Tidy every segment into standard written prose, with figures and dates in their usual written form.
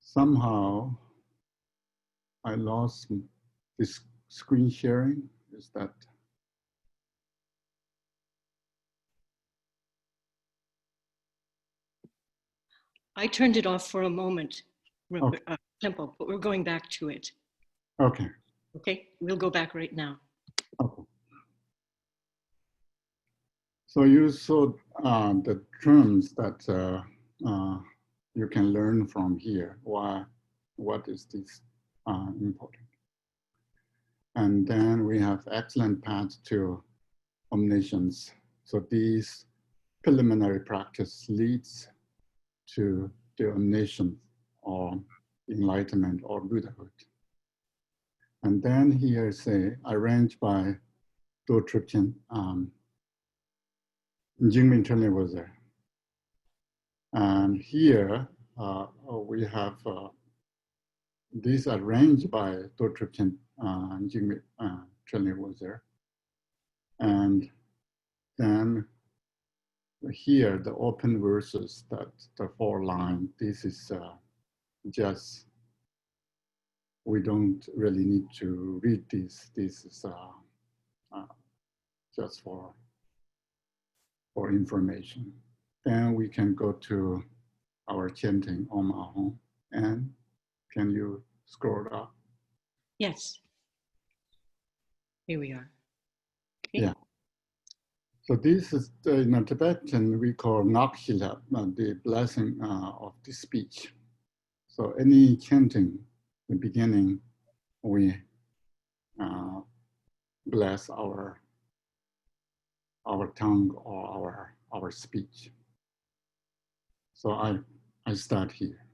Somehow I lost this screen sharing. Is that? I turned it off for a moment, Okay. Khenpo, but we're going back to it. Okay. Okay, we'll go back right now. Okay. So you saw the terms that you can learn from here. Why? What is this important? And then we have excellent path to omniscience. So these preliminary practice leads to the omniscience or enlightenment or Buddhahood. And then here say, arranged by Trekchö, Jingmin Trunli was there. And here we have this arranged by Trekchö, Jingmin Trunli was there. And then here, the open verses, that the 4 line, this is just, we don't really need to read this. This is just for information. Then we can go to our chanting Om Ahom. And can you scroll up? Yes. Here we are. Okay. Yeah. So this is, in Tibetan, we call Nakshila, the blessing of the speech. So any chanting, the beginning, we bless our tongue or our speech. So I start here.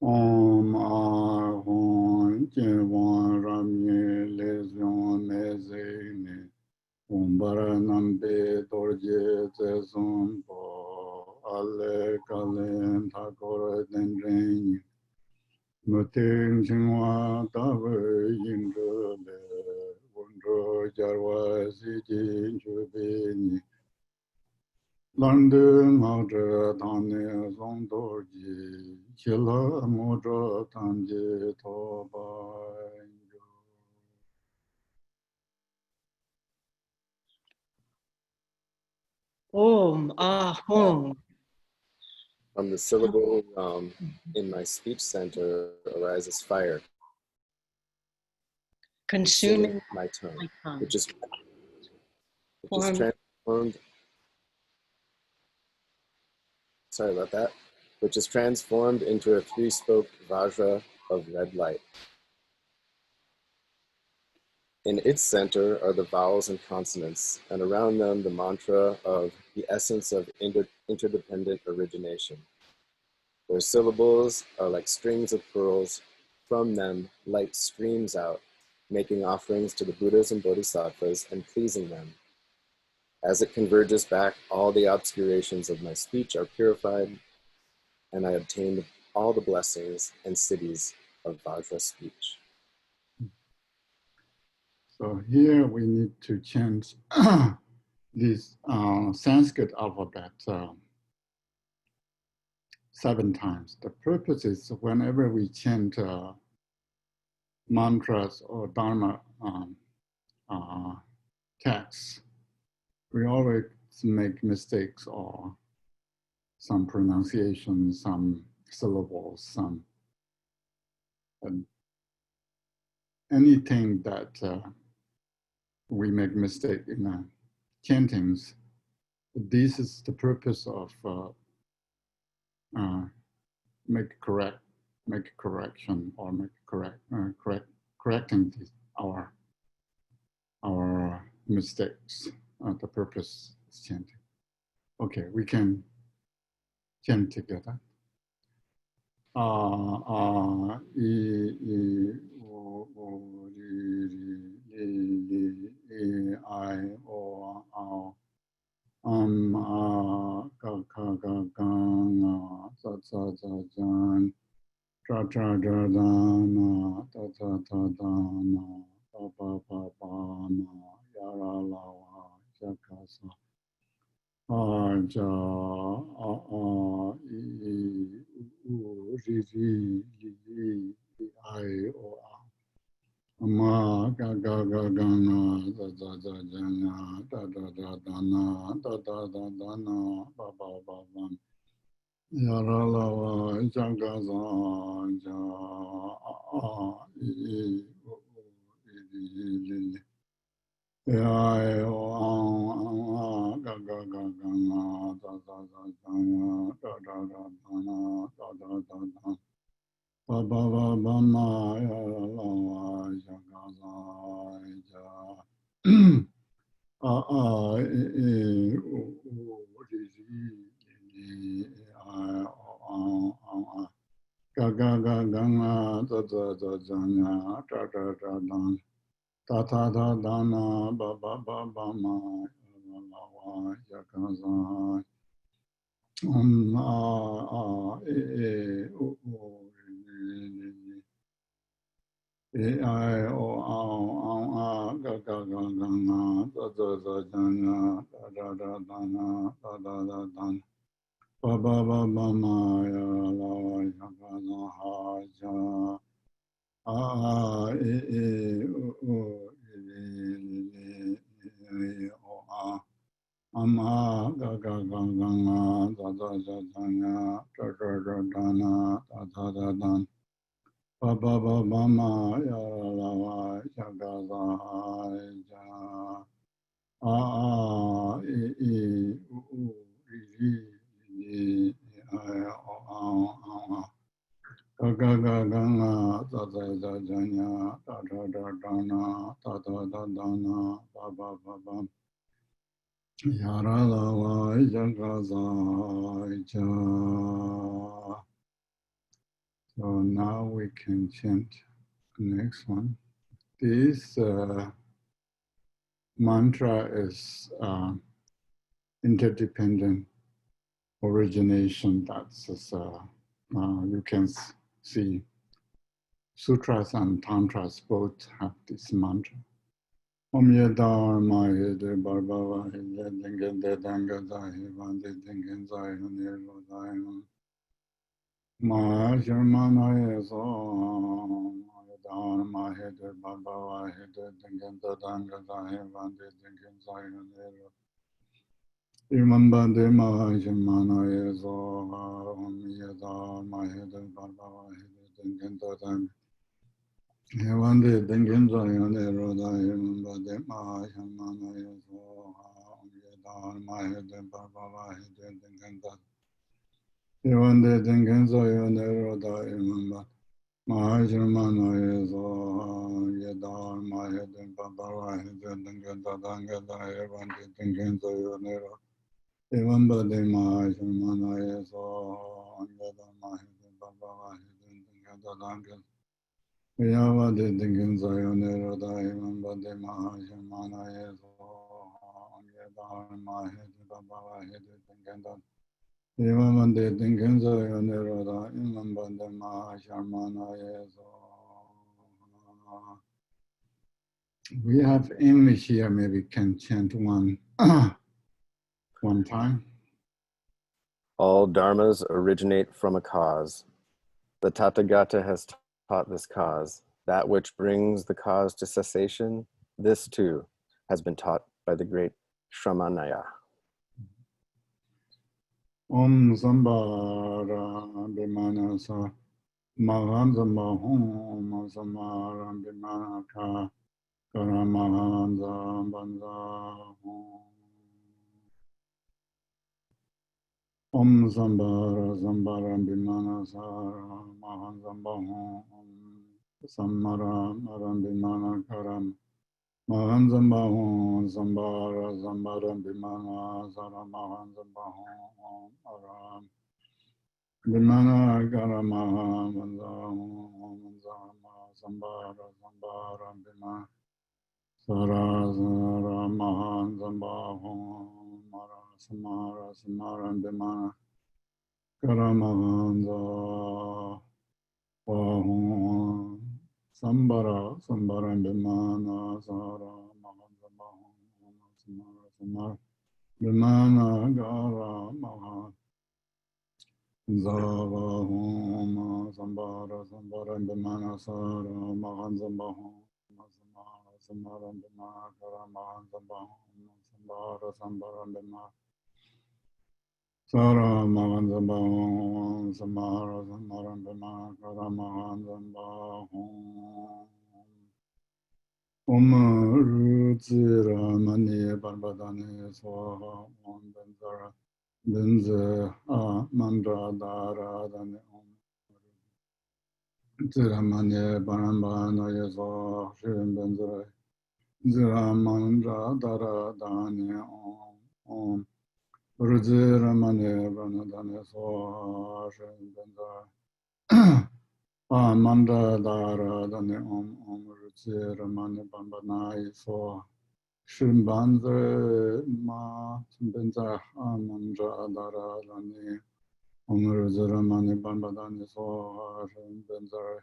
Om Ahom Jewan Ramye Lesion Mezene Umbara Nambe Dorje Zezon Bo Ale Kalen Takora Dendren Muting Chingwa Tawe Yindole Wundro Jarwa Sijin Chubini London Madra Tane Zondorji Chila Modra Tanje Toba. Om Ahom. From the syllable in my speech center arises fire, Consuming my tongue, my tongue. which is transformed. Sorry about that. Which is transformed into a 3-spoke vajra of red light. In its center are the vowels and consonants, and around them the mantra of the essence of interdependent origination. Their syllables are like strings of pearls. From them, light streams out, making offerings to the Buddhas and Bodhisattvas and pleasing them. As it converges back, all the obscurations of my speech are purified, and I obtain all the blessings and siddhis of Vajra speech. So here we need to change this Sanskrit alphabet 7 times. The purpose is whenever we chant mantras or dharma texts, we always make mistakes or some pronunciation, some syllables, anything that we make mistake in chantings. This is the purpose of make correction or correcting our mistakes. The purpose is chanting. Okay, we can chant together. I, o, ao. Ka, ka, ga, ga, nga, za, za, za, jan. Tra, tra, dra, da, na, da, da, da, da, na. Ba, ba, ba, ba, na. Ya, ra, la, wa, ya, ka, sa. ja I o ma ga ga ga ga na da na da na da na ba ya ra la wa ja ga za ja i ya o ga ga ga na da na da ba ba ma ya ra la wa ja ga za ja ga ga ga ga na da na da na ba ma la wa ya ga za I o ga ga ga ga na da na da na da ba ba ma ya la ya ga na ha ja ama ga ga ga ga na da na da ba ba ma ya la wa ya ga za ja ga ga ga na da nya da na na ba ya ra la wa ya ga za ja. So now we can chant the next one. This mantra is interdependent origination. That's you can see sutras and tantras both have this mantra. Om Yedharma Yede Barbava Yede Dingen De Danga Zahi Vande Dingen Zahi Nero Zahi Ma Sharmana Yeso Yedharma Yede Barbava Yede Dingen De Danga Zahi Vande Dingen Zahi Nero Remember the Mahashamana Yeso Om Yedharma Yede Barbava Yede Dingen De Danga Vande Dingen Zahi Nero Zahi Remember the Mahashamana Yeso Om Yedharma Yede Barbava Yede Dingen De Yevande Dingen Zahi Nero Zahi Remember Mahashamana Yeso Yedharma Yede Barbava Yede Dingen De Danga Zahi Vande Dingen Zahi Nero Remember the Mahashamana Yeso Om Yedharma Yede Barbava Yede Dingen De Danga Yava de Dingen Zayonero Daimon Bade Mahashamana Yeso Yedharma Hede Baba Hede Dingen Yava de Dingen Zayonero Daimon Bade Mahashamana Yeso. We have English here, maybe can chant one time. All dharmas originate from a cause. The Tathagata has taught this cause. That which brings the cause to cessation, this too has been taught by the great Shramanaya. Om Sambara Bimanasa Mahanzamba Hom Samara Bimanaka Karamahanza Banza Om Zambara Bimana Sara Mahanzamba Hom Samara Marambimana Karam Mahanzamba Hom Zambara Bimana Sara Mahanzamba Hom Aram Bimana Karamaha Zambara Bimana Sara Mahanzamba Hom Samara Bimana Karamahanza Wahon Sambara Bimana Sara Mahanzamba Samara Vimana Gara Maha Zava Homa Sambara Sambara Vimana Sara Mahan Zambaho Samara Samara Vimana Gara Mahan Zambaho Sambara Sambara Vimana Sara Mahan Zambaho Samara Samara Vimana Gara Mahan Zambaho Om Ruzira Mani Barbadani Swaha Om Benzara Benze Mandra Dara Dani Om Zira Mani Barambana Yaso Shirin Benzara Zira Mandra Dara Dani Om Ruzira Mani Barambana Swaha Shirin Benzara Mandra Dara Dani Om Ruzira Mani Barambana Yaso Shrimbanza ma benza amandra adara dani omruzara mani bambadani so benza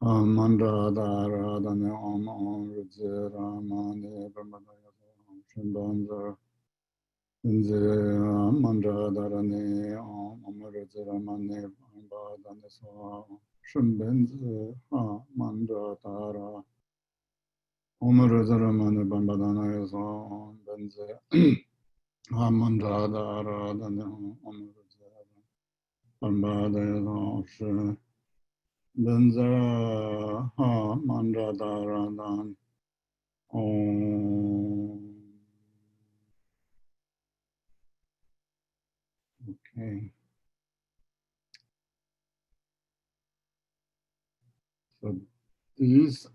amandra adara dani omruzara mani bambadani so shrimbanza benza amandra adara ni omruzara mani bambadani so shrimbanza amandra adara Omaruzara Mani Bambadana is on Benze Hamandada Radana Omaruzara Bambada is on Benza Hamandada Radan Om. Okay. So these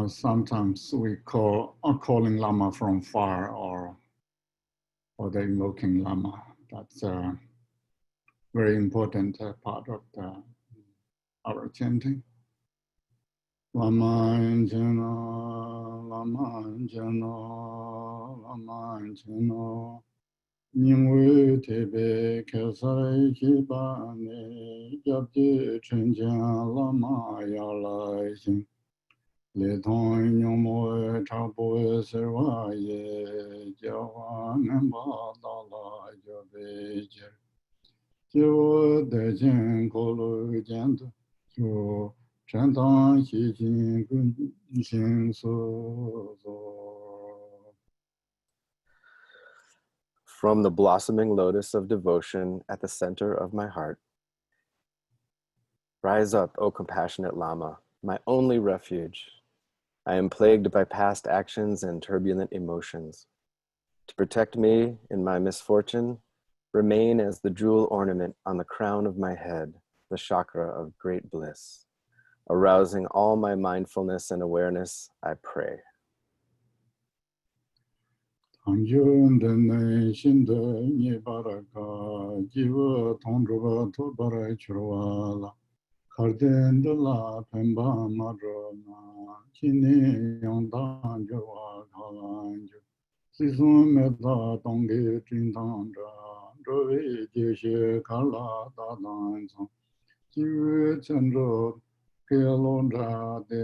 sometimes we call calling Lama from far or the invoking Lama. That's a very important part of our chanting. Lama Injano, Lama Injano, Lama Injano, Ningwe Tebe Kesai Hibane, Yapti Chenjian Lama Yalai Xin. Le Tong Yomo Chapo Serva Ye Jawa Nemba Dala Jobe Jer Jiwo Dejen Kolo Jent Jo Chantang Xi Jin Gun Xin So So. From the blossoming lotus of devotion at the center of my heart, rise up, O compassionate Lama, my only refuge. I am plagued by past actions and turbulent emotions. To protect me in my misfortune, remain as the jewel ornament on the crown of my head, the chakra of great bliss. Arousing all my mindfulness and awareness, I pray. Tangyun dene shinde nye baraka, jiwa tongruba to barai churwala. Karden de la pemba madrona, chini yongdan jwa kalanju. Sisum meta tongge chintandra, drove jeshe kala dadansan. Jiwa chandro kelondra de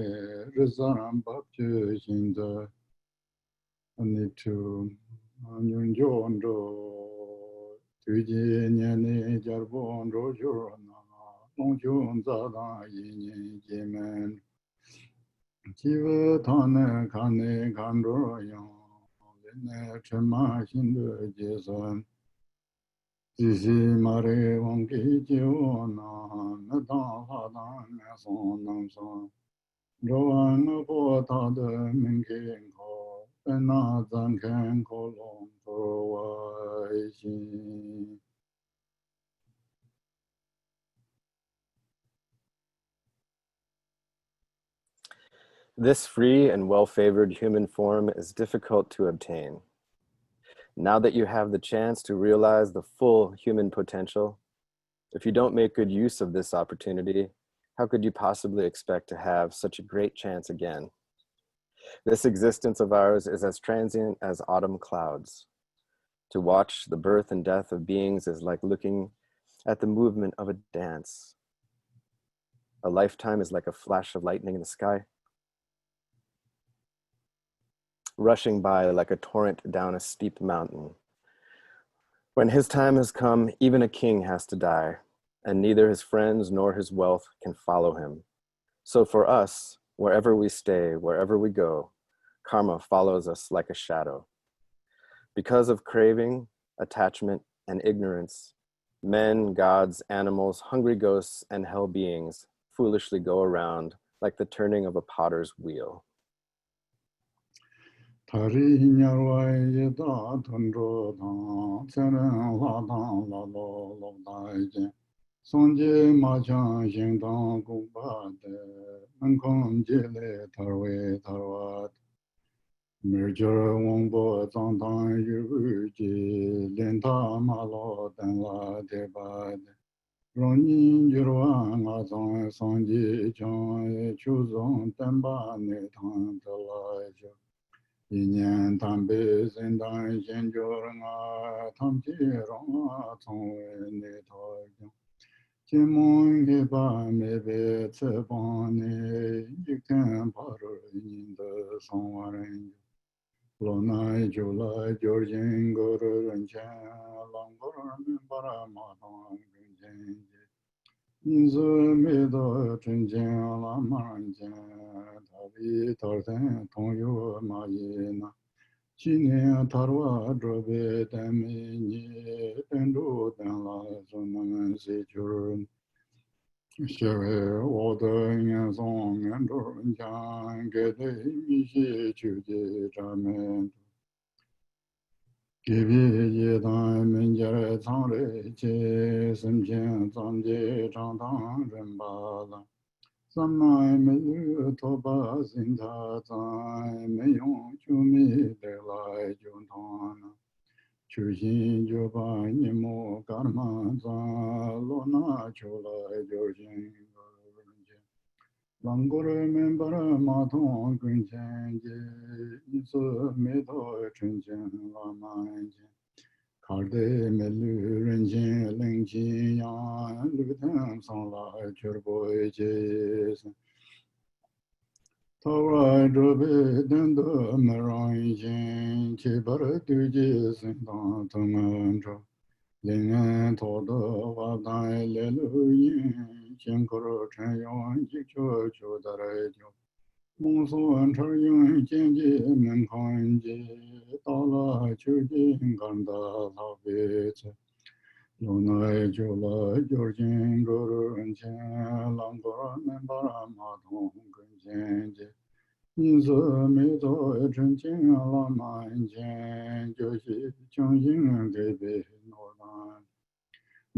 rizaram bapche shinde. I need to Nyunjondo, Tuji Nyani Jarbondo Jurana, Longchen Rabjam Yin Jimen, Jiva Tane Kane Kandro Yang, Lene Chema Shindu Jason, Zizi Mare Wongi Jiwana, Nadan Hadan Nason Namson, Joan Bota de Minking Ko. This free and well-favored human form is difficult to obtain. Now that you have the chance to realize the full human potential, if you don't make good use of this opportunity, how could you possibly expect to have such a great chance again? This existence of ours is as transient as autumn clouds. To watch the birth and death of beings is like looking at the movement of a dance. A lifetime is like a flash of lightning in the sky. rushing by like a torrent down a steep mountain. When his time has come, even a king has to die, and neither his friends nor his wealth can follow him. So for us, wherever we stay, wherever we go, karma follows us like a shadow. Because of craving, attachment, and ignorance, men, gods, animals, hungry ghosts, and hell beings foolishly go around like the turning of a potter's wheel. Tari nyarwai da tundro dang, tseren la dang la lo lo dai jen. Sonje ma chang xing dang gu ba de, en kong je le tarwe tarwat. Merger wong bo zang dang yu ji, lin ta ma lo dan la de ba de. Rong yin yurwa nga zang sonje chang, chu zong dan ba ne tang de la jo. 一年谈北神当先觉啊，谈起让啊，从为你讨讲，金门一把没被吃饱呢，一天跑着人的上万人，老奶就来就人个人钱，啷个人把那马当跟前。 因此，每到春节了，马上见，他比头天同有马一那。今年他说这边的每年本周等了，就能谁就是学会我的眼上眼中讲，给的一些求的咱们。 给别一旦门前藏了些身边长的长堂人罢了，咱们没有头把心他在没用就没得来就谈了，求心就把你莫干嘛咱罗那就来就行个人间，啷个人们把那马桶跟前去，一次没到春天了满天。 考得没路人间冷清阳，路灯上来却不接上。他说这辈等到没人见，去把这对接身当他们着。临安头的话单来路引，辛苦了陈阳一球球的来球。 梦算成云见见门看见，到了秋天看到老辈子，有来就来就见个人前，啷个能把马桶跟前去？你是没做成前了满前，就是将心给别诺兰。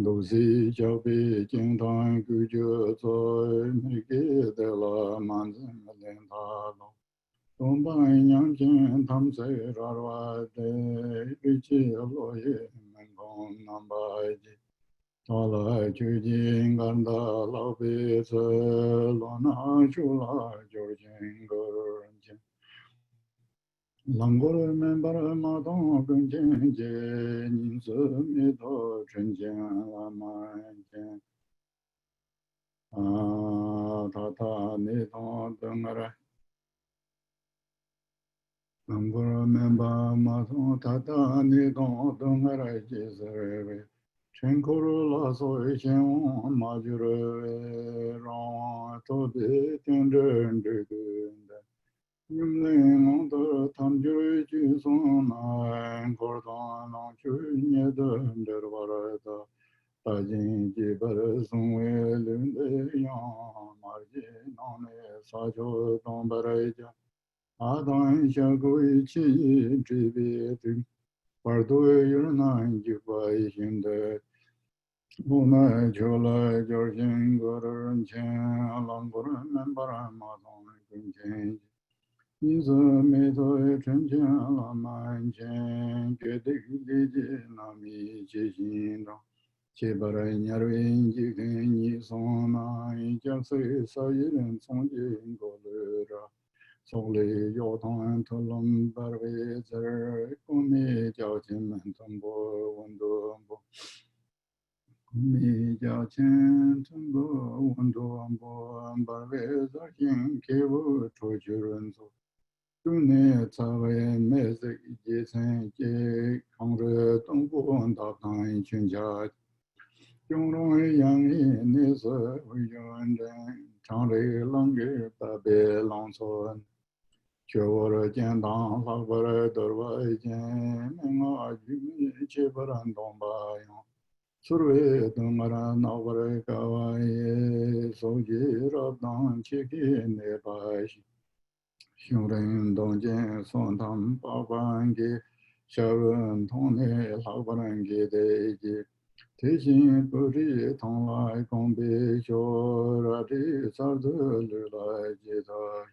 都是叫北京团狗就在没给的了，满人连他了。东半阳间他们在这儿的，一起落叶门口南白的。到了究竟干的老辈子，落拿出来就见个人见。 啷个们把那马桶跟前去，你是没到春天了满天。啊，他你当等个来，啷个们把马桶他你当等个来就是为，全口拉所以先往马就来，让头别点着这个的。 nhưng lên ngóng tơ tham chơi chứ son này có thằng nào chơi nhớ đơn để vào đó ta chính chỉ bảo sung về lên để nhau mà chỉ nói sa cho tông bảo cha à đang xa coi chỉ chỉ biết bảo tôi yêu nàng chỉ phải hiện đời bố này cho lại cho riêng cái人钱 làm cái mình bảo mà thằng cũng钱 你是没在春天了满天，给的理解那米接心上，七八人年人就跟你说那一家谁少一人从今过来着，手里要谈讨论把位置，我们交情们通过温度不。 你家钱通过温度不把位置先给我出去人做。Tune Tsawe Mese Jisen Je Kongre Tongpo Daptan Chunja Yongrong Yang Nese Huyon Ren Changre Lange Tabe Langson Chöwar Jendang Lakbar Dorwa Jen Menga Jumi Chebaran Domba Yang Surwe Dumara Navare Kawaye Soji Rabdan Cheki Nebashi Shungren Dongjen Sontam Papangi Sharon Tone Lakbarangi Deji Tishin Puri Tonglai Kombi Shorati Sardu Lulai Jita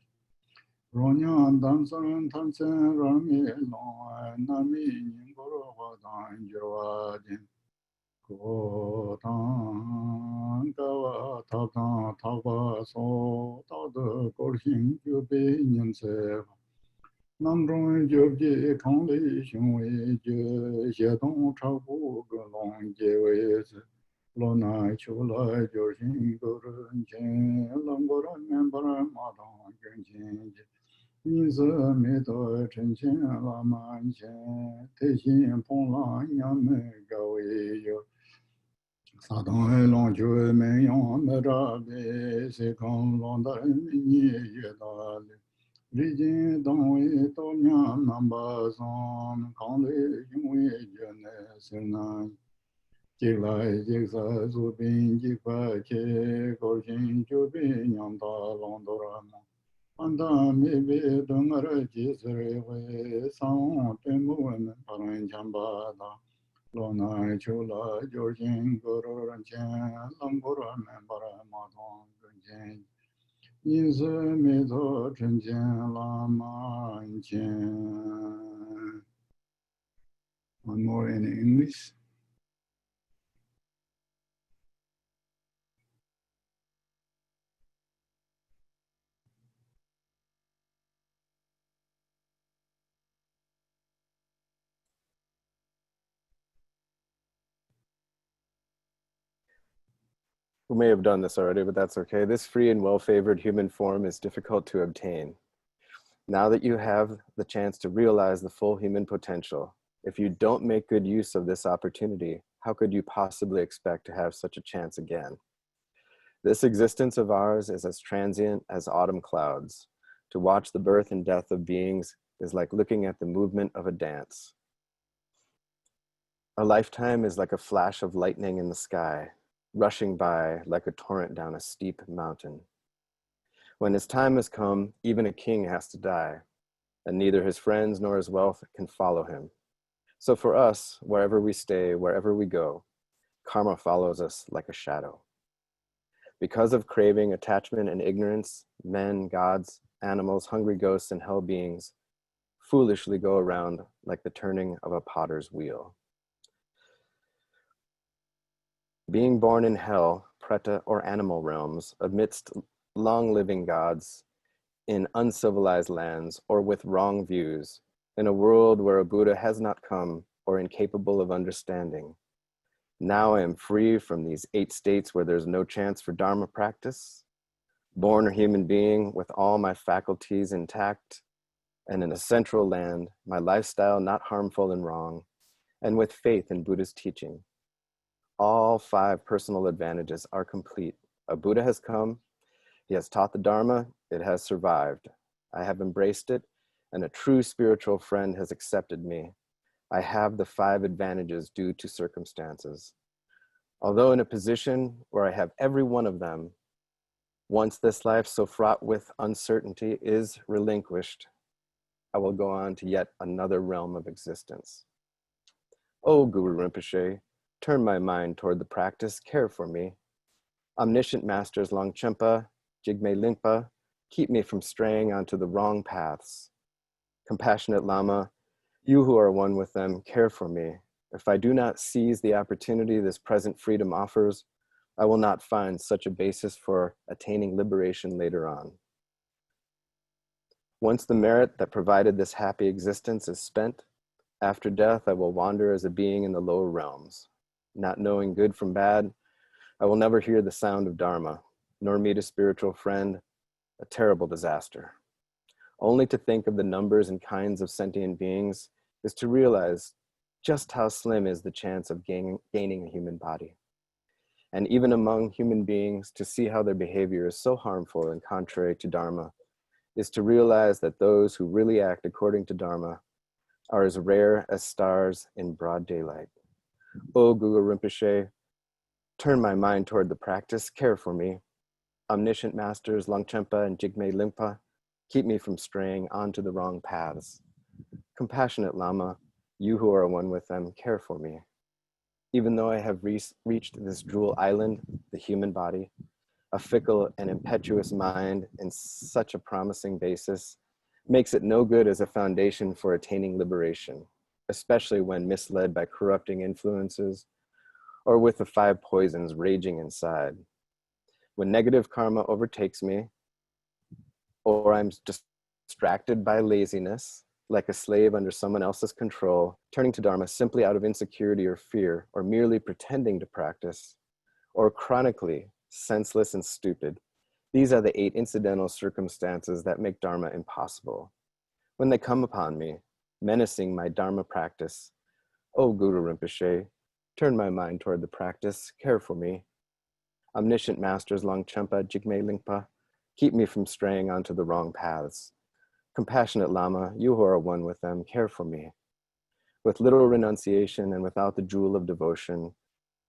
Ronyan Dansan Tansen Rami Long Nami Nimboro Wadan Jirwajin Ko Tang Gawa Tabdan Taba So Tado Korshin Yubi Nyamse Namrong Jobji Kongli Shungwe Je Xedong Chabu Golong Jewes Lona Chula Jorshin Gurun Chen Langora Membara Madong Junchen Yinze Medo Chenchen Lama Chen Teishin Pongla Yame Gawe Yo Sadong Longchu Menyon Rabe Sekong Londa Ni Yedale Rijin Dongwe Tomyan Namba Son Kongli Yungwe Jene Senan Jiglai Jigsa Zubin Jigpa Ke Korshin Jubin Yamda Londorama Anda Mibi Dungara Jisrewe Sang Temu Paran Chambada Lona Chula Georgian Guru Chen Langura Membara Madon Gunjen Yinze Mizo Chenjen Lama Chen. One more in English. We may have done this already, but that's okay. This free and well-favored human form is difficult to obtain. Now that you have the chance to realize the full human potential, if you don't make good use of this opportunity, how could you possibly expect to have such a chance again? This existence of ours is as transient as autumn clouds. To watch the birth and death of beings is like looking at the movement of a dance. A lifetime is like a flash of lightning in the sky, rushing by like a torrent down a steep mountain. When his time has come, even a king has to die, and neither his friends nor his wealth can follow him. So for us, wherever we stay, wherever we go, karma follows us like a shadow. Because of craving, attachment, and ignorance, men, gods, animals, hungry ghosts, and hell beings foolishly go around like the turning of a potter's wheel. Being born in hell, preta, or animal realms, amidst long-living gods, in uncivilized lands, or with wrong views, in a world where a Buddha has not come, or incapable of understanding. Now I am free from these 8 states where there's no chance for dharma practice, born a human being with all my faculties intact, and in a central land, my lifestyle not harmful and wrong, and with faith in Buddha's teaching. All 5 personal advantages are complete. A Buddha has come, he has taught the Dharma, it has survived. I have embraced it, and a true spiritual friend has accepted me. I have the 5 advantages due to circumstances. Although in a position where I have every one of them, once this life so fraught with uncertainty is relinquished, I will go on to yet another realm of existence. O Guru Rinpoche, turn my mind toward the practice, care for me. Omniscient masters Longchenpa, Jigme Lingpa, keep me from straying onto the wrong paths. Compassionate Lama, you who are one with them, care for me. If I do not seize the opportunity this present freedom offers, I will not find such a basis for attaining liberation later on. Once the merit that provided this happy existence is spent, after death I will wander as a being in the lower realms. Not knowing good from bad, I will never hear the sound of Dharma, nor meet a spiritual friend, a terrible disaster. Only to think of the numbers and kinds of sentient beings is to realize just how slim is the chance of gaining a human body. And even among human beings, to see how their behavior is so harmful and contrary to dharma is to realize that those who really act according to dharma are as rare as stars in broad daylight. O Guru Rinpoche, turn my mind toward the practice, care for me. Omniscient masters Longchenpa and Jigme Lingpa, keep me from straying onto the wrong paths. Compassionate Lama, you who are one with them, care for me. Even though I have reached this jewel island, the human body, a fickle and impetuous mind and such a promising basis makes it no good as a foundation for attaining liberation, especially when misled by corrupting influences or with the 5 poisons raging inside. When negative karma overtakes me, or I'm distracted by laziness, like a slave under someone else's control, turning to dharma simply out of insecurity or fear, or merely pretending to practice, or chronically senseless and stupid, these are the 8 incidental circumstances that make dharma impossible. When they come upon me, menacing my dharma practice, O Guru Rinpoche, turn my mind toward the practice, care for me. Omniscient masters Longchenpa, Jigme Lingpa, keep me from straying onto the wrong paths. Compassionate Lama, you who are one with them, care for me. With little renunciation and without the jewel of devotion,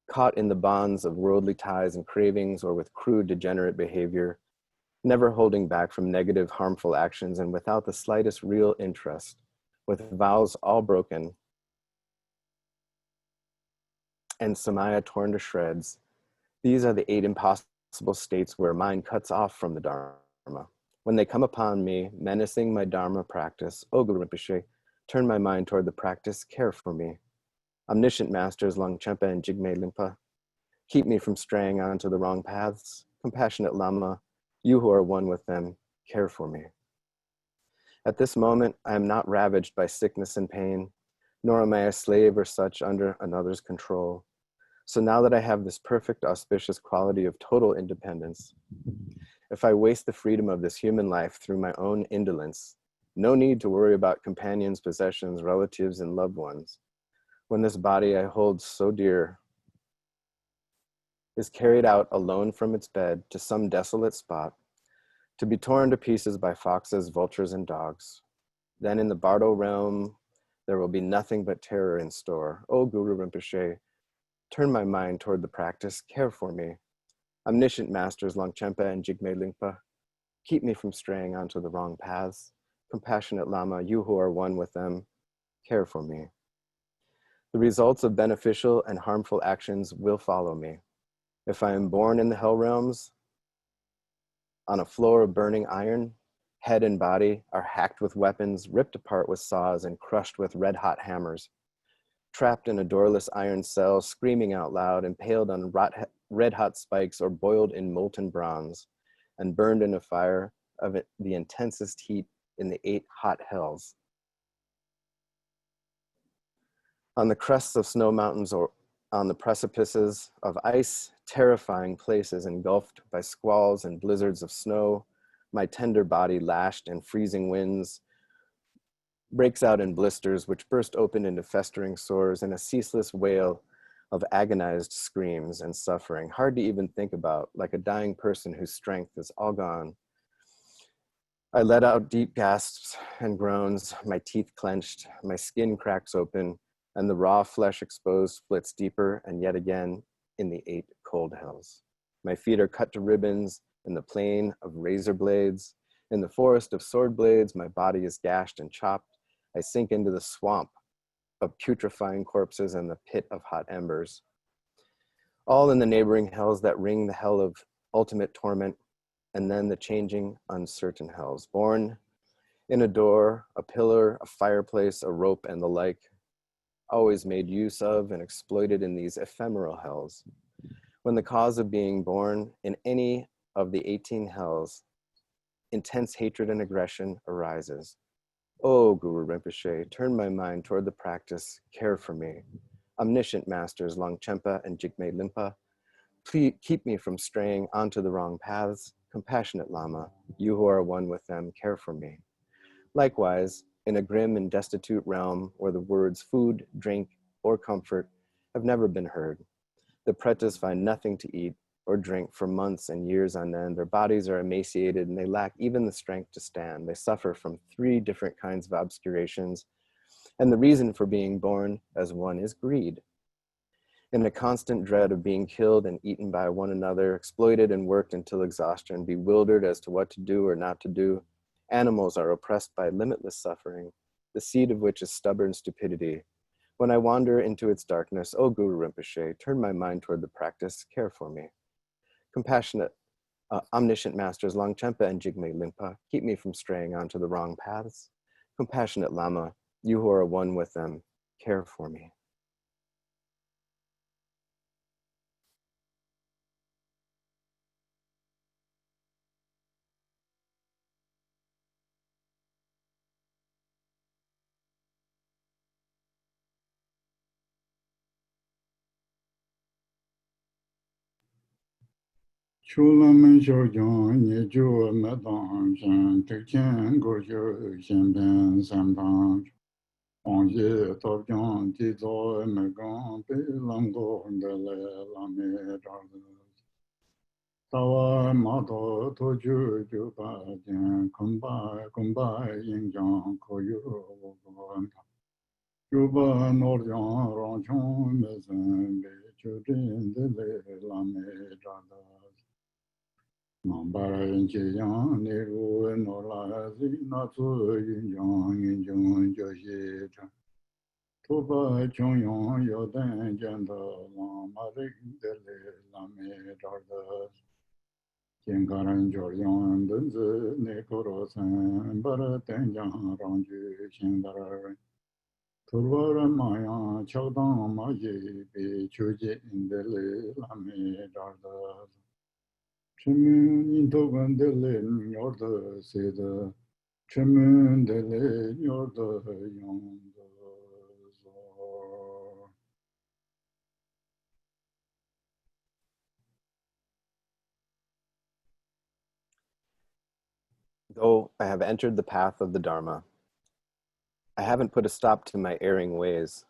caught in the bonds of worldly ties and cravings or with crude degenerate behavior, never holding back from negative harmful actions and without the slightest real interest, with vows all broken and samaya torn to shreds, these are the 8 impossible states where mind cuts off from the dharma. When they come upon me, menacing my dharma practice, O Guru Rinpoche, turn my mind toward the practice, care for me. Omniscient masters Longchenpa and Jigme Lingpa, keep me from straying onto the wrong paths. Compassionate Lama, you who are one with them, care for me. At this moment, I am not ravaged by sickness and pain, nor am I a slave or such under another's control. So now that I have this perfect auspicious quality of total independence, if I waste the freedom of this human life through my own indolence, no need to worry about companions, possessions, relatives, and loved ones. When this body I hold so dear is carried out alone from its bed to some desolate spot, to be torn to pieces by foxes, vultures, and dogs, then in the Bardo realm, there will be nothing but terror in store. O Guru Rinpoche, turn my mind toward the practice, care for me. Omniscient masters Longchenpa and Jigme Lingpa, keep me from straying onto the wrong paths. Compassionate Lama, you who are one with them, care for me. The results of beneficial and harmful actions will follow me. If I am born in the hell realms, on a floor of burning iron, head and body are hacked with weapons, ripped apart with saws, and crushed with red-hot hammers. Trapped in a doorless iron cell, screaming out loud, impaled on red-hot spikes or boiled in molten bronze, and burned in a fire of the intensest heat in the 8 hot hells. On the crests of snow mountains or on the precipices of ice, terrifying places engulfed by squalls and blizzards of snow, my tender body lashed in freezing winds, breaks out in blisters which burst open into festering sores and a ceaseless wail of agonized screams and suffering, hard to even think about, like a dying person whose strength is all gone. I let out deep gasps and groans, my teeth clenched, my skin cracks open, and the raw flesh exposed splits deeper and yet again in the 8 cold hells. My feet are cut to ribbons in the plain of razor blades. In the forest of sword blades, my body is gashed and chopped. I sink into the swamp of putrefying corpses and the pit of hot embers. All in the neighboring hells that ring the hell of ultimate torment, and then the changing, uncertain hells. Born in a door, a pillar, a fireplace, a rope, and the like, always made use of and exploited in these ephemeral hells. When the cause of being born in any of the 18 hells, intense hatred and aggression arises. O Guru Rinpoche, turn my mind toward the practice, care for me. Omniscient masters Longchenpa and Jigme Lingpa, please keep me from straying onto the wrong paths. Compassionate Lama, you who are one with them, care for me. Likewise, in a grim and destitute realm where the words food, drink, or comfort have never been heard, the pretas find nothing to eat or drink for months and years on end. Their bodies are emaciated and they lack even the strength to stand. They suffer from 3 different kinds of obscurations, and the reason for being born as one is greed. In a constant dread of being killed and eaten by one another, exploited and worked until exhaustion, bewildered as to what to do or not to do, animals are oppressed by limitless suffering, the seed of which is stubborn stupidity. When I wander into its darkness, O Guru Rinpoche, turn my mind toward the practice, care for me. Compassionate, omniscient masters Longchen and Jigme Limpa, keep me from straying onto the wrong paths. Compassionate Lama, you who are one with them, care for me. Chulaman Shojong, Yeju, Madang, Shan, Trekchö, Gorjo, Shanban, Sambang, Onye, Topjong, Tizo, Megang, Pilango, Dele, Lame, Tawa, Mato, Toju, Juba, Jan, Kumbai, Yingjang, Koyu, Juba, Norjong, Ronchong, Mezen, Chudin, Dele, Lame, Nambaran Jiang, Niru, Nola, Zinatu, Yinjong, Joshi, Tuba, Chongyong, Yodan, Janda, Lamarik, Dele, Lame, Dardas, Jingaran, Joryon, Dunzi, Nikorosan, Baratanjang, Ranju, Shindar, Turvara Maya, Chowdang, Maji, Chuji, Indele, Lame, Dardas. Chemun Togan Dele Yorda Seda Chemun Dele Yorda Yonda Zor. Though I have entered the path of the Dharma, I haven't put a stop to my erring ways.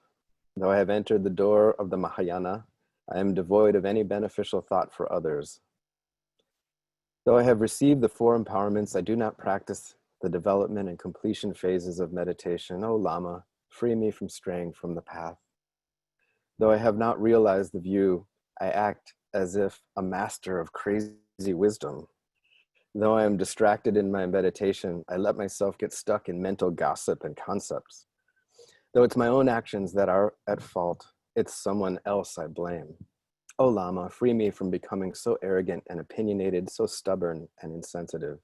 Though I have entered the door of the Mahayana, I am devoid of any beneficial thought for others. Though I have received the 4 empowerments, I do not practice the development and completion phases of meditation. O Lama, free me from straying from the path. Though I have not realized the view, I act as if a master of crazy wisdom. Though I am distracted in my meditation, I let myself get stuck in mental gossip and concepts. Though it's my own actions that are at fault, it's someone else I blame. O Lama, free me from becoming so arrogant and opinionated, so stubborn and insensitive.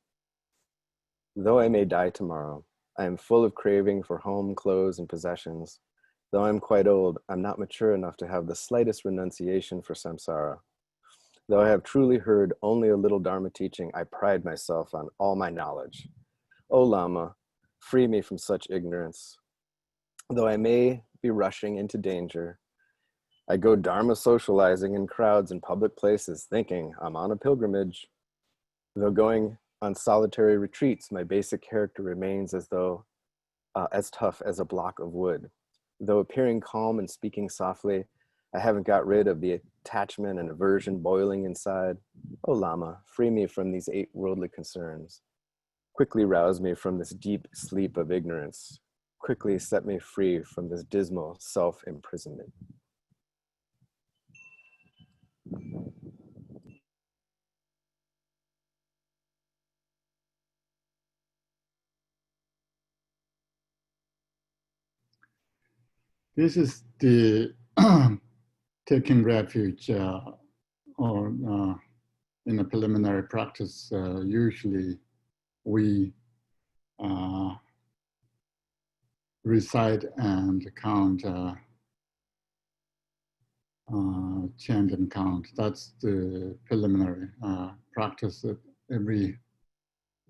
Though I may die tomorrow, I am full of craving for home, clothes, and possessions. Though I'm quite old, I'm not mature enough to have the slightest renunciation for samsara. Though I have truly heard only a little Dharma teaching, I pride myself on all my knowledge. O Lama, free me from such ignorance. Though I may be rushing into danger, I go Dharma socializing in crowds in public places, thinking I'm on a pilgrimage. Though going on solitary retreats, my basic character remains as tough as a block of wood. Though appearing calm and speaking softly, I haven't got rid of the attachment and aversion boiling inside. O Lama, free me from these 8 worldly concerns. Quickly rouse me from this deep sleep of ignorance. Quickly set me free from this dismal self-imprisonment. This is the taking refuge or in a preliminary practice. Usually we recite and count, chant and count. That's the preliminary practice that every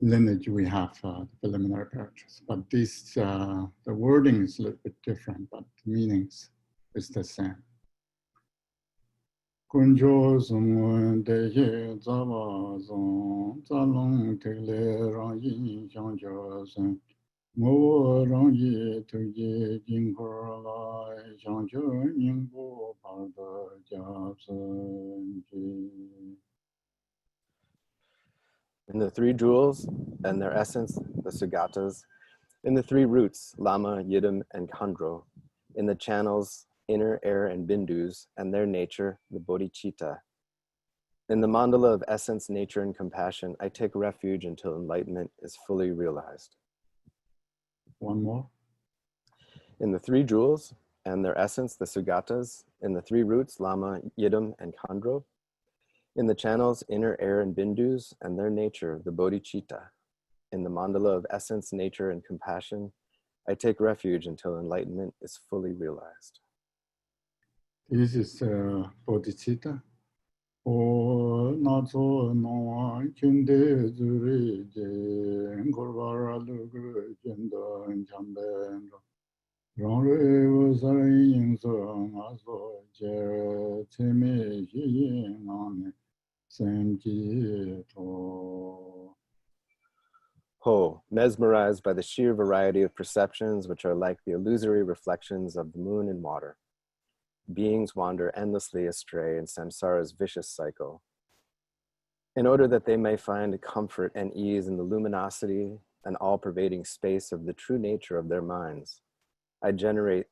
lineage we have the preliminary practice. But this, the wording is a little bit different, but the meanings is the same. Kunjo sumwen deje zaba zon, zalong tegle rang yin xiang jia sen, Mo Rangi Tuji Jinkorla Shangchö Yingbo Parda Japsanji. In the three jewels and their essence, the Sugatas. In the three roots, Lama, Yidam, and Khandro. In the channels, inner air and bindus, and their nature, the bodhicitta. In the mandala of essence, nature, and compassion, I take refuge until enlightenment is fully realized. One more. In the three jewels and their essence, the Sugatas. In the three roots, Lama, Yidam, and Khandro. In the channels, inner air and bindus, and their nature, the bodhicitta. In the mandala of essence, nature, and compassion, I take refuge until enlightenment is fully realized. This is bodhicitta. O Natso Noa Kinde Zuri Je Korvara Lugu Jenda Chambendo. Rongre Wasari Yingso Aso Je Teme Yi Nane Semji To. Ho, mesmerized by the sheer variety of perceptions which are like the illusory reflections of the moon and water. Beings wander endlessly astray in samsara's vicious cycle. In order that they may find comfort and ease in the luminosity and all-pervading space of the true nature of their minds, I generate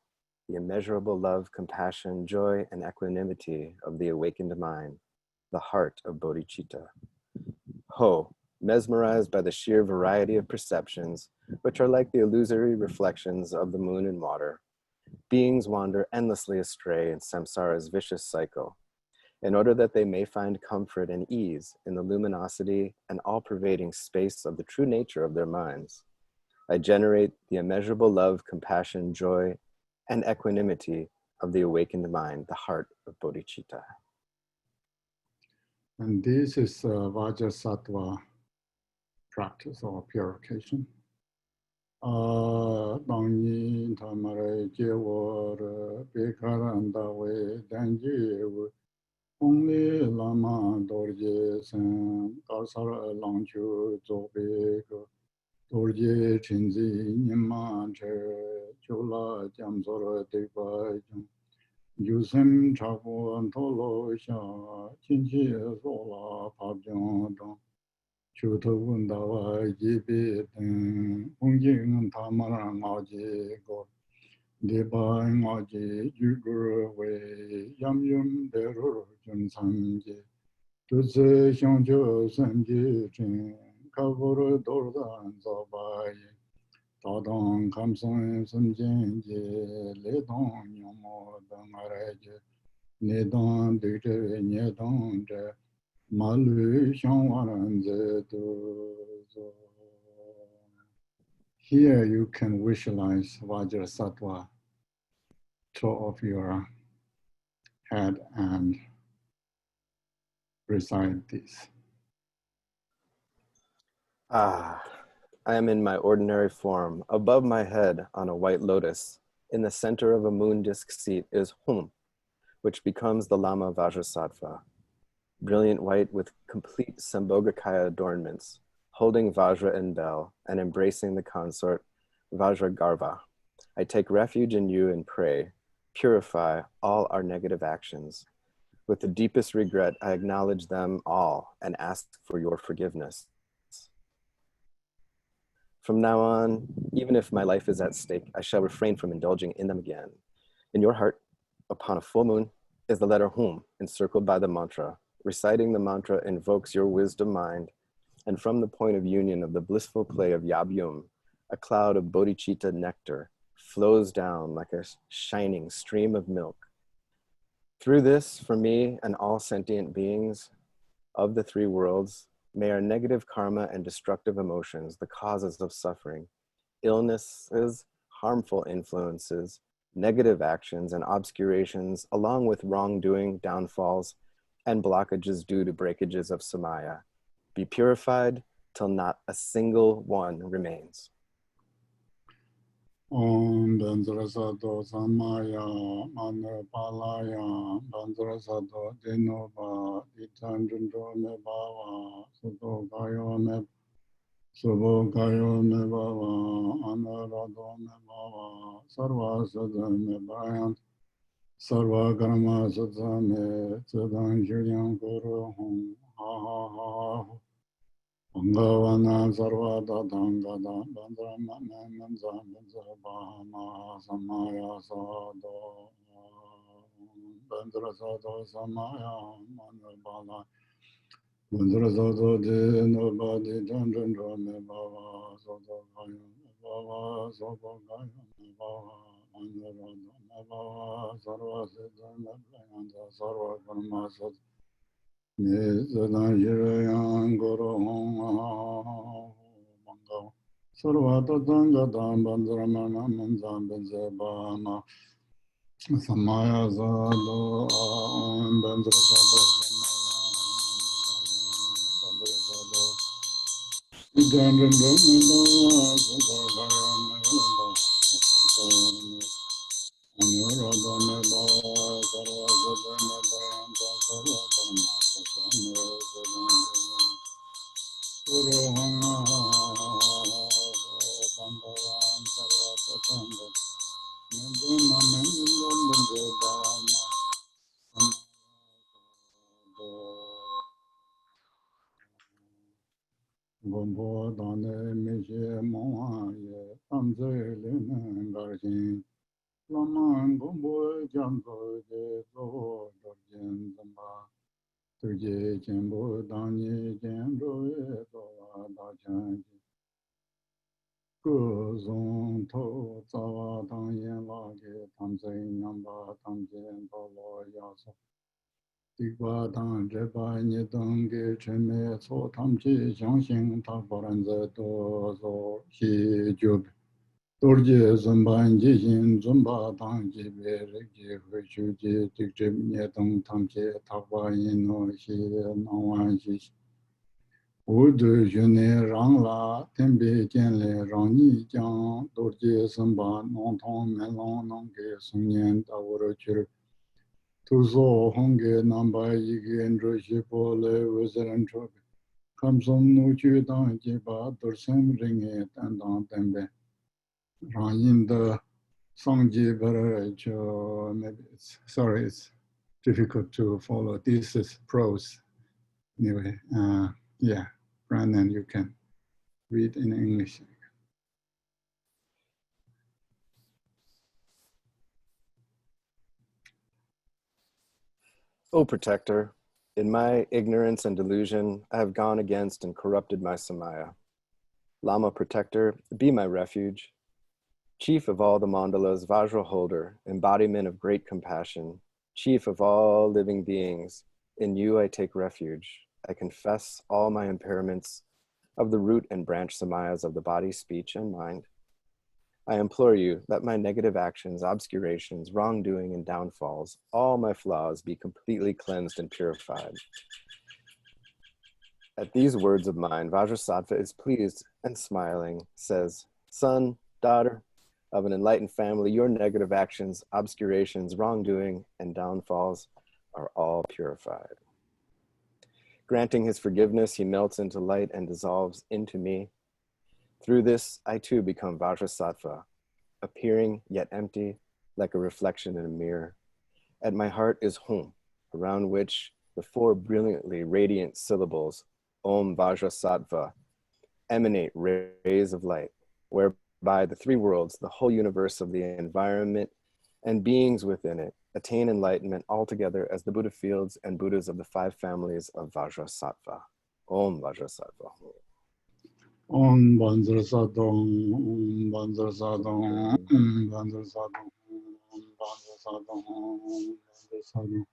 the immeasurable love, compassion, joy, and equanimity of the awakened mind, the heart of bodhicitta. Ho, mesmerized by the sheer variety of perceptions, which are like the illusory reflections of the moon and water. Beings wander endlessly astray in samsara's vicious cycle, in order that they may find comfort and ease in the luminosity and all-pervading space of the true nature of their minds. I generate the immeasurable love, compassion, joy, and equanimity of the awakened mind, the heart of bodhicitta. And this is Vajrasattva practice or purification. Dangyi Tamare Jewar Bekaranda We Danji Only Lama Dorje San Karsara Langchu Zobe Dorje Chinzi Nima Che Chula Jamsora Deba Yusem Chapo Antolo Sha Chinchi Sola Pabjan Chuto Bundawa Yibi Unjing Tamara Ngaji Go Deba Ngaji Yugur We Yam Yum Beru Jun Sanji Tuzi Shangju Sanji Chin Kavuru Dordan Zabai Tadang Kamson Samjinji Ledong Yomo Dangaraji Nedong Dikte Nyedong Je Malu Shangwaran Zedu. Here you can visualize Vajrasattva top of your head and recite this. Ah, I am in my ordinary form. Above my head on a white lotus, in the center of a moon disk seat is Hum, which becomes the Lama Vajrasattva. Brilliant white with complete Sambhogakaya adornments, holding Vajra and bell and embracing the consort Vajragarva. I take refuge in you and pray, purify all our negative actions. With the deepest regret, I acknowledge them all and ask for your forgiveness. From now on, even if my life is at stake, I shall refrain from indulging in them again. In your heart, upon a full moon, is the letter Hum encircled by the mantra. Reciting the mantra invokes your wisdom mind, and from the point of union of the blissful play of Yabyum, a cloud of bodhicitta nectar flows down like a shining stream of milk. Through this, for me and all sentient beings of the three worlds, may our negative karma and destructive emotions, the causes of suffering, illnesses, harmful influences, negative actions and obscurations, along with wrongdoing, downfalls, and blockages due to breakages of samaya, be purified till not a single one remains. Om Banzarasato Samaya Mane Palaya Banzarasato Dinoba Ditandro Me Bava Suto Kayo Me Subo kayo me baba, anarado me baba, sarva sada me bayan, sarva karma sada me, tsadan shiryan kuru hum, ha ha ha ha. Bhangavana sarva dadanga da, bandra me manza manza bahama, samaya sado, bandra sado samaya, manabala. Mandra Soto de nobody dungeon drum me baba, Soto Gayan me baba, Soto Gayan me baba, Mandra me baba, Sarva Siddha me Blayanda, Sarva Karma Sat, Nisadan Shirayan Guru Hong Mangav, Sarva Tatanga Dam Bandra Mana Manzam Benzebana, Samaya Zado, Bandra Soto. Gombo dane meje moa ye tamze lenen garjin laman gombo jango de do dorjen zamba tuje jembo dani jendo e do da janji go zon to zawa dang yen la ge tamze nyamba tamje do lo yaso Digba dang zheba nye dang ge chen me so tam chi xiang xing tak baran ze do zo xi jub. Dorje zumba ji xin zumba dang ji be re ji hui chu ji dik zhib nye dang tam chi tak ba yin no xi nang wan xi. Wu du yu ne rang la ten be jian le rang ni jiang dorje zumba nong tong men long nong ge sung nian da wu ro chur. Tuzo honge namba yigi endro shipo le wuzeren chobe. Kamsom nu chu dang jiba dorsem ringe tandang tembe. Rangin de sangji bara cho, maybe sorry, it's difficult to follow. This is prose. Anyway, yeah, Brandon, you can read in English. O protector, in my ignorance and delusion, I have gone against and corrupted my samaya. Lama protector, be my refuge. Chief of all the mandalas, Vajra holder, embodiment of great compassion, chief of all living beings, in you I take refuge. I confess all my impairments of the root and branch samayas of the body, speech, and mind. I implore you, let my negative actions, obscurations, wrongdoing, and downfalls, all my flaws be completely cleansed and purified. At these words of mine, Vajrasattva is pleased and smiling, says, son, daughter of an enlightened family, your negative actions, obscurations, wrongdoing, and downfalls are all purified. Granting his forgiveness, he melts into light and dissolves into me. Through this, I too become Vajrasattva, appearing yet empty, like a reflection in a mirror. At my heart is Hum, around which the four brilliantly radiant syllables, Om Vajrasattva, emanate rays of light, whereby the three worlds, the whole universe of the environment and beings within it, attain enlightenment altogether as the Buddha fields and Buddhas of the five families of Vajrasattva. Om Vajrasattva. Om Bandra Sadong, Om Bandra Sadong, Om Bandra Sadong, Om Bandra Sadong, Om Bandra Sadong,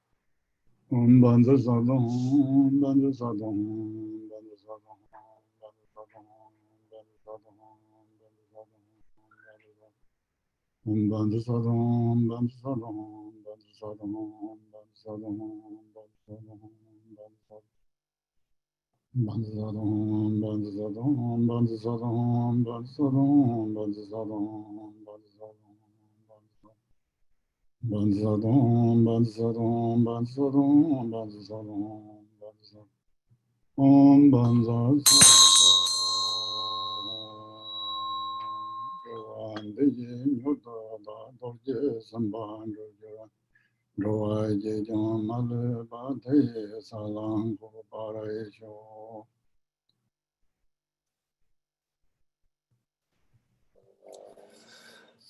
Om Bandra Sadong, Om Bandra Sadong, Om Bandra Sadong, Om Bandra Sadong, Om Bandra Sadong, Om Bandra Sadong, Banzadom, Banzadom, Banzadom, Banzadom, Banzadom, Banzadom, Banzadom, Banzadom, Banzadom, Om Banzadom.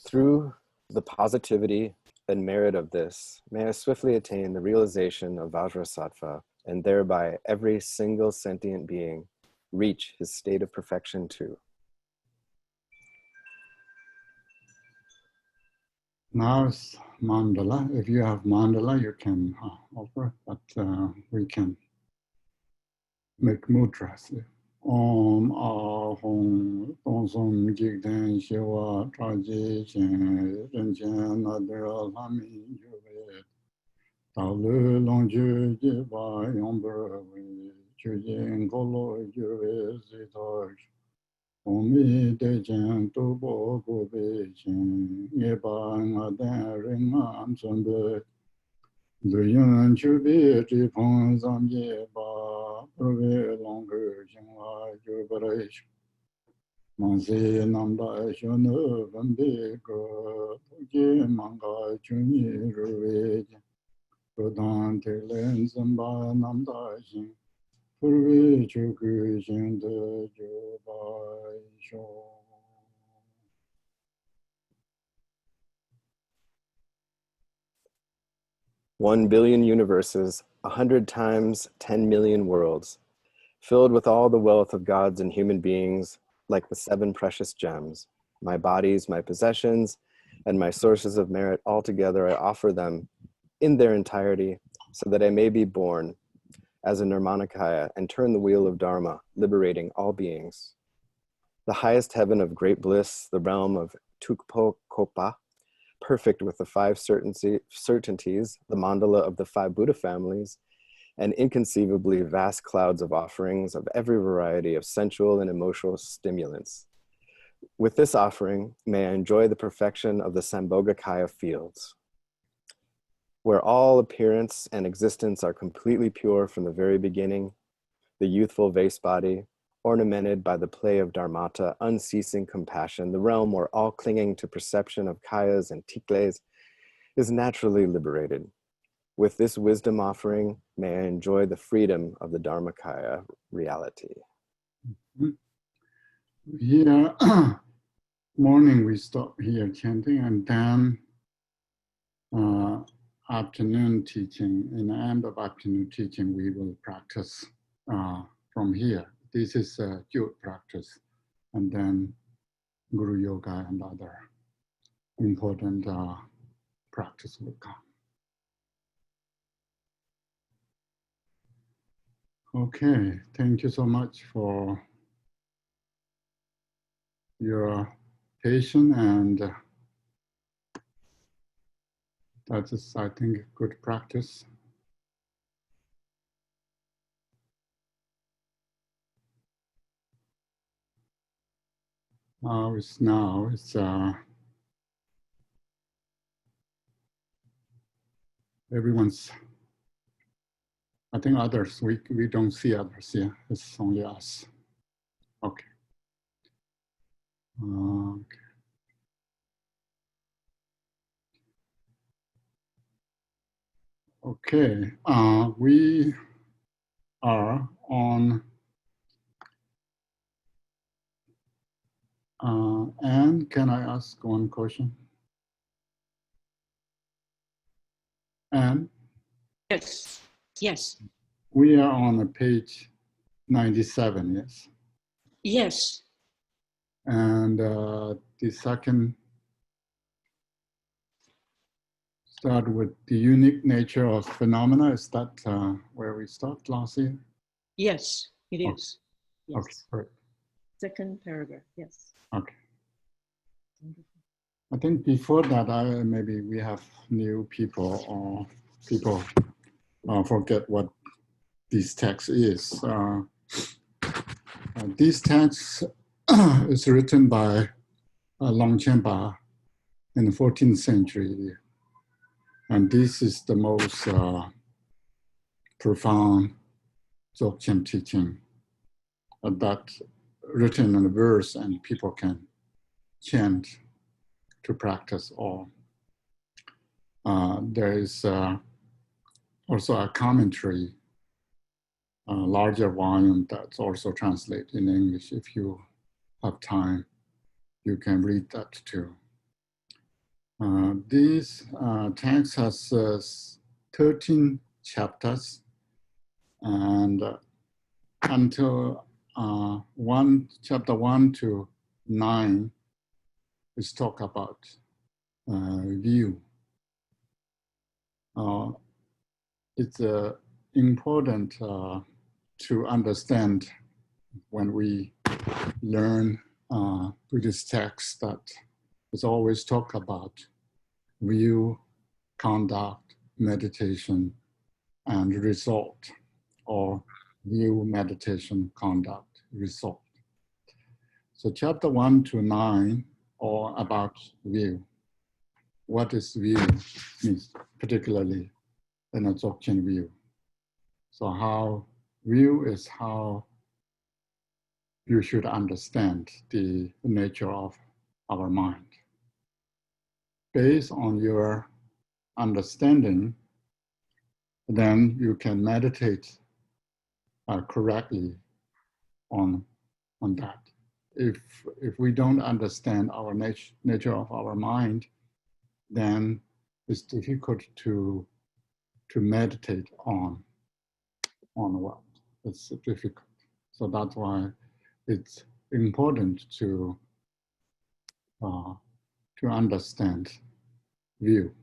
Through the positivity and merit of this, may I swiftly attain the realization of Vajrasattva, and thereby every single sentient being reach his state of perfection too. Now it's mandala. If you have mandala, you can offer, but we can make mudras. Om Ahong Tonsum Jigden Shiva Traji Shen Renchen Nadra Lami Juve Talu Longju Jiva Yomber Chö Ying Golo Juve Zitoj Omi Dejen Tubo Gobe Chen Yeba Ngaden Ringan Sunde Duyun Chubi Tripon Zamjeba Prove Longer Jingla Jubaresh Mansi Namda Shunu Vambi Go Tuji Manga Chuni Ruwej Rodan Tilen Zamba Namda Shin Purvi Chuku Shinda Jubai Sho. 1 billion universes, 100 times 10 million worlds, filled with all the wealth of gods and human beings, like the 7 precious gems, my bodies, my possessions, and my sources of merit altogether, I offer them in their entirety, so that I may be born as a Nirmanakaya and turn the wheel of Dharma, liberating all beings. The highest heaven of great bliss, the realm of Tukpo Kopa, perfect with the 5 certainties, the mandala of the 5 Buddha families, and inconceivably vast clouds of offerings of every variety of sensual and emotional stimulants. With this offering, may I enjoy the perfection of the Sambhogakaya fields, where all appearance and existence are completely pure from the very beginning, the youthful vase body, ornamented by the play of dharmata, unceasing compassion, the realm where all clinging to perception of kayas and tikles is naturally liberated. With this wisdom offering, may I enjoy the freedom of the Dharmakaya reality. Here, morning we stop here chanting, and then afternoon teaching. In the end of afternoon teaching, we will practice from here. This is a Dzöd practice, and then Guru Yoga and other important practice will come. Okay, thank you so much for your patience, and that is, I think, good practice. Now it's everyone's. I think others, we don't see others here. It's only us. Okay. Okay. We are on. And can I ask one question? And Yes. Yes. we are on page 97, yes? Yes. And the second start with the unique nature of phenomena. Is that where we stopped last year? Yes, it Okay. is. Yes. Okay, great. Second paragraph. Yes. Okay. I think before that, maybe we have new people, or people forget what this text is. This text is written by Longchen Rabjam in the 14th century. And this is the most profound Dzogchen teaching that written in a verse, and people can chant to practice, or there is also a commentary, a larger volume that's also translated in English. If you have time, you can read that too. This text has 13 chapters, and until chapter 1 to 9 is talk about view. It's important to understand when we learn Buddhist text that it's always talk about view, conduct, meditation, and result, or view, meditation, conduct, result. So chapter 1 to 9 are about view. What is view means, particularly in a Dzogchen view. So how view is how you should understand the nature of our mind. Based on your understanding, then you can meditate correctly on that. If we don't understand our nature of our mind, then it's difficult to meditate on what. It's difficult. So that's why it's important to understand view.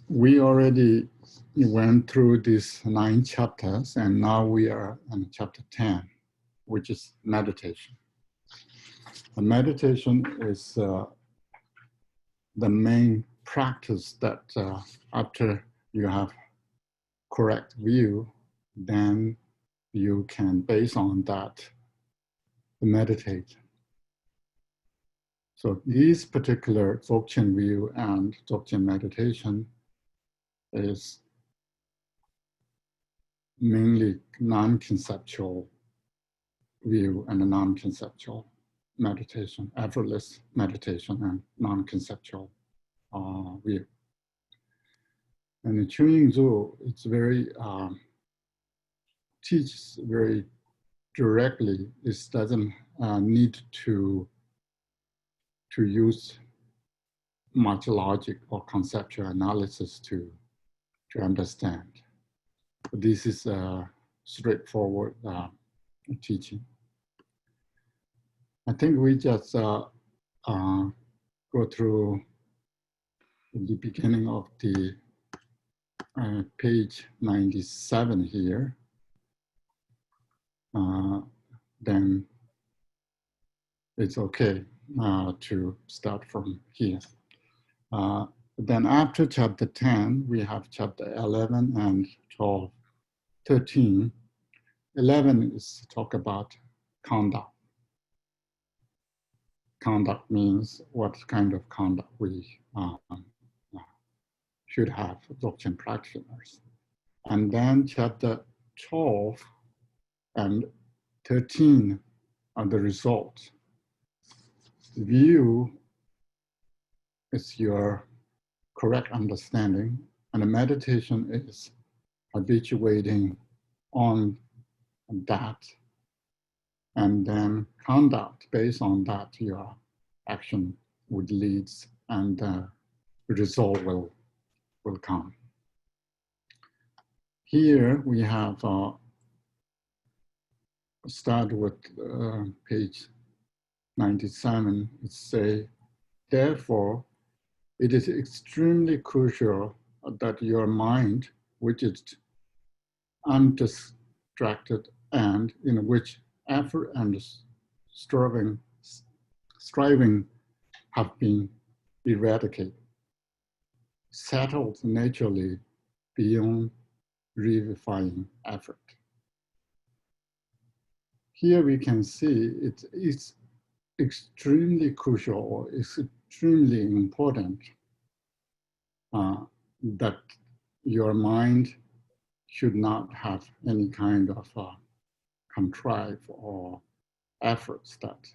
We already went through these 9 chapters, and now we are on chapter 10, which is meditation. And meditation is the main practice that after you have correct view, then you can, based on that, meditate. So this particular Dzogchen view and Dzogchen meditation is mainly non-conceptual view and a non-conceptual meditation, effortless meditation and non-conceptual view. And the Chö Ying Dzöd, it's very, teaches very directly. It doesn't need to use much logic or conceptual analysis to understand. This is a straightforward teaching. I think we just go through the beginning of the page 97 here. Then it's okay to start from here. Then after chapter 10, we have chapter 11 and 12, 13. 11 is talk about conduct. Conduct means what kind of conduct we should have, Dzogchen practitioners. And then chapter 12 and 13 are the results. View is your correct understanding, and the meditation is habituating on that, and then conduct based on that your action would lead, and the result will come. Here we have start with page 97. It say, therefore, it is extremely crucial that your mind, which is undistracted and in which effort and striving have been eradicated, settled naturally beyond revivifying effort. Here we can see it is extremely crucial, or it's extremely important that your mind should not have any kind of contrive or efforts that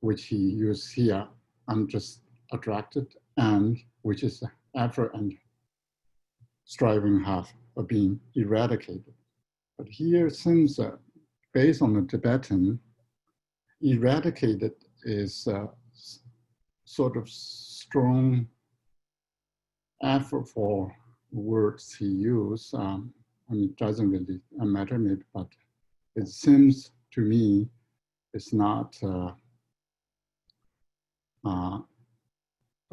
which he used here, I'm just attracted, and which is effort and striving have been eradicated. But here seems, based on the Tibetan, eradicated is sort of strong effort for words he used. I mean, it doesn't really matter, maybe, but it seems to me it's not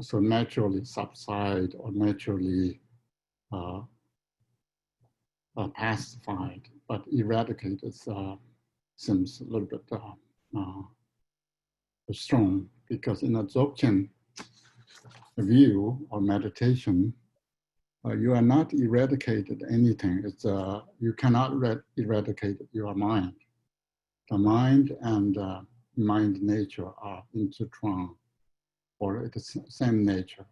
so naturally subside or naturally pacified, but eradicated seems a little bit strong, because in a Dzogchen view or meditation, you are not eradicated anything. It's you cannot eradicate your mind. The mind and mind nature are intertwined, or it's the same nature.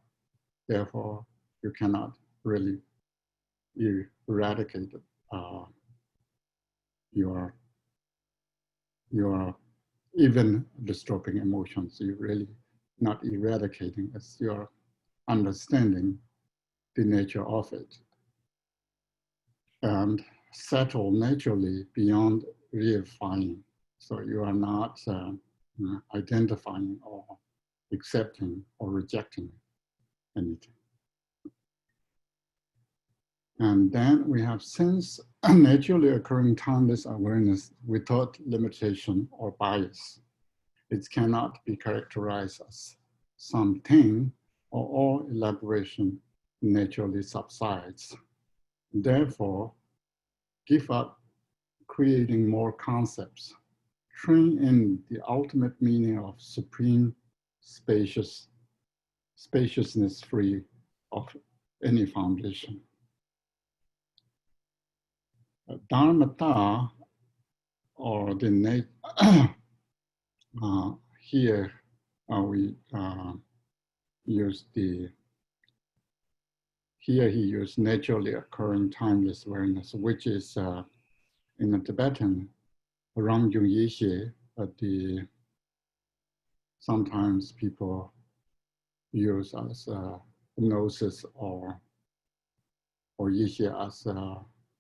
Therefore, you cannot really eradicate your even disturbing emotions. You really not eradicating. It's your understanding the nature of it and settle naturally beyond reifying. So you are not identifying or accepting or rejecting anything. And then we have sense naturally occurring timeless awareness without limitation or bias. It cannot be characterized as something, or all elaboration naturally subsides. Therefore, give up creating more concepts. Train in the ultimate meaning of supreme spaciousness free of any foundation. Dharmata, or the here we use the, here he used naturally occurring timeless awareness, which is in the Tibetan, Longchen Yeshi, but sometimes people use as gnosis or Yeshi as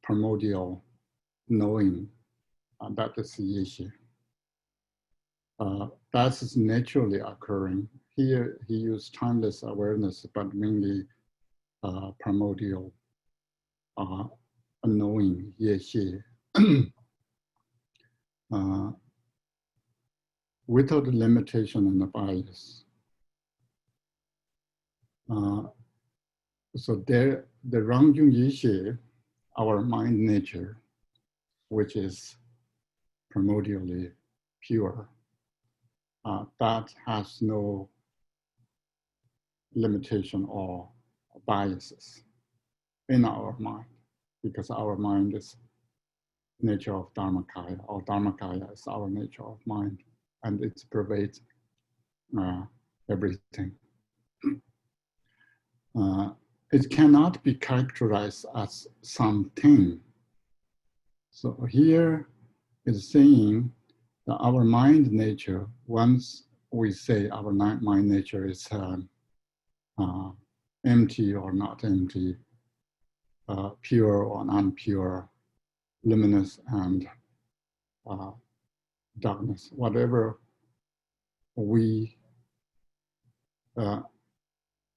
primordial knowing. That is Yeshi. That is naturally occurring. Here he used timeless awareness, but mainly primordial knowing, Yeshi. Without the limitation and the bias. So there, the Longchen Yeshi, our mind nature, which is primordially pure, that has no limitation or biases in our mind, because our mind is nature of Dharmakaya, or Dharmakaya is our nature of mind, and it pervades everything. It cannot be characterized as something. So here is saying that our mind nature, once we say our mind nature is empty or not empty, pure or non-pure, luminous and darkness, whatever we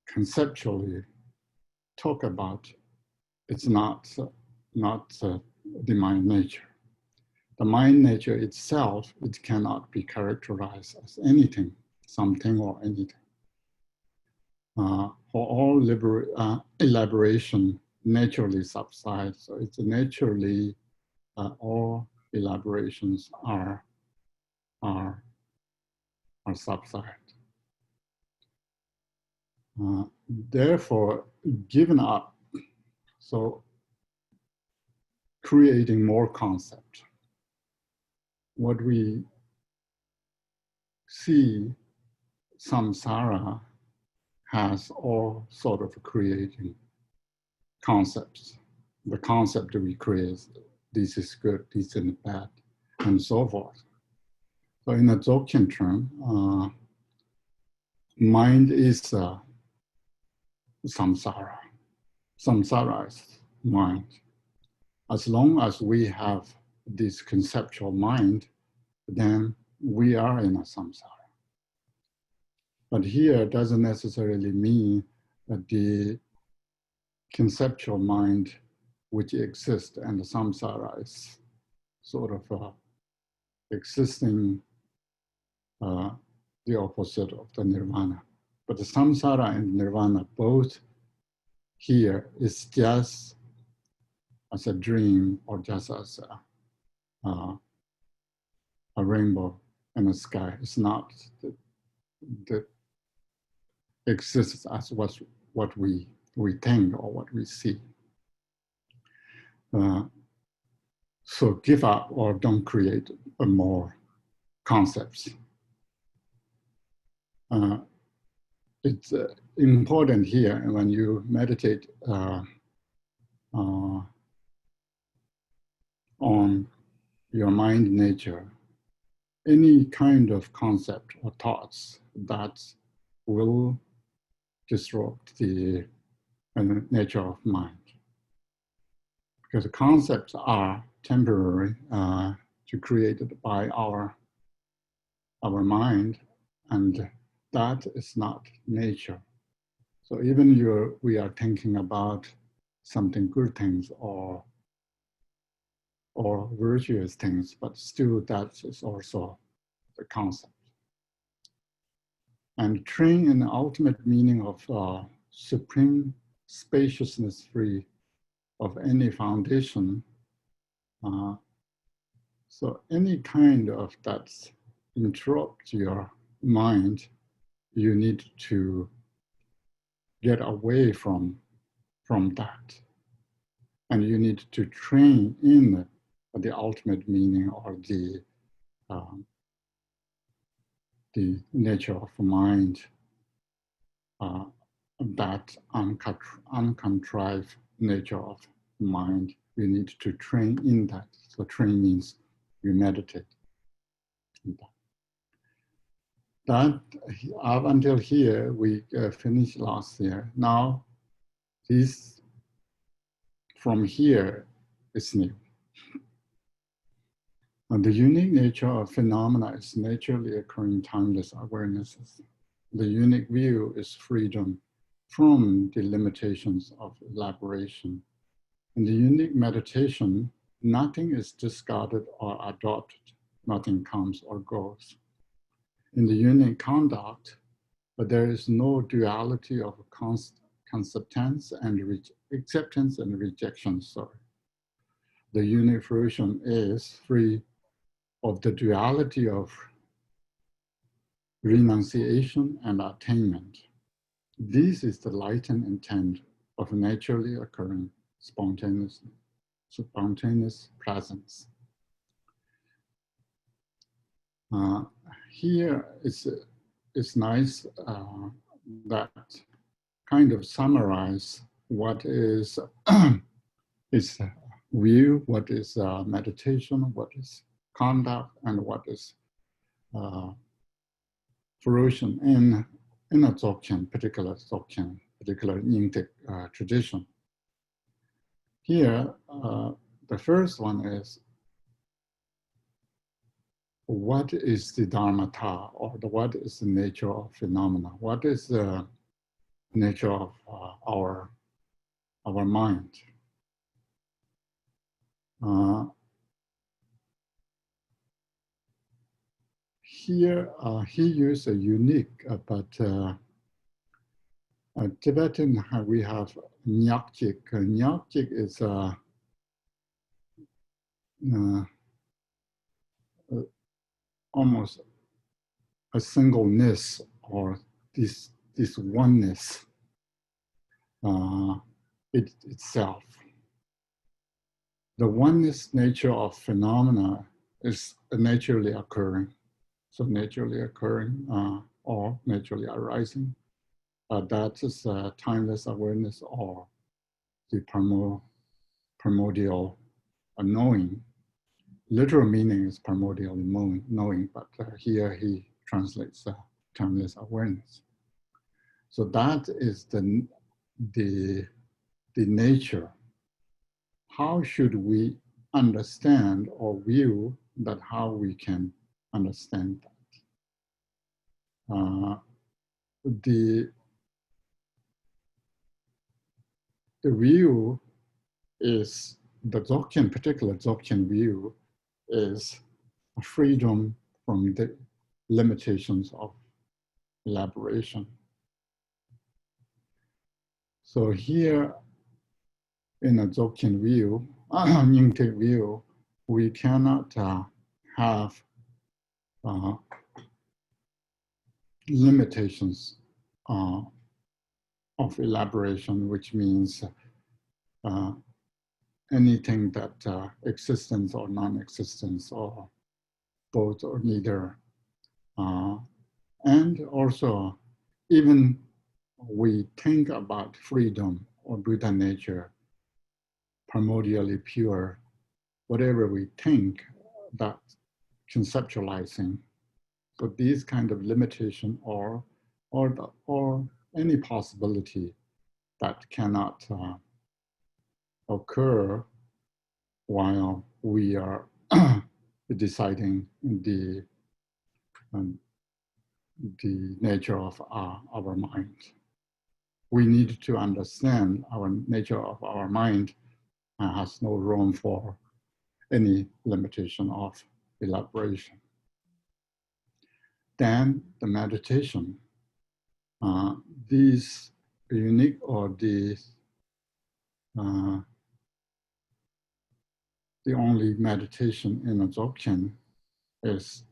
conceptually talk about, it's not the mind nature. The mind nature itself, it cannot be characterized as anything, something or anything. For all elaboration naturally subsides, so it's naturally all elaborations are subside. Therefore, given up, so creating more concept. What we see, samsara has all sort of creating concepts. The concept we create, this is good, this is bad, and so forth. So in a Dzogchen term, mind is samsara. Samsara is mind. As long as we have this conceptual mind, then we are in a samsara. But here doesn't necessarily mean that the conceptual mind which exists and the samsara is sort of existing the opposite of the nirvana. But the samsara and nirvana both here is just as a dream or just as a rainbow in the sky. It's not that exists as what we think or what we see. So give up or don't create more concepts. It's important here when you meditate on your mind nature, any kind of concept or thoughts that will disrupt the nature of mind. Because the concepts are temporary, created by our mind, and that is not nature. So even we are thinking about something good things or virtuous things, but still that is also the concept. And train in the ultimate meaning of supreme spaciousness free of any foundation. So any kind of that interrupt your mind, you need to get away from that. And you need to train in the ultimate meaning or the nature of mind, that uncontrived nature of mind. You need to train in that. So train means you meditate. That up until here, we finished last year. Now, this from here is new. And the unique nature of phenomena is naturally occurring timeless awarenesses. The unique view is freedom from the limitations of elaboration. In the unique meditation, nothing is discarded or adopted. Nothing comes or goes. In the unique conduct, but there is no duality of acceptance and rejection. The unique fruition is free of the duality of renunciation and attainment. This is the latent intent of naturally occurring spontaneous presence. Here it's nice that kind of summarize what is view, what is meditation, what is conduct, and what is fruition in a Dzogchen, particular Nyingtic tradition. Here, the first one is, what is the dharmata, or what is the nature of phenomena? What is the nature of our mind? Here, he used a unique, but Tibetan, we have nyakjik. Nyakjik is almost a singleness, or this oneness itself. The oneness nature of phenomena is naturally occurring. So naturally occurring or naturally arising. That is timeless awareness or the primordial knowing. literal meaning is primordial knowing, but here he translates timeless awareness. So that is the nature. How should we understand or view that, how we can understand that? The view is, the Dzogchen, particular Dzogchen view is freedom from the limitations of elaboration. So here in a Dzogchen view, Yingte view, we cannot have limitations of elaboration, which means anything that existence or non-existence or both or neither. And also, even we think about freedom or Buddha nature, primordially pure, whatever we think, that conceptualizing. So these kind of limitation or any possibility that cannot occur while we are deciding the nature of our mind. We need to understand our nature of our mind has no room for any limitation of elaboration. Then the meditation, these unique or the only meditation in a Dzogchen is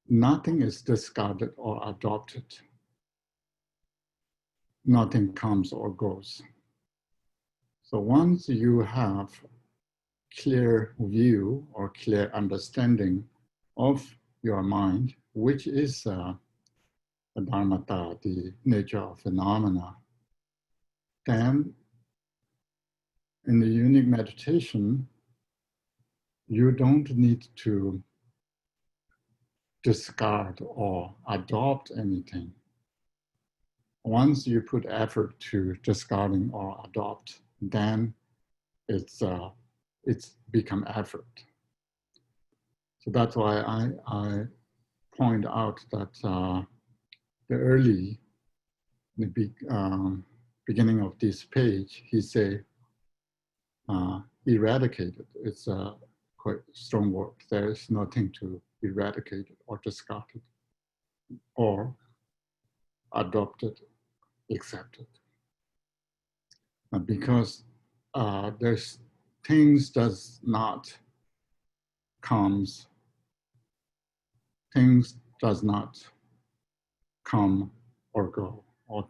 nothing is discarded or adopted. Nothing comes or goes. So once you have clear view or clear understanding of your mind, which is the dharmata, the nature of phenomena, then in the unique meditation, you don't need to discard or adopt anything. Once you put effort to discarding or adopt, then it's become effort. So that's why I point out that the early, beginning of this page, he say eradicated. It's a quite strong word. There is nothing to eradicate or discarded or adopted, accepted. Because there's things does not come or go, or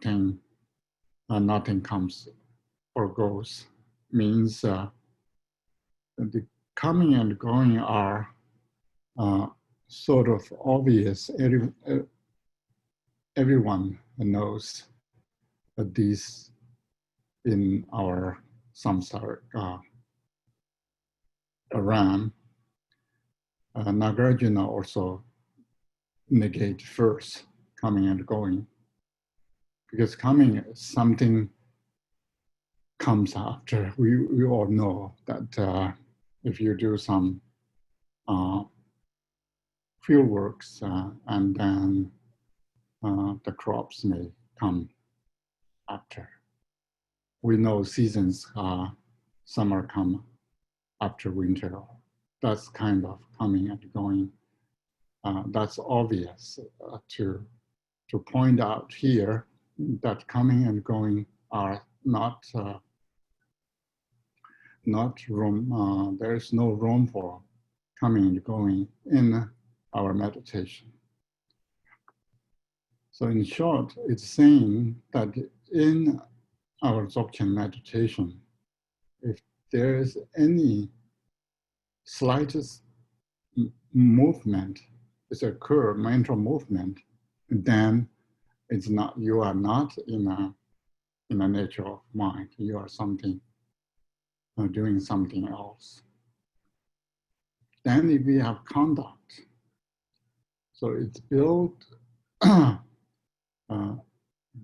nothing comes or goes, means the coming and going are sort of obvious. Everyone knows that these in our samsara realm. Nagarjuna also negate first coming and going, because coming is something comes after. We all know that if you do some field works and then the crops may come after. We know seasons, summer come after winter. That's kind of coming and going. That's obvious to point out here that coming and going are not room. There is no room for coming and going in our meditation. So in short, it's saying that in our Dzogchen meditation, if there is any slightest movement, it's occur, mental movement, then it's not, you are not in a nature of mind. You are something, doing something else. Then if we have conduct, so it's built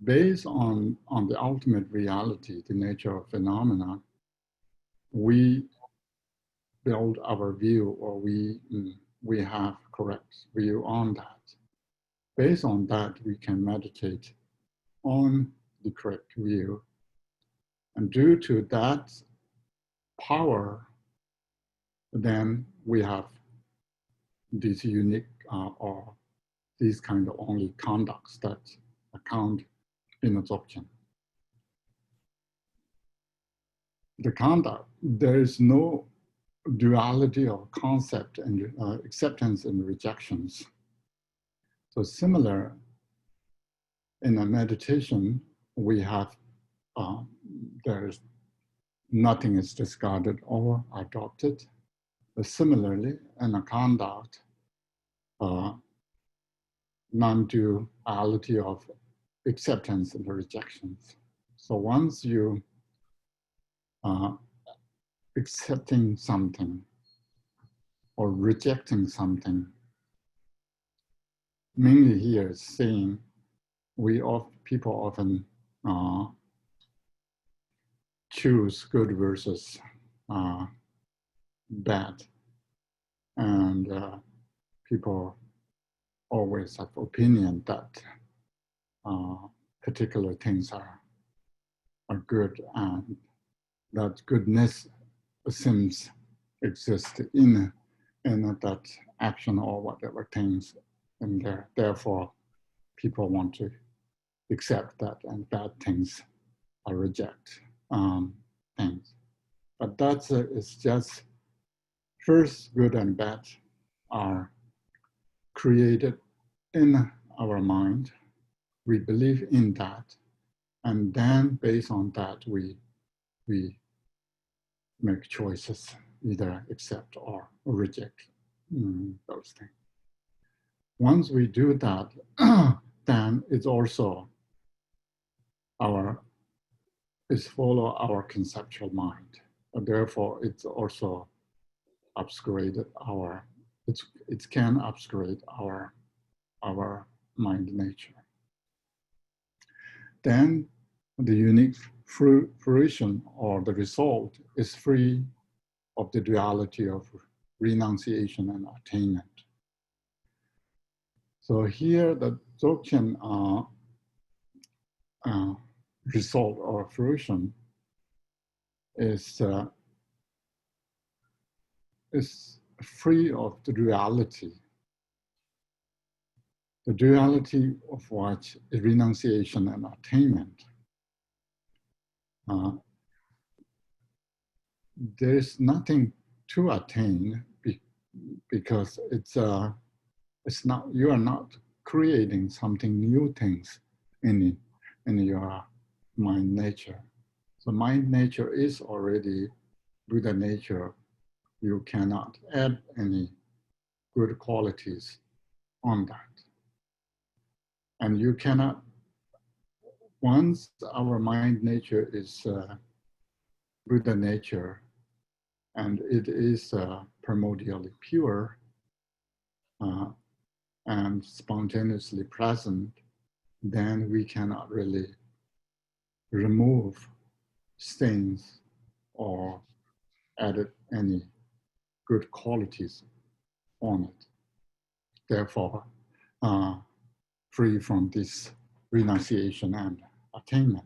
based on the ultimate reality, the nature of phenomena. We build our view, or we have correct view on that. Based on that, we can meditate on the correct view. And due to that power, then we have these unique or these kind of only conducts that account in a Dzogchen. The conduct, there is no duality of concept and acceptance and rejections. So similar in a meditation, we have, there's nothing is discarded or adopted. But similarly, in a conduct, non-duality of acceptance and rejections. So once you accepting something or rejecting something, mainly here is saying people often choose good versus bad, and people always have opinion that particular things are good, and that goodness seems exist in that action or whatever things in there. Therefore, people want to accept that, and bad things are reject things. But that's it's just first good and bad are created in our mind. We believe in that, and then based on that we make choices, either accept or reject those things. Once we do that, then it's also follow our conceptual mind. Therefore, it's also upgraded it can upgrade our mind nature. Then the unique fruition or the result is free of the duality of renunciation and attainment. So here the Dzogchen result or fruition is free of the duality. The duality of what is renunciation and attainment. There is nothing to attain because it's not, you are not creating something new things in your mind nature. So mind nature is already Buddha nature. You cannot add any good qualities on that. And you cannot, once our mind nature is Buddha nature, and it is primordially pure and spontaneously present, then we cannot really remove stains or add any good qualities on it. Therefore, free from this renunciation and attainment.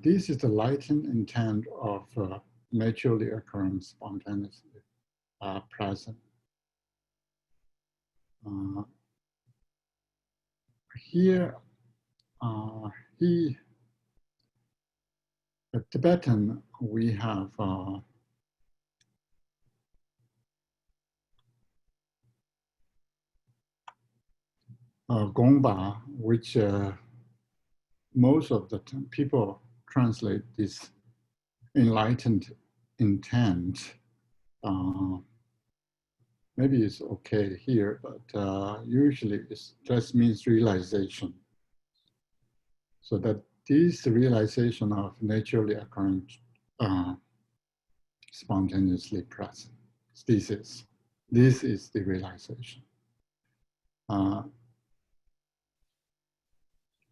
This is the latent intent of naturally occurring spontaneously present. Here, the Tibetan, we have Gongba, which most of the people translate this enlightened intent. Maybe it's okay here, but usually it just means realization. So that this realization of naturally occurring spontaneously present. This is the realization. And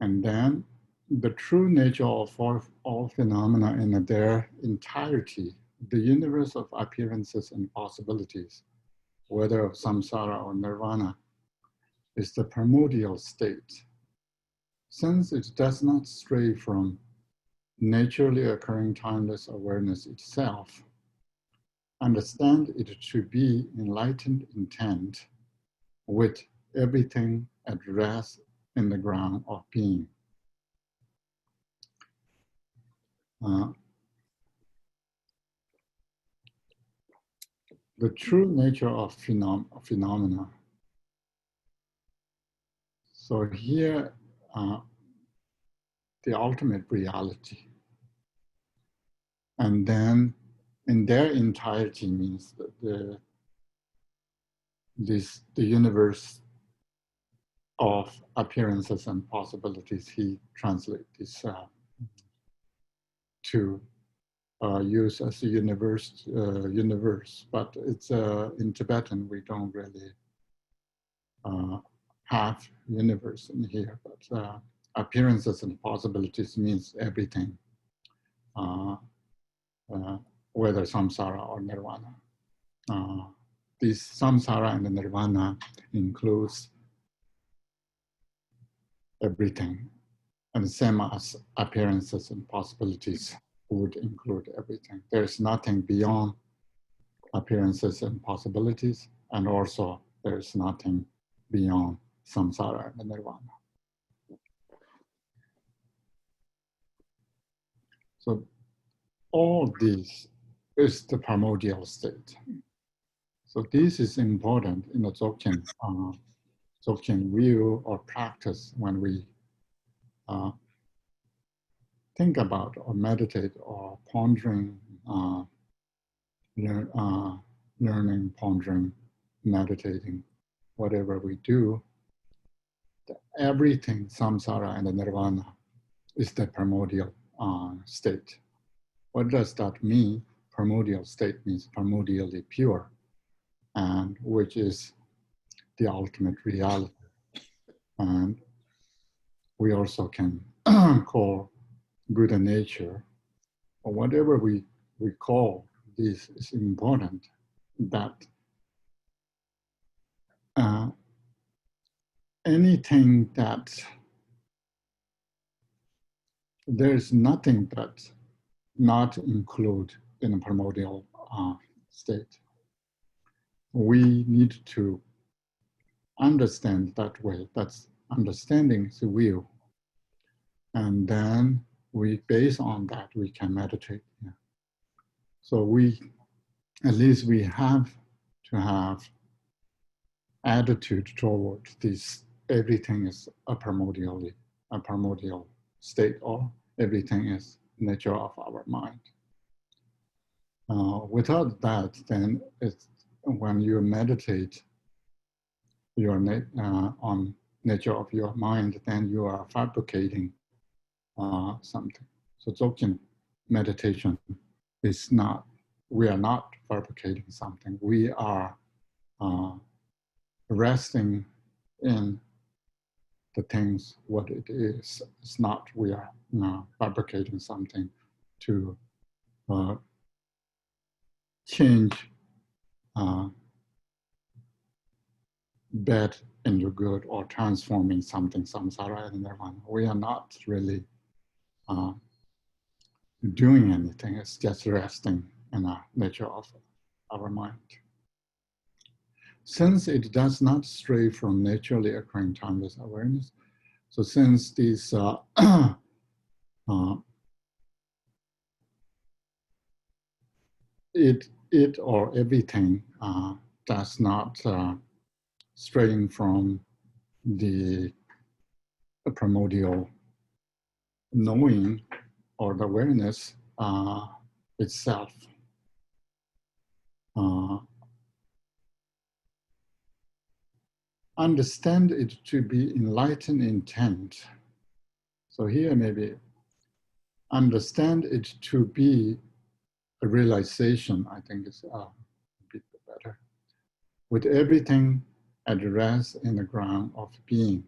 then the true nature of all phenomena in their entirety, the universe of appearances and possibilities, whether of samsara or nirvana, is the primordial state. Since it does not stray from naturally occurring timeless awareness itself, understand it to be enlightened intent with everything at rest in the ground of being. The true nature of phenomena. So here, the ultimate reality. And then in their entirety means the universe of appearances and possibilities. He translates this to use as a universe, but it's in Tibetan we don't really have universe in here, but appearances and possibilities means everything, whether samsara or nirvana. This samsara and the nirvana includes everything, and the same as appearances and possibilities would include everything. There's nothing beyond appearances and possibilities, and also there's nothing beyond samsara and nirvana. So all this is the primordial state. So this is important in the Dzogchen view or practice when we think about or meditate or pondering, learning, pondering, meditating, whatever we do, everything, samsara and the nirvana, is the primordial state. What does that mean? Primordial state means primordially pure, and which is the ultimate reality. And we also can call good nature, or whatever we call this is important, that anything that there's nothing that not include in a primordial state. We need to understand that way. That's understanding the will. And then we, based on that, we can meditate. Yeah. So at least we have to have attitude toward this. Everything is a primordial state, or everything is nature of our mind. Without that, then it's, when you meditate on nature of your mind, then you are fabricating something. So Dzogchen meditation is not, we are not fabricating something. We are resting in the things what it is. It's not we are fabricating something to change bad into good, or transforming something samsara and nirvana. We are not really doing anything. It's just resting in the nature of our mind. Since it does not stray from naturally occurring timeless awareness, so since these it or everything does not stray from the primordial knowing or the awareness itself, understand it to be enlightened intent. So here maybe understand it to be a realization, I think is a bit better. With everything at rest in the ground of being.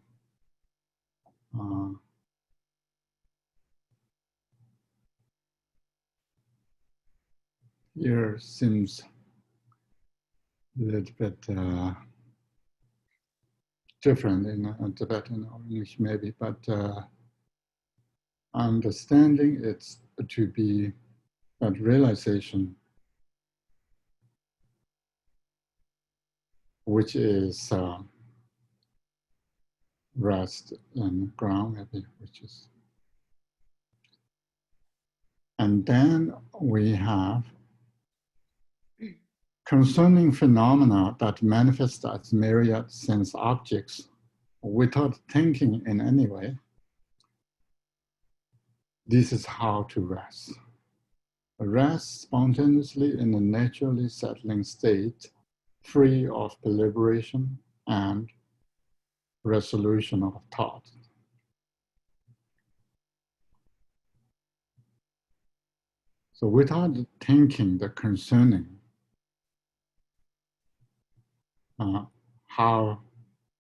Here seems a little bit different in Tibetan or English maybe, but understanding it's to be that realization, which is rest in ground maybe, which is. And then we have concerning phenomena that manifest as myriad sense objects without thinking in any way. This is how to rest. Rest spontaneously in a naturally settling state, free of deliberation and resolution of thought. So without thinking, the concerning, how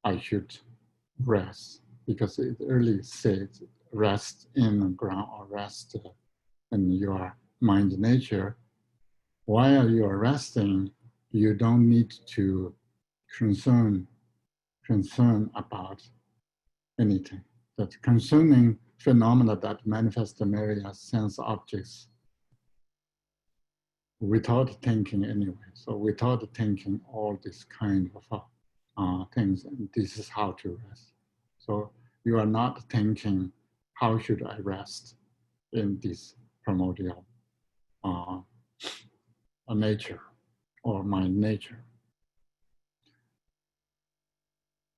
I should rest, because it early says rest in the ground or rest in your mind nature. While you are resting, you don't need to concern about anything. That concerning phenomena that manifest the myriad sense objects without thinking anyway. So without thinking all this kind of things, and this is how to rest. So you are not thinking, how should I rest in this primordial nature or mind nature.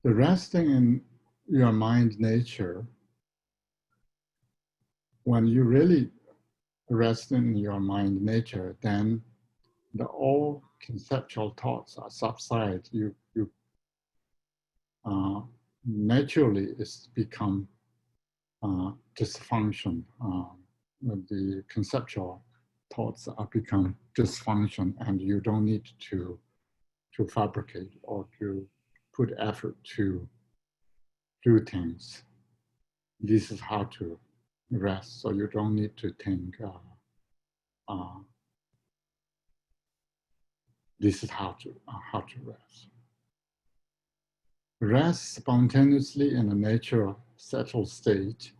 The resting in your mind nature, when you really rest in your mind nature, then all conceptual thoughts are subside. You naturally it's become dysfunction. The conceptual thoughts are become dysfunction, and you don't need to fabricate or to put effort to do things. This is how to rest. So you don't need to think. This is how to rest. Rest spontaneously in a natural settled state,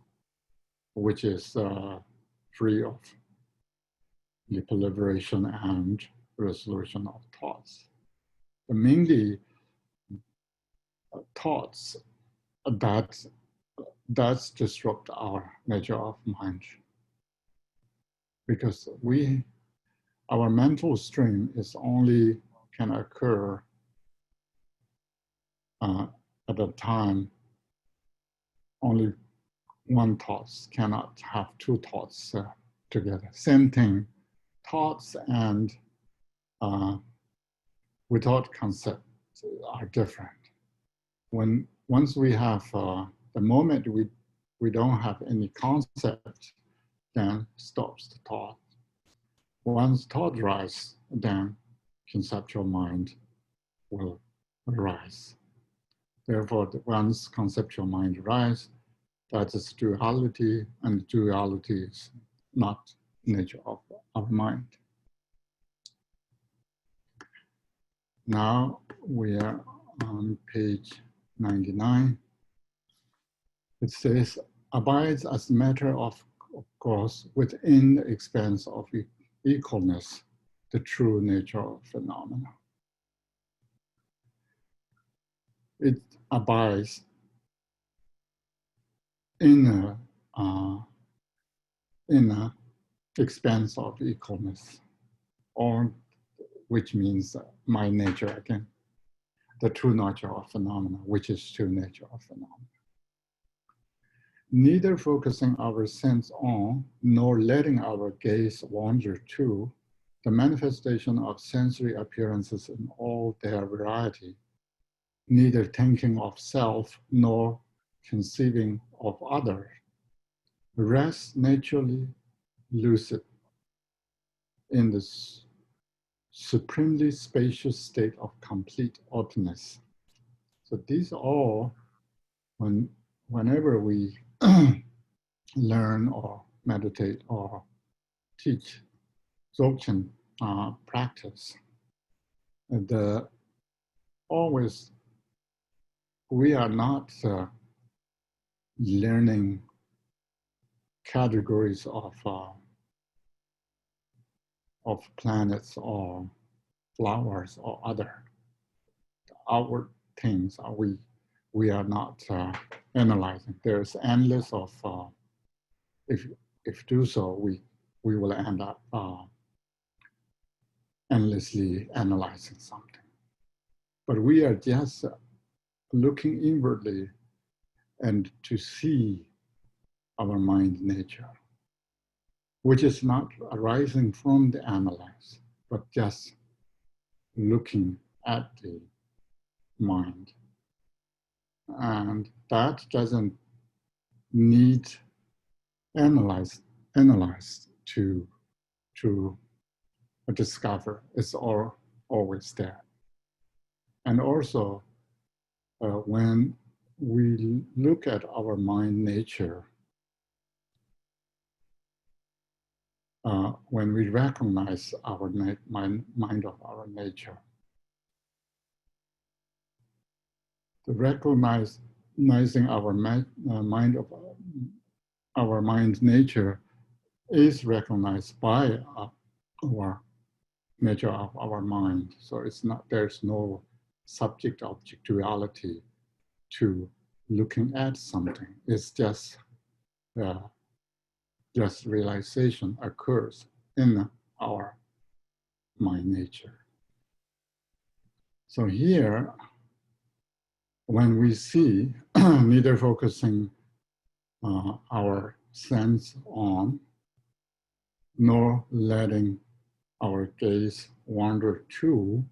which is free of the deliberation and resolution of thoughts. But mainly thoughts that disrupt our nature of mind, because our mental stream is only can occur at a time. Only one thought cannot have two thoughts together. Same thing, thoughts and without concept are different. Once we have the moment we don't have any concept, then stops the thought. Once thought rise, then conceptual mind will arise. Therefore, once conceptual mind rise, that is duality, and duality is not nature of our mind. Now we are on page 99. It says, abides as matter of course within the expanse of equalness, the true nature of phenomena. It abides in a expanse of equalness, or which means my nature again, the true nature of phenomena, which is true nature of phenomena. Neither focusing our sense on, nor letting our gaze wander to, the manifestation of sensory appearances in all their variety, neither thinking of self, nor conceiving of others, rest naturally lucid in this supremely spacious state of complete openness. So these all, whenever we learn or meditate or teach Dzogchen practice, always we are not learning categories of planets or flowers or other outward things. We are not analyzing. There's endless of if do so, we will end up endlessly analyzing something. But we are just looking inwardly and to see our mind nature, which is not arising from the analyze, but just looking at the mind. And that doesn't need analyze to discover. It's always there. And also, when we look at our mind nature, when we recognize our mind of our nature, the recognizing our mind of our mind nature is recognized by our nature of our mind. So it's not, there's no subject objectuality to looking at something. It's just realization occurs in our mind nature. So here, when we see, neither focusing our sense on, nor letting our gaze wander to,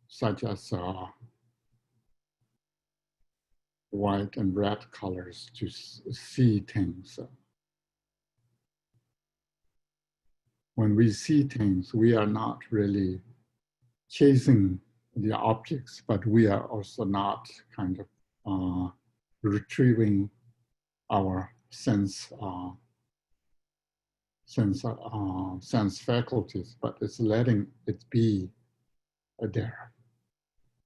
such as white and red colors, to see things. When we see things, we are not really chasing the objects, but we are also not kind of retrieving our sense faculties, but it's letting it be there.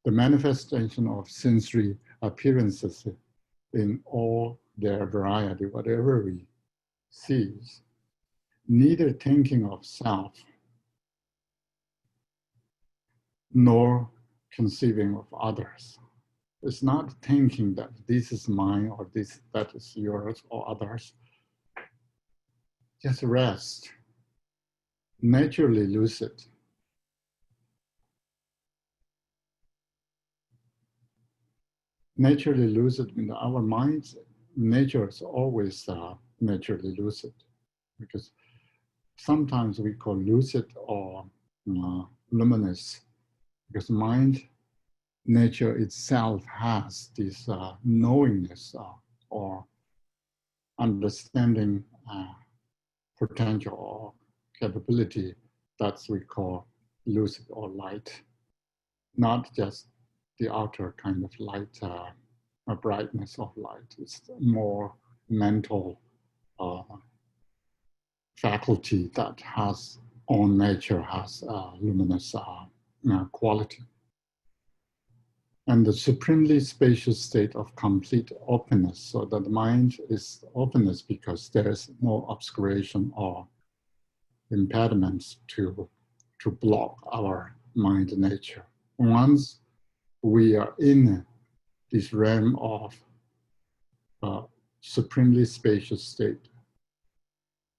The manifestation of sensory appearances in all their variety, whatever we see, neither thinking of self nor conceiving of others. It's not thinking that this is mine or that is yours or others. Just rest, naturally lucid. Naturally lucid means our mind's nature is always naturally lucid, because sometimes we call lucid or luminous, because mind nature itself has this knowingness or understanding potential or capability that we call lucid or light, not just the outer kind of light, brightness of light. It's more mental faculty that has own nature, has luminous quality. And the supremely spacious state of complete openness, so that the mind is openness because there is no obscuration or impediments to block our mind nature. Once we are in this realm of supremely spacious state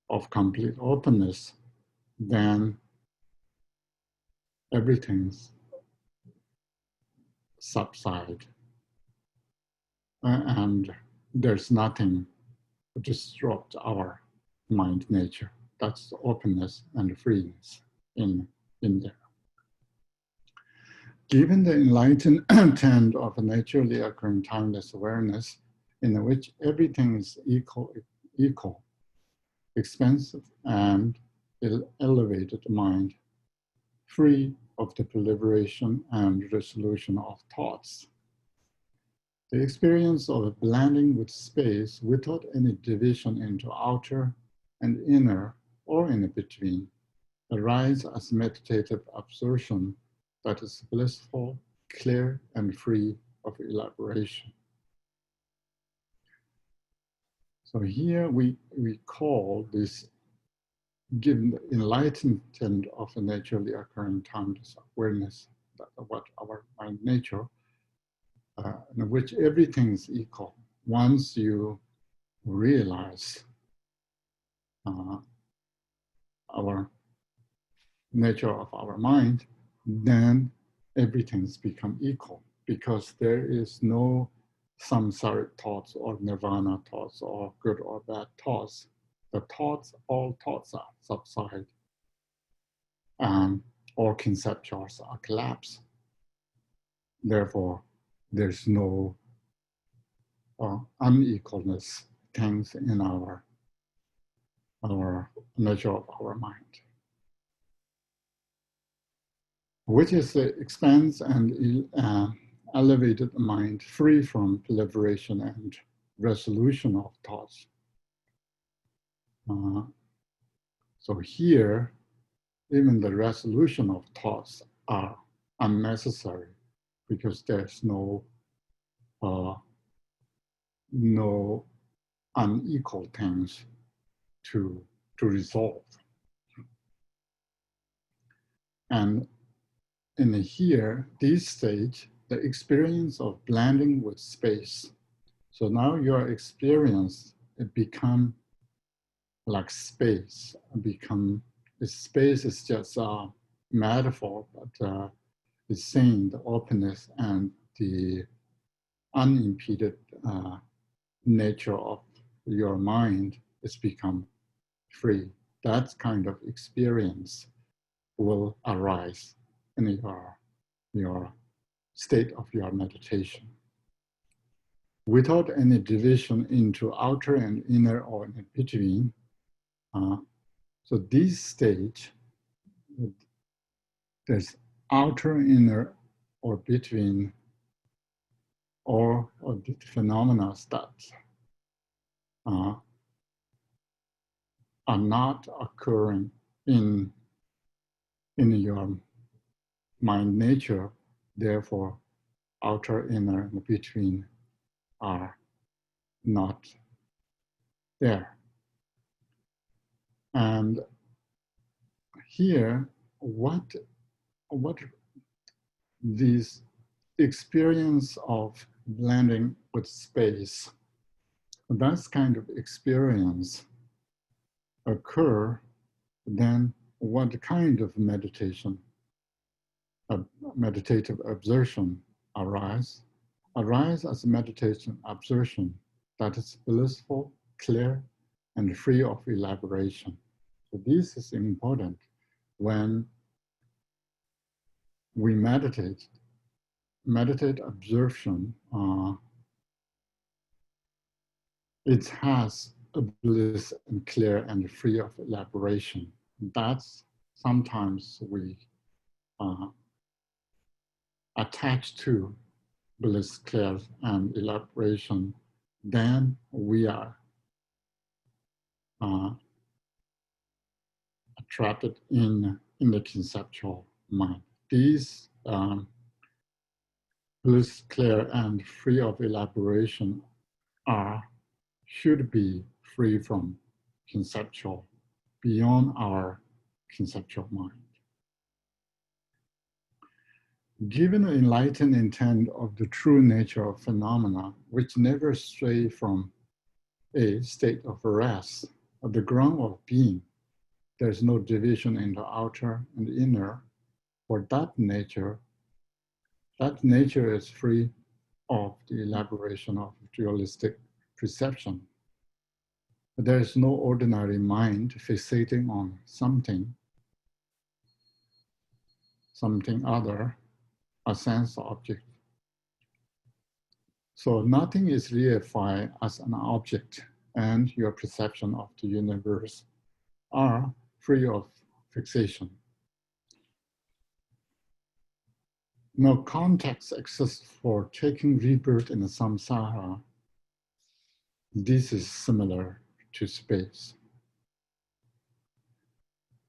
of complete openness, then everything's subside, and there's nothing to disrupt our mind nature. That's openness and freeness in there. Given the enlightened intent of a naturally occurring timeless awareness, in which everything is equal, expansive, and elevated mind, free of the proliferation and resolution of thoughts. The experience of blending with space without any division into outer and inner or in between arises as meditative absorption that is blissful, clear, and free of elaboration. So here we call this, given the enlightenment of the naturally occurring timeless awareness, that what our mind nature, in which everything is equal. Once you realize our nature of our mind, then everything's become equal, because there is no samsaric thoughts or nirvana thoughts or good or bad thoughts. The thoughts, all thoughts are subside, all conceptuals are collapse. Therefore, there's no unequalness things in our nature of our mind, which is the expanse and elevated mind free from proliferation and resolution of thoughts. So here, even the resolution of thoughts are unnecessary, because there's no unequal things to resolve. And in here, this stage, the experience of blending with space. So now your experience, it become like space. Space is just a metaphor, but it's saying the openness and the unimpeded nature of your mind is become free. That kind of experience will arise in your state of your meditation, without any division into outer and inner or in between. So this stage, there's outer, inner, or between, or the phenomena that are not occurring in your mind nature. Therefore, outer, inner, and between are not there. And here, what this experience of blending with space, that kind of experience occur, then what kind of meditation, meditative absorption arise as meditation absorption that is blissful, clear, and free of elaboration. So this is important when we meditate absorption. It has a bliss and clear and free of elaboration. That's sometimes we attach to bliss, clear, and elaboration. Then we are attracted in the conceptual mind. These bliss, clear, and free of elaboration should be free from conceptual, beyond our conceptual mind. Given the enlightened intent of the true nature of phenomena, which never stray from a state of rest, of the ground of being, there's no division into outer and inner. For that nature is free of the elaboration of dualistic perception. There is no ordinary mind fixating on something other, a sense object. So nothing is reified as an object, and your perception of the universe are free of fixation. No context exists for taking rebirth in the samsara. This is similar to space.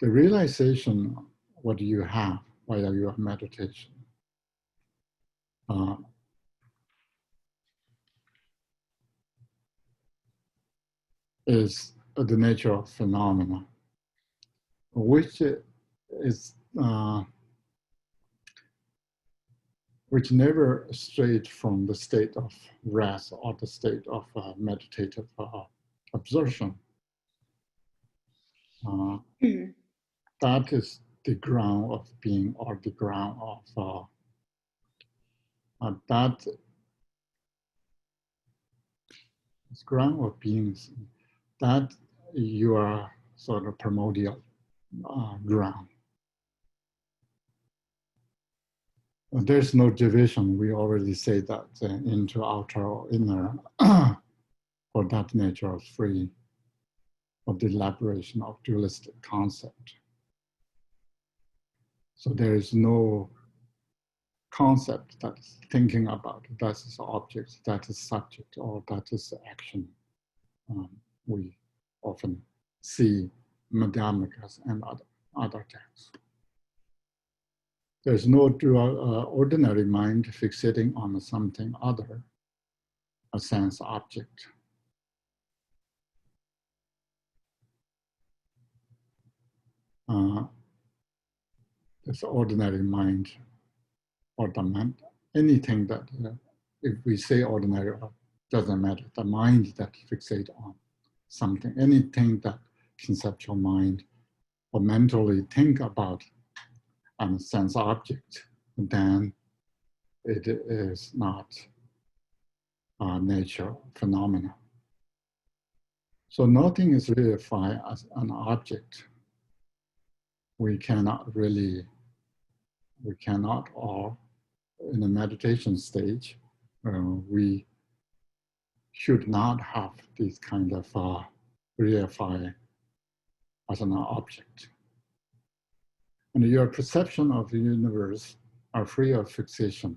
The realization what you have while you are meditation is the nature of phenomena, which is which never strayed from the state of rest or the state of meditative absorption. That is the ground of being, or the ground of that is ground of beings, that you are sort of primordial ground. There's no division. We already say that into outer or inner for that nature of free, of the elaboration of dualistic concept. So there is no concept that is thinking about that is object, that is subject, or that is action. We often see Madhyamikas and other texts. There's no ordinary mind fixating on something other, a sense object. This ordinary mind, or the mind, anything that, if we say ordinary, doesn't matter, the mind that fixates on something, anything that conceptual mind or mentally think about and sense object, then it is not a nature phenomena. So nothing is reified as an object. We cannot, or in a meditation stage, we should not have this kind of reify as an object. And your perception of the universe are free of fixation,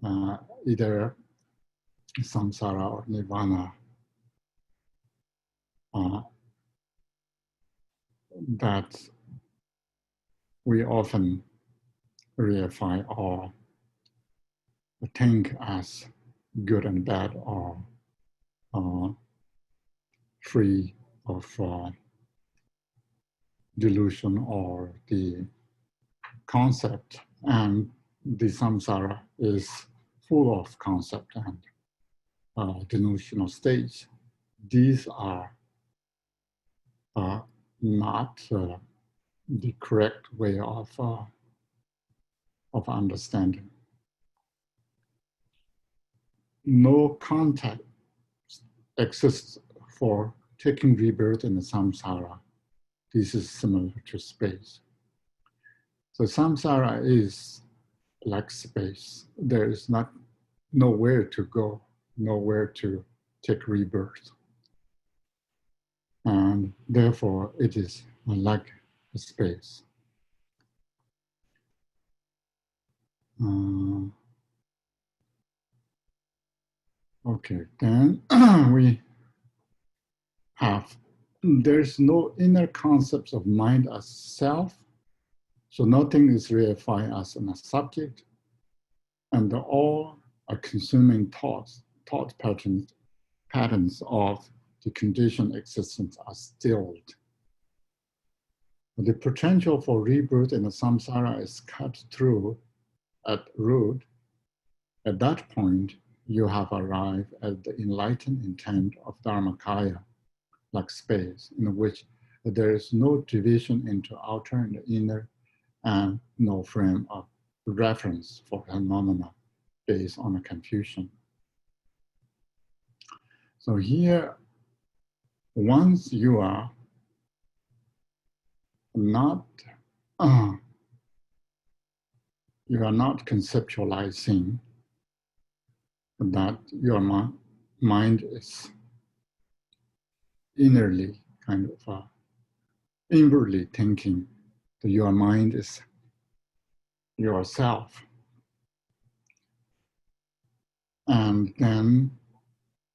either samsara or nirvana, that we often reify or think as good and bad, or free of delusion or the concept, and the samsara is full of concept and delusional states. These are not the correct way of understanding. No context exists for taking rebirth in the samsara. This is similar to space. So samsara is like space. There is nowhere to go, nowhere to take rebirth. And therefore it is like a space. Okay, then we have, there's no inner concepts of mind as self, so nothing is reified as a subject, and all are consuming thought patterns of the conditioned existence are stilled. The potential for rebirth in the samsara is cut through at root. At that point, you have arrived at the enlightened intent of Dharmakaya, like space, in which there is no division into outer and inner, and no frame of reference for phenomena based on a confusion. So here, once you are not conceptualizing that your mind is innerly kind of inwardly thinking that your mind is yourself. And then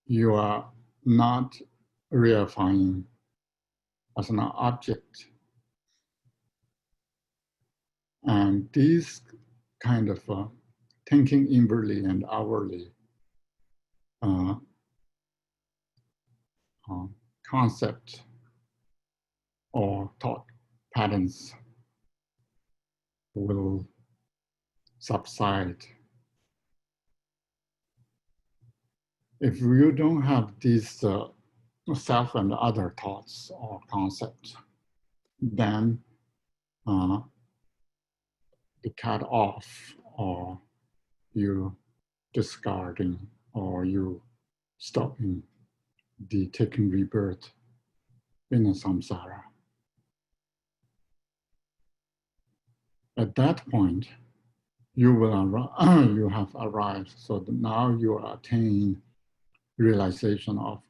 you are not reifying as an object. And these kind of thinking inwardly and outwardly concept or thought patterns will subside. If you don't have these self and other thoughts or concepts, then you cut off, or you discarding, or you stopping the taking rebirth in a samsara. At that point, you will you have arrived. So that now you attain realization of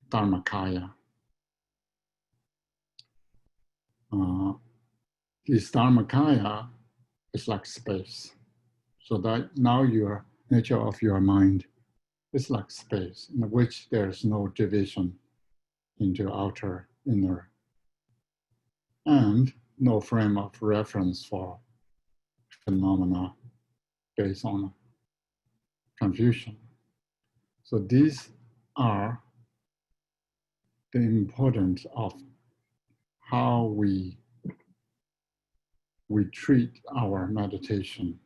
Dharmakaya. This Dharmakaya is like space. So that now your nature of your mind is like space in which there's no division into outer, inner, and no frame of reference for phenomena based on confusion. So these are the importance of how we treat our meditation.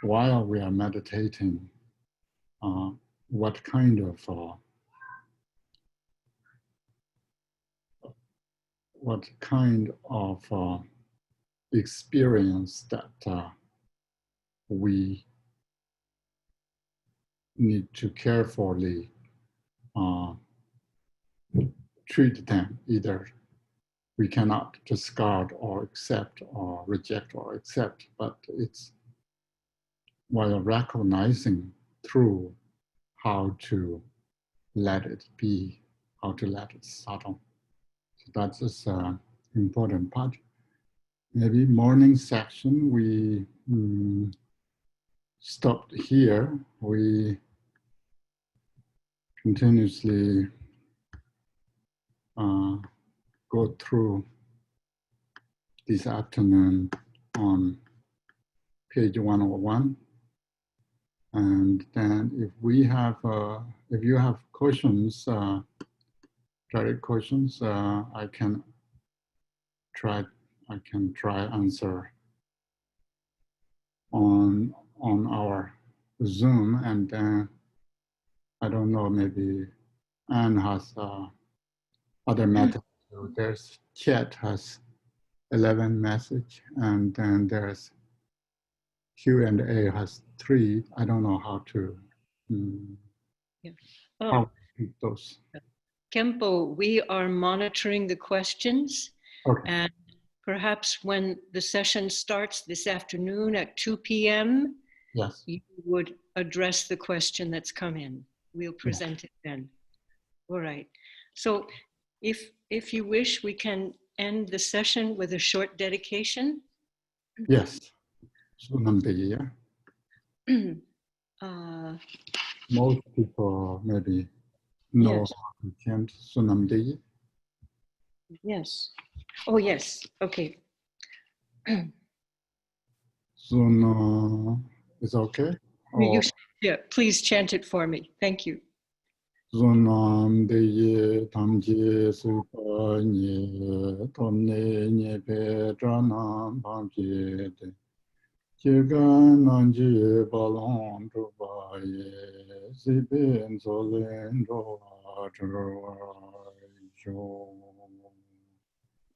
While we are meditating, what kind of experience that we need to carefully treat them. Either we cannot discard or accept or reject or accept, but it's while recognizing through how to let it be, how to let it settle. So that's this important part. Maybe morning section, we stopped here. We continuously go through this afternoon on page 101. And then if you have questions, direct questions, I can try answer on our Zoom, and then I don't know, maybe Anne has other methods. So there's chat has 11 message, and then there's Q&A has 3. I don't know how to how to keep those. Khenpo, we are monitoring the questions, Okay. and perhaps when the session starts this afternoon at 2 p.m., Yes. you would address the question that's come in. We'll present it then. All right. So if you wish, we can end the session with a short dedication. Yes. Sunam. Most people maybe know Yes. how to chant Sunam. Yes. Oh, yes. Okay. Sunam is okay? You should, yeah, please chant it for me. Thank you. Sunam Deye Tamji Supa Nye Tomne Nye Pe Tranam Pamji De Chigan Nanji Balon Dubaye Sipen Solen Jo.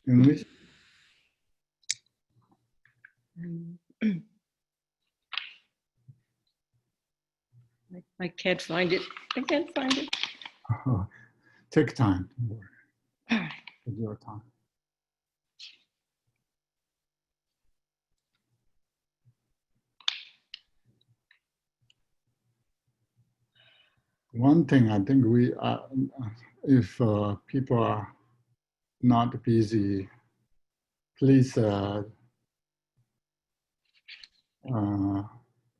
English? I can't find it. I can't find it. Take time. All right. Take your time. One thing I think we are, if people are not busy, please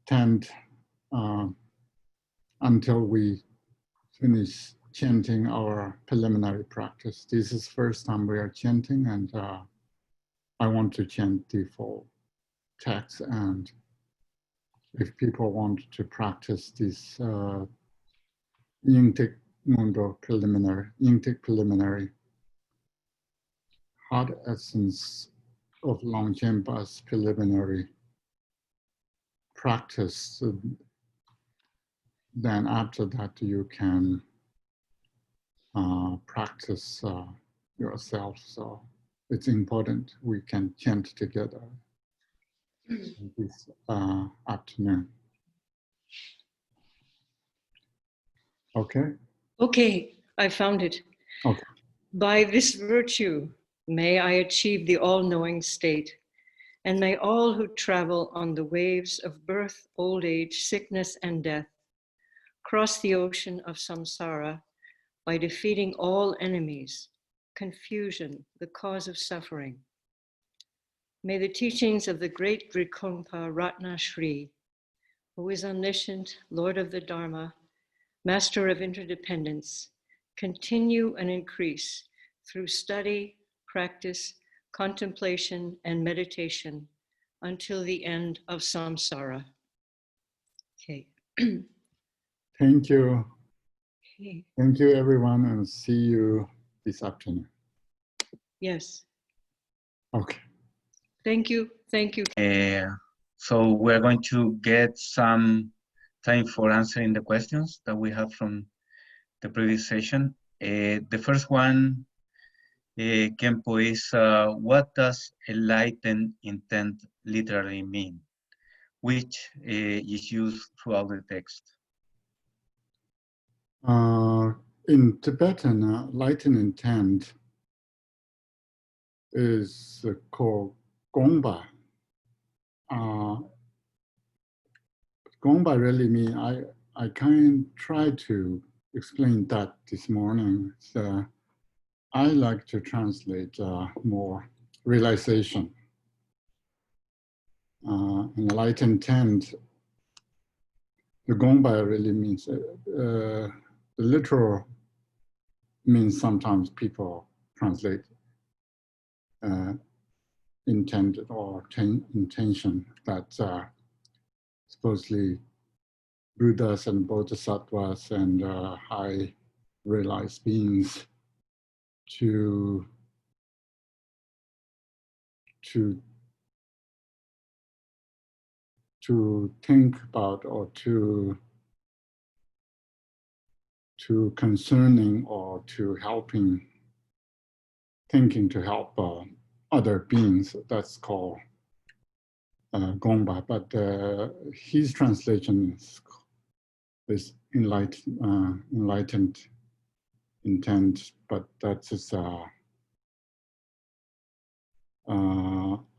tend until we finish chanting our preliminary practice. This is first time we are chanting, and I want to chant the full text. And if people want to practice this Yingtik Mundo preliminary, Yingtik preliminary, heart essence of Longchen Rabjam's preliminary practice, then after that you can practice yourself. So it's important we can chant together this afternoon. Okay? Okay, I found it. Okay. By this virtue, may I achieve the all-knowing state, and may all who travel on the waves of birth, old age, sickness, and death cross the ocean of samsara by defeating all enemies, confusion, the cause of suffering. May the teachings of the great Drikongpa Ratna Shri, who is omniscient, Lord of the Dharma, Master of interdependence, continue and increase through study, practice, contemplation, and meditation until the end of samsara. Okay. Thank you. Okay. Thank you, everyone, and see you this afternoon. Yes. Okay. Thank you. Thank you. So we're going to get some time for answering the questions that we have from the previous session. The first one, Khenpo, is what does enlightened intent literally mean, which is used throughout the text? In Tibetan, enlightened intent is called Gongba. Gongba really means, I can try to explain that this morning. So I like to translate more realization. Enlightened intent, the Gongba really means, the literal means sometimes people translate intended or intention, that supposedly Buddhas and Bodhisattvas and high realized beings to think about or to concerning or to helping, thinking to help other beings. That's called Gongba, but his translation is enlightened intent, but that is I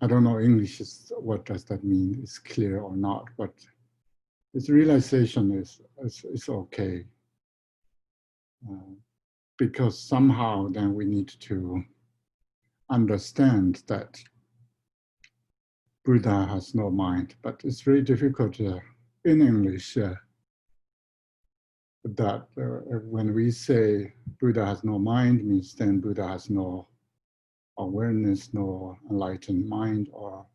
don't know English is, what does that mean? It's clear or not, but its realization is okay, because somehow then we need to understand that Buddha has no mind, but it's very difficult in English that when we say Buddha has no mind, means then Buddha has no awareness, no enlightened mind, or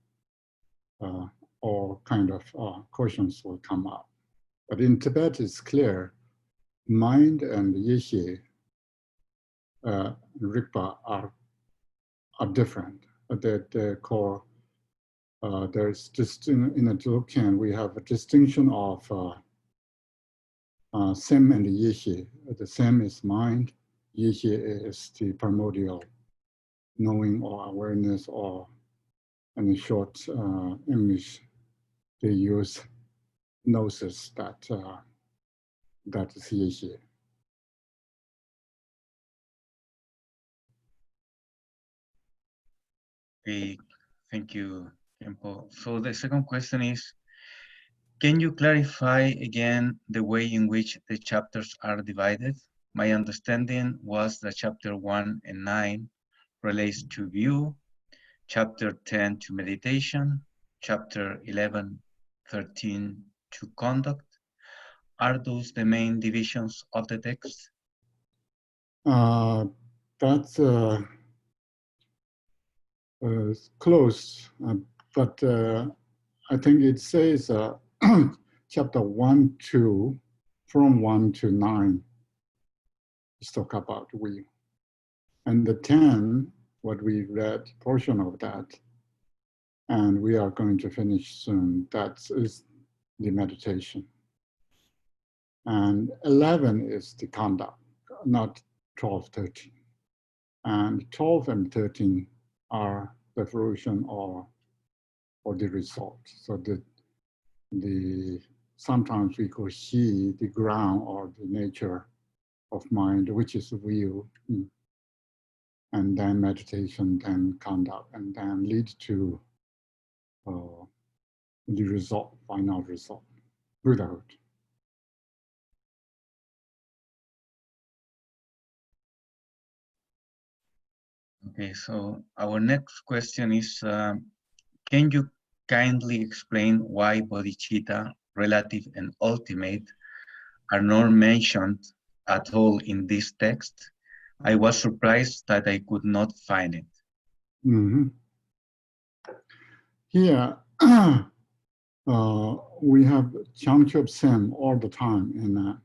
all kind of questions will come up. But in Tibet, it's clear, mind and Yeshi, Rigpa are different. They're called, there's just in a Dzogchen, we have a distinction of Sem and Yeshi. The Sem is mind, Yeshi is the primordial knowing or awareness, or in short English, they use gnosis, that is Yeshi. Okay, thank you, Khenpo. So the second question is, can you clarify again the way in which the chapters are divided? My understanding was that chapter 1 and 9 relates to view, chapter 10 to meditation, chapter 11, 13 to conduct. Are those the main divisions of the text? That's close, but I think it says chapter 1 to, from 1 to 9, is talk about we. And the 10, what we read, portion of that, and we are going to finish soon, that is the meditation. And 11 is the conduct, not 12, 13. And 12 and 13 are the fruition or the result. So the sometimes we call Xi, the ground or the nature of mind, which is will, and then meditation, then conduct, and then lead to the result, final result, Buddhahood. Okay, so our next question is, can you kindly explain why bodhicitta, relative and ultimate, are not mentioned at all in this text? I was surprised that I could not find it. Mm-hmm. Here, we have Changchub Sem all the time in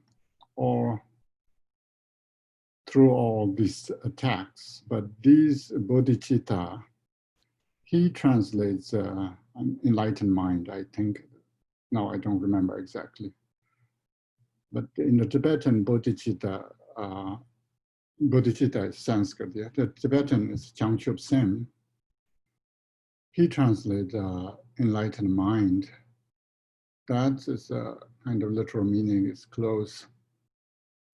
or through all these attacks, but these bodhicitta, he translates an enlightened mind, I think. No, I don't remember exactly. But in the Tibetan bodhicitta, bodhicitta is Sanskrit, yeah? The Tibetan is Changchub Sem. He translates enlightened mind. That is a kind of literal meaning, is close.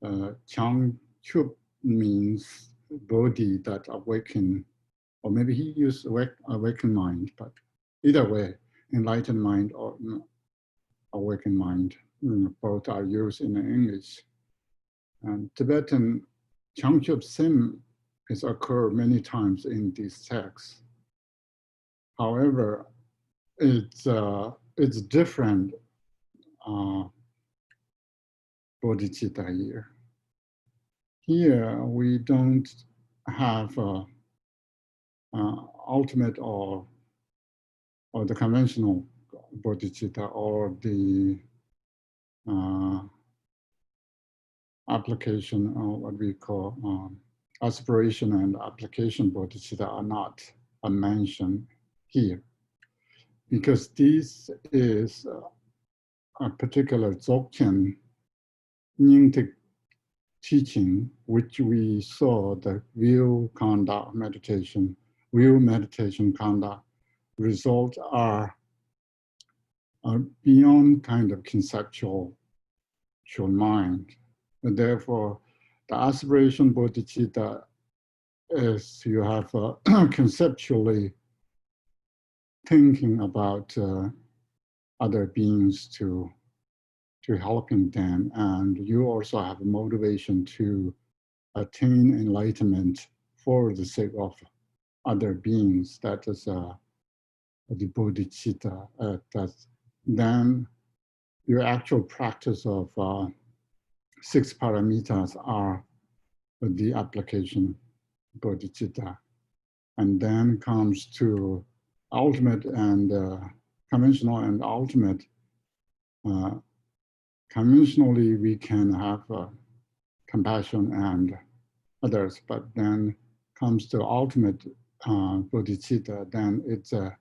Changchub means bodhi that awaken, or maybe he used awakened mind, but either way, enlightened mind or awakened mind, both are used in English. And Tibetan Changchub Sem is occurred many times in these texts. However, it's different bodhicitta here. Here we don't have ultimate or the conventional bodhicitta or the application, or what we call aspiration and application bodhicitta are not mentioned here, because this is a particular Dzogchen Nyingtik teaching, which we saw the will conduct meditation, will meditation conduct results are beyond kind of conceptual mind. And therefore, the aspiration bodhicitta is you have conceptually thinking about other beings to helping them, and you also have a motivation to attain enlightenment for the sake of other beings. That is the bodhicitta. Then your actual practice of 6 paramitas are the application bodhicitta. And then comes to ultimate and conventional and ultimate. Conventionally, we can have compassion and others, but then comes to ultimate bodhicitta, then it's a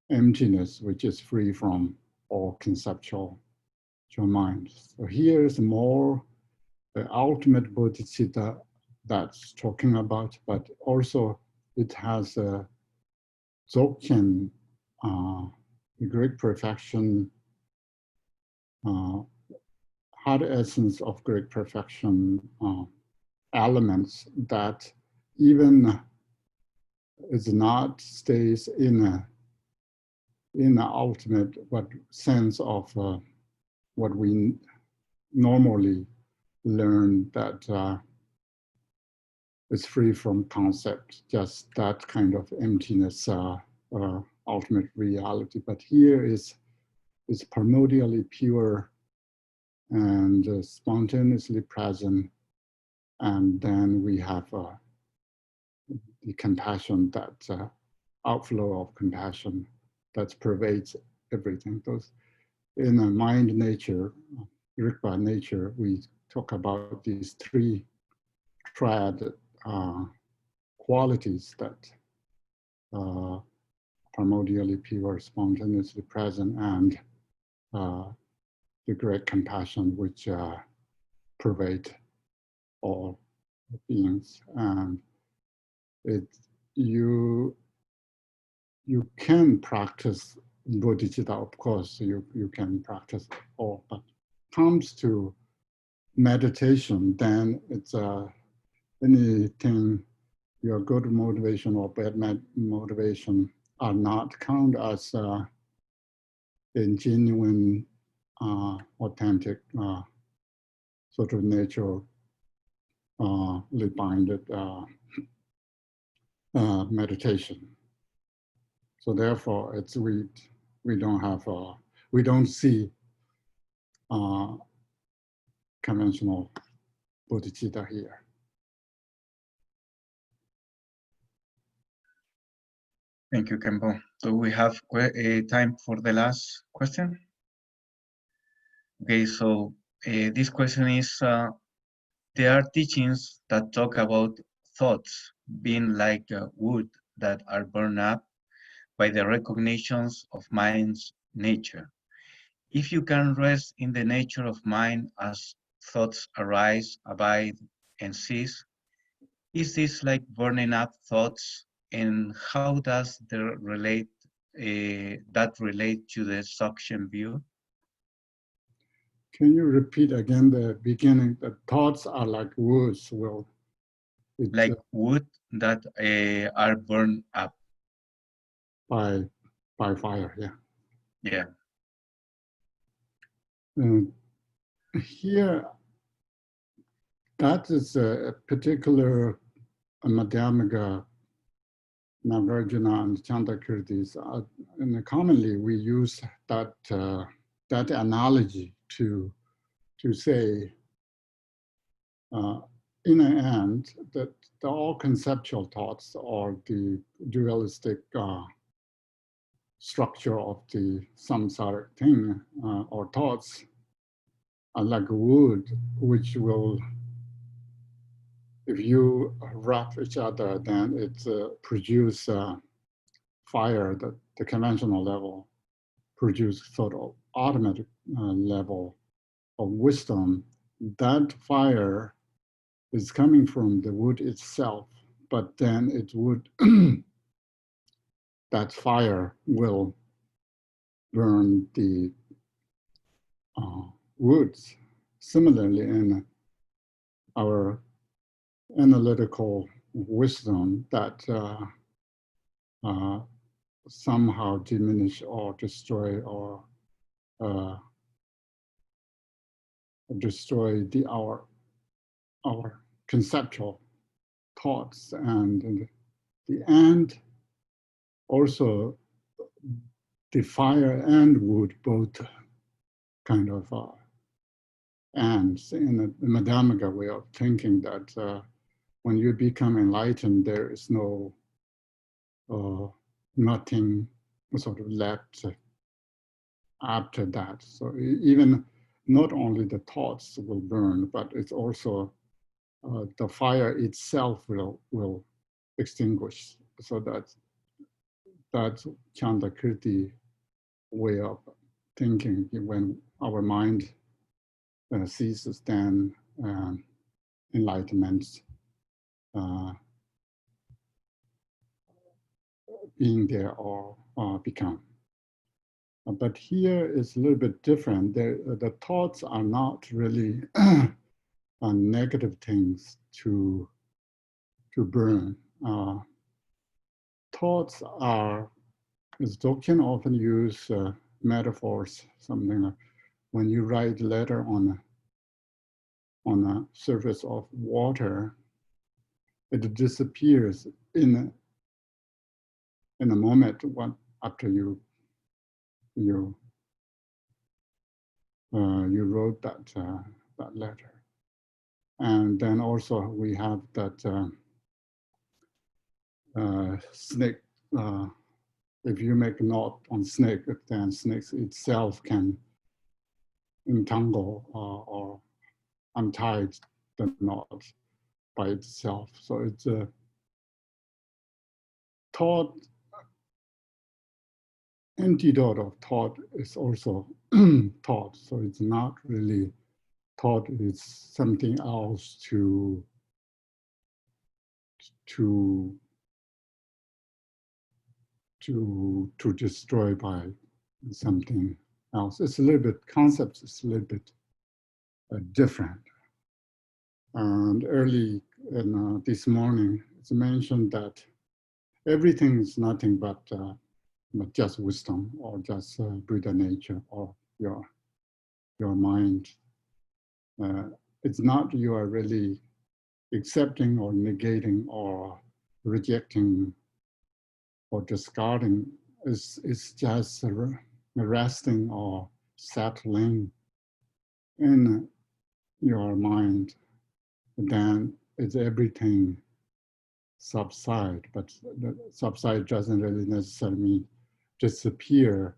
emptiness, which is free from all conceptual mind. So here is more the ultimate bodhicitta that's talking about, but also it has a Dzogchen, great perfection, heart essence of great perfection elements that even is not stays in the ultimate sense of what we normally learn, that It's free from concept, just that kind of emptiness, ultimate reality. But here is primordially pure and spontaneously present. And then we have the compassion, that outflow of compassion that pervades everything. Those in a mind nature, Rigpa nature, we talk about these three triad qualities that primordially pure, spontaneously present, and the great compassion which pervade all beings. And you can practice bodhicitta, of course, you can practice all, but comes to meditation, then it's anything, your good motivation or bad motivation are not count as a genuine, authentic, sort of natural, binded meditation. So therefore, it's we don't have we don't see conventional bodhicitta here. Thank you, Khenpo. So we have time for the last question. Okay, so this question is, there are teachings that talk about thoughts being like wood that are burned up by the recognitions of mind's nature. If you can rest in the nature of mind as thoughts arise, abide, and cease, is this like burning up thoughts? And how does that relate to the Dzogchen view? Can you repeat again the beginning? The thoughts are like woods. Well, like wood that are burned up by fire. Yeah. Yeah. Here, that is a particular Madhyamaka, Nagarjuna, and Chandakirtis. And commonly, we use that that analogy to say, in the end, that all conceptual thoughts or the dualistic structure of the samsaric thing or thoughts are like wood, which will, if you rub each other, then it produce fire, the conventional level, produce sort of automatic level of wisdom. That fire is coming from the wood itself, but then it would, that fire will burn the woods. Similarly, in our analytical wisdom that somehow diminish or destroy or destroy our conceptual thoughts, and in the end also the fire and wood both kind of ends in a Madhyamaka way of thinking that when you become enlightened, there is no nothing sort of left after that. So even not only the thoughts will burn, but it's also the fire itself will extinguish. So that's Chandakirti way of thinking. When our mind ceases, then enlightenment being there or become. But here it's a little bit different. The thoughts are not really negative things to burn. Thoughts are, as Dzogchen often use metaphors, something like when you write a letter on a surface of water, it disappears in a moment after you wrote that letter. And then also we have that snake. If you make a knot on snake, then snakes itself can entangle or untie the knot by itself. So it's a thought. Antidote of thought is also thought. So it's not really thought, it's something else to destroy by something else. It's a little bit, concepts is a little bit different. And early this morning, it's mentioned that everything is nothing but just wisdom, or just Buddha nature, or your mind. It's not you are really accepting or negating or rejecting or discarding. It's just resting or settling in your mind. Then it's everything subside, but the subside doesn't really necessarily mean disappear.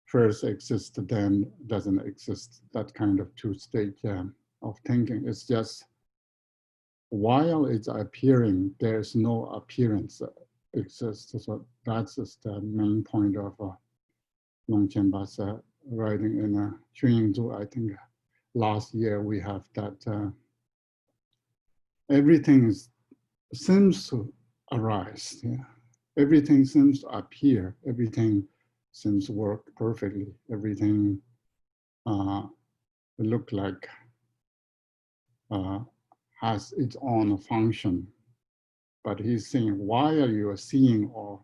First exists, then doesn't exist. That kind of two-stage of thinking. It's just while it's appearing, there's no appearance exists. So that's just the main point of Longchen Rabjam writing in Chö Ying Dzöd. I think last year we have that everything seems to arise. Yeah. Everything seems to appear. Everything seems to work perfectly. Everything look like has its own function. But he's saying, while you are seeing or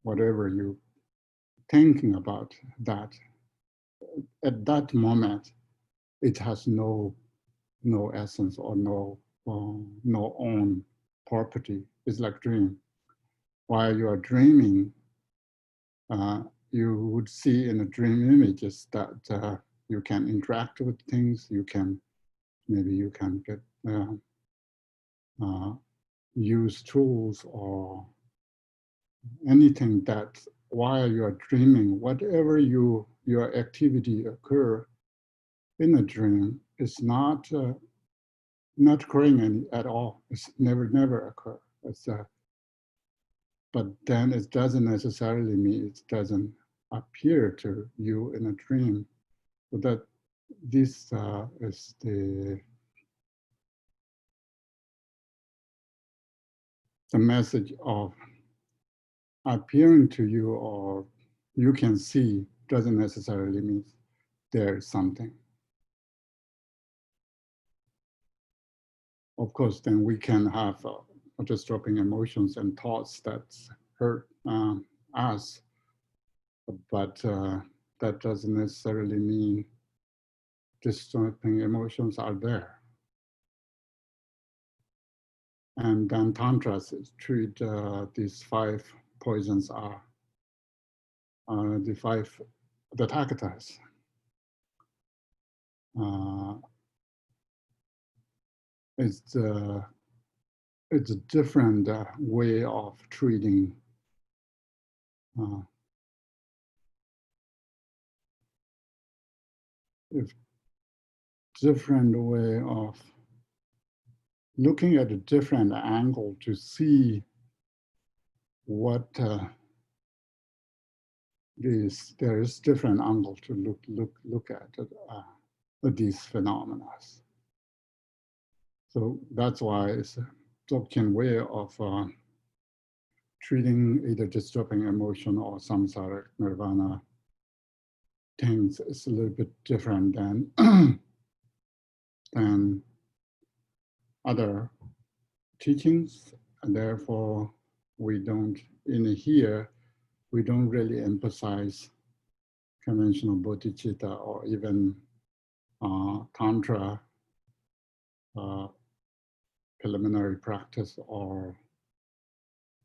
whatever you thinking about that, at that moment, it has no essence or no own property. It's like dream. While you are dreaming, you would see in the dream images that you can interact with things. Maybe you can get use tools or anything that while you are dreaming, whatever your activity occur in a dream is not occurring at all. It's never occur. But then it doesn't necessarily mean it doesn't appear to you in a dream. So that this is the message of appearing to you or you can see doesn't necessarily mean there is something. Of course, then we can have just dropping emotions and thoughts that hurt us, but that doesn't necessarily mean disturbing emotions are there. And then tantras treat these 5 poisons are the taketas. It's a different way of treating different way of looking at a different angle to see what there is different angle to look at these phenomena. So that's why it's a Dzogchen way of treating either disturbing emotion or samsara nirvana things is a little bit different than other teachings, and therefore we don't really emphasize conventional bodhicitta or even tantra preliminary practice, or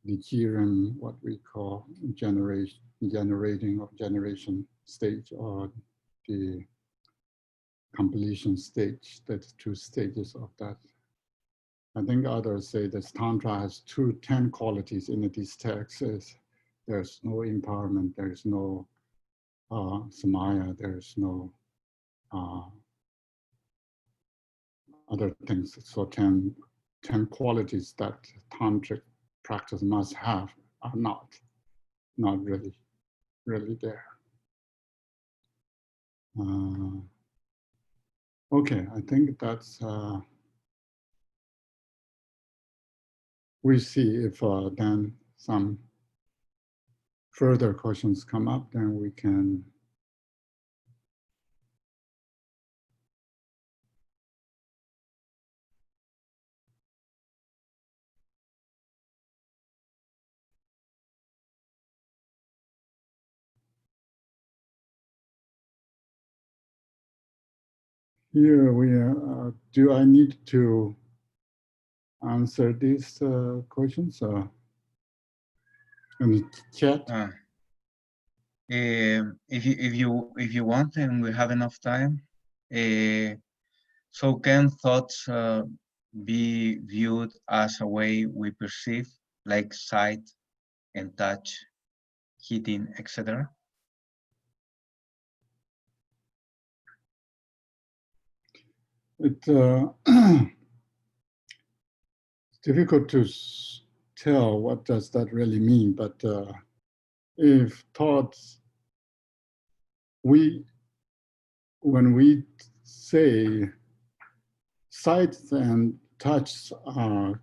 the jiren, what we call generating or generation stage, or the completion stage. That's 2 stages of that. I think others say this Tantra has 10 qualities in these texts. There's no empowerment, there's no samaya, there's no other things. So 10 qualities that tantric practice must have are not really there. Okay, I think that's, we see if then some further questions come up, then we can here we are. Do I need to answer these questions in the chat? If you want, and we have enough time, so can thoughts be viewed as a way we perceive, like sight and touch, heating, etc.? It's difficult to tell what does that really mean, but if thoughts, when we say sight and touch are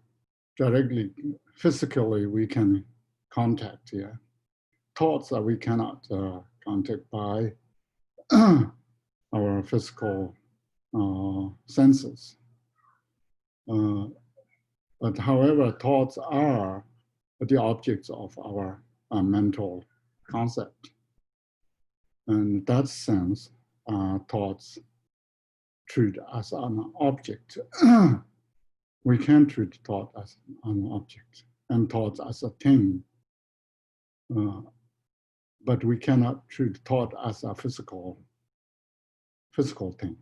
directly, physically, we can contact, yeah. Thoughts that we cannot contact by our physical senses. But however, thoughts are the objects of our mental concept. And in that sense, thoughts treat as an object. We can treat thought as an object and thoughts as a thing. But we cannot treat thought as a physical thing.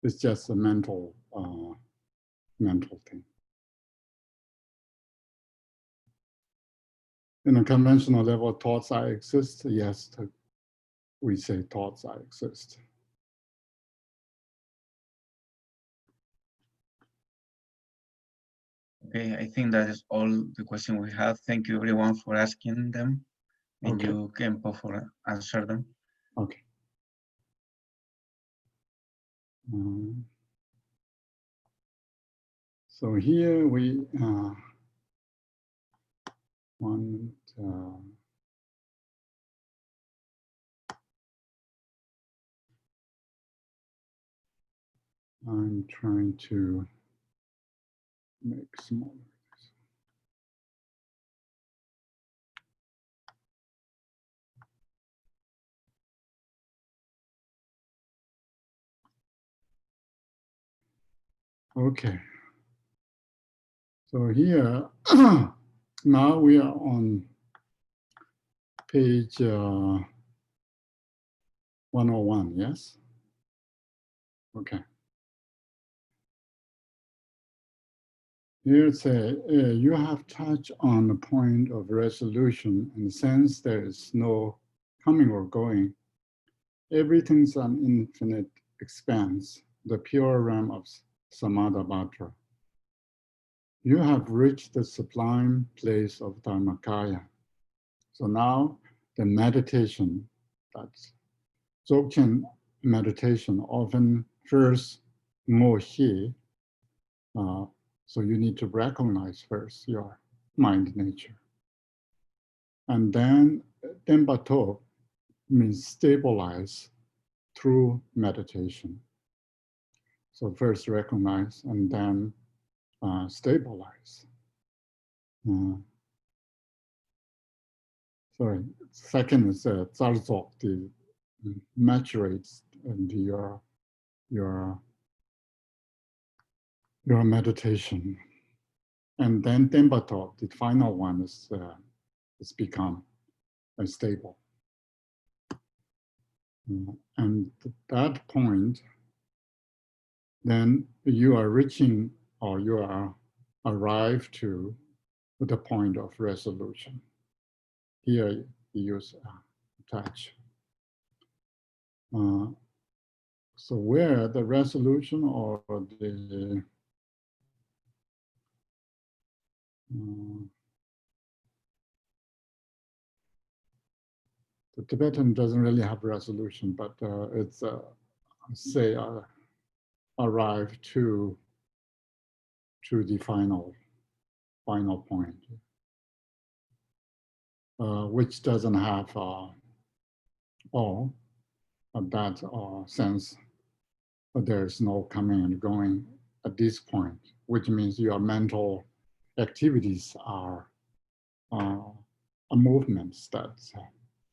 It's just a mental thing. In a conventional level, thoughts exist. Yes, we say thoughts exist. Okay, I think that is all the questions we have. Thank you everyone for asking them, and Okay. you, Khenpo, for answer them. Okay. So here we want I'm trying to make smaller. Okay. So here, now we are on page 101, yes? Okay. Here it says, you have touched on the point of resolution in the sense there is no coming or going. Everything's an infinite expanse, the pure realm of Samadhi. You have reached the sublime place of Dharmakaya. So now the meditation, that's Dzogchen meditation, often first mo he. So you need to recognize first your mind nature. And then Tenpa means stabilize through meditation. So first recognize and then stabilize. Sorry, second is Zarzok, the maturates and your your meditation. And then Tenpa, the final one, is become stable. And at that point, then you are reaching, or you are arrived to the point of resolution. Here you use touch. So where the resolution or the Tibetan doesn't really have resolution, but it's say arrive to the final point, which doesn't have all of that sense. But there's no coming and going at this point, which means your mental activities are movements that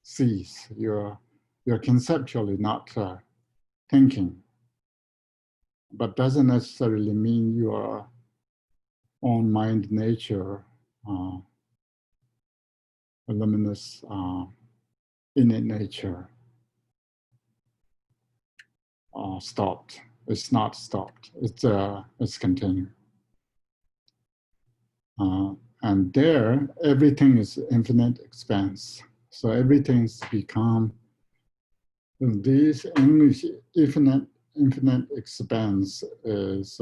cease. You're conceptually not thinking, but doesn't necessarily mean your own mind nature, luminous innate nature stopped. It's not stopped. It's continuing. And there, everything is infinite expanse. So everything's become this English infinite expanse is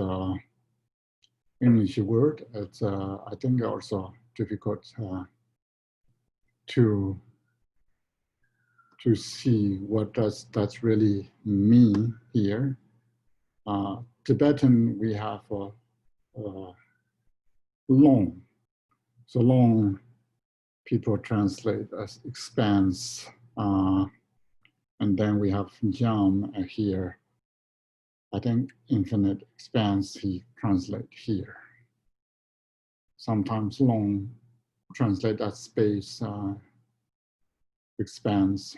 English word. It's I think also difficult to see what does that really mean here. Tibetan, we have long. So long people translate as expanse. And then we have Jam here. I think infinite expanse he translate here. Sometimes long translate as space expanse.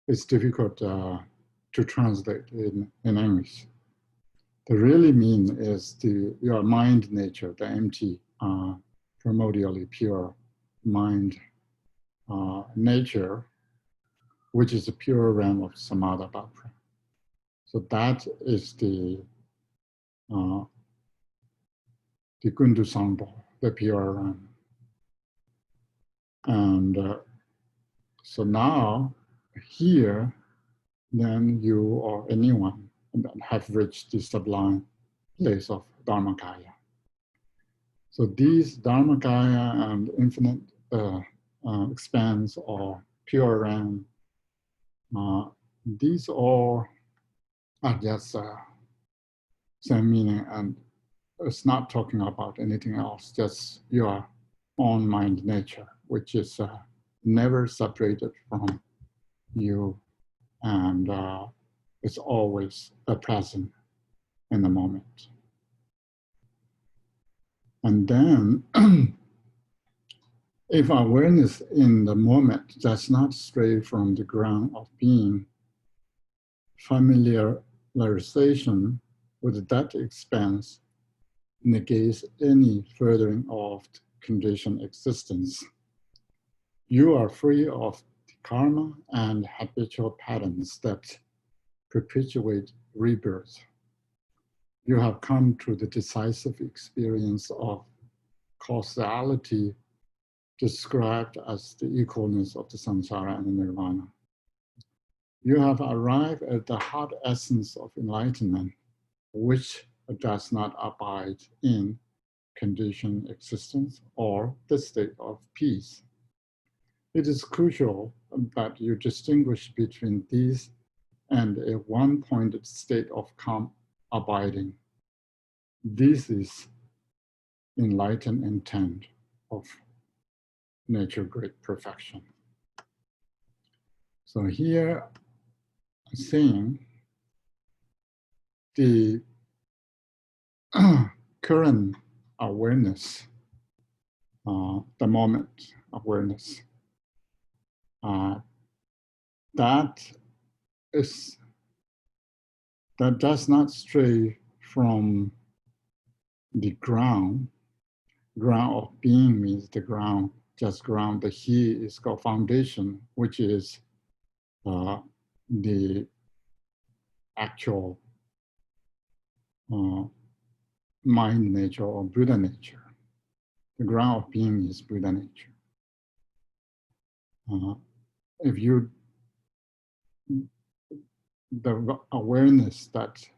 It's difficult to translate in English. The really mean is your mind nature, the empty, primordially pure mind nature, which is the pure realm of samatha doctrine. So that is the Gundu Sangpo, the pure realm. And so now here, then you or anyone have reached the sublime place of Dharmakaya. So these Dharmakaya and infinite expanse or pure realm, these all are just same meaning, and it's not talking about anything else, just your own mind nature, which is never separated from you, and it's always present in the moment. And then if awareness in the moment does not stray from the ground of being, familiarization with that expanse negates any furthering of conditioned existence. You are free of the karma and habitual patterns that perpetuate rebirth. You have come to the decisive experience of causality described as the equalness of the samsara and the nirvana. You have arrived at the heart essence of enlightenment, which does not abide in conditioned existence or the state of peace. It is crucial that you distinguish between these and a one-pointed state of calm abiding. This is enlightened intent of nature great perfection. So here, saying the current awareness, the moment awareness, that does not stray from the ground of being means the ground, just ground. The he is called foundation, which is the actual mind nature or Buddha nature. The ground of being is Buddha nature. If you, the awareness that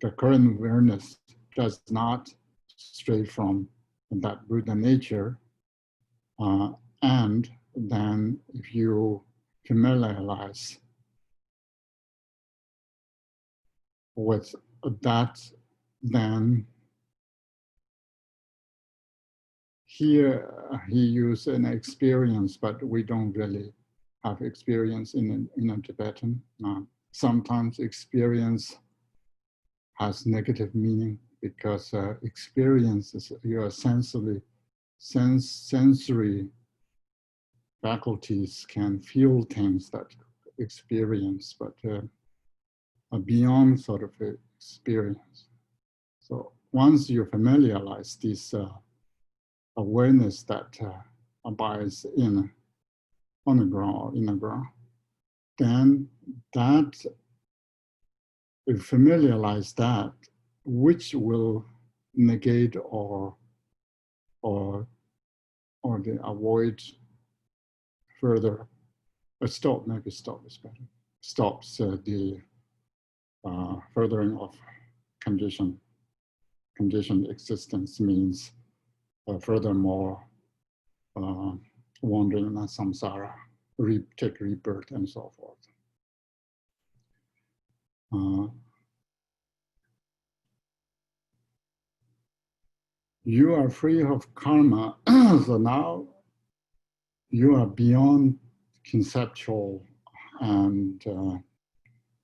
the current awareness does not stray from that Buddha nature, and then if you familiarize with that, then here he used an experience, but we don't really have experience in a Tibetan. Sometimes experience has negative meaning because experience is your sensory faculties can feel things that experience, but beyond sort of experience. So once you familiarize this awareness that abides on the ground or in the ground, then that, if you familiarize that, which will negate or the avoid further, stop, maybe stop is better, stops the furthering of conditioned existence, means furthermore wandering in samsara, take rebirth and so forth. You are free of karma, so now you are beyond conceptual and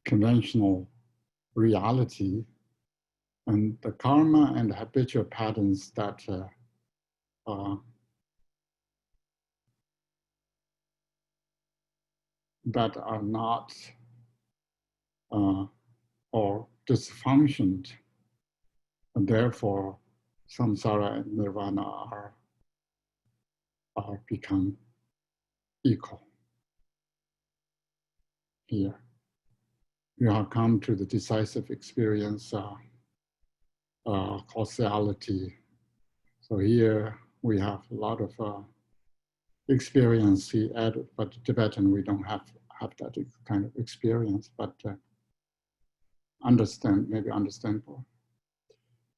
conventional reality, and the karma and the habitual patterns that that are not or dysfunctioned, and therefore samsara and nirvana are become equal. Here, you have come to the decisive experience, causality. So here we have a lot of experience he added, but Tibetan we don't have that kind of experience, but understandable.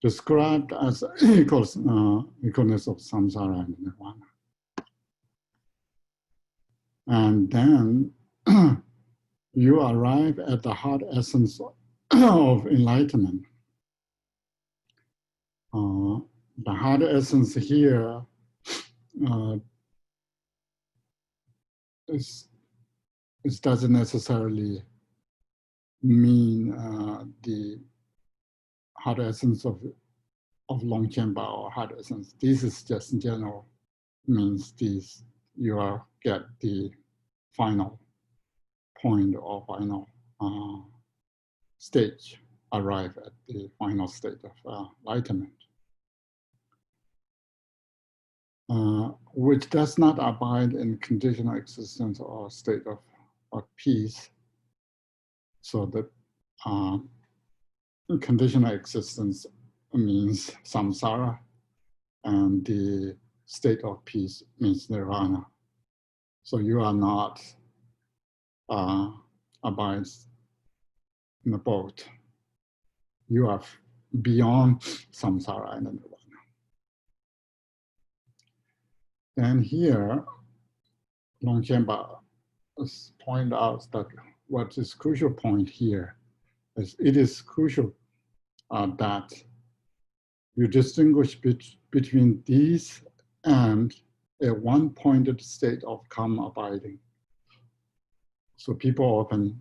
Described as equalness of samsara and nirvana. And then you arrive at the heart essence of enlightenment. The heart essence here it doesn't necessarily mean the heart essence of Longchen or heart essence. This is just in general, means this, you get the final point or final stage, arrive at the final state of enlightenment, which does not abide in conditional existence or state of peace. So that conditional existence means samsara, and the state of peace means nirvana. So you are not abides in the boat. You are beyond samsara and nirvana. And here, Longchen point out that what is crucial point here is it is crucial that you distinguish between these and a one-pointed state of calm abiding. So people often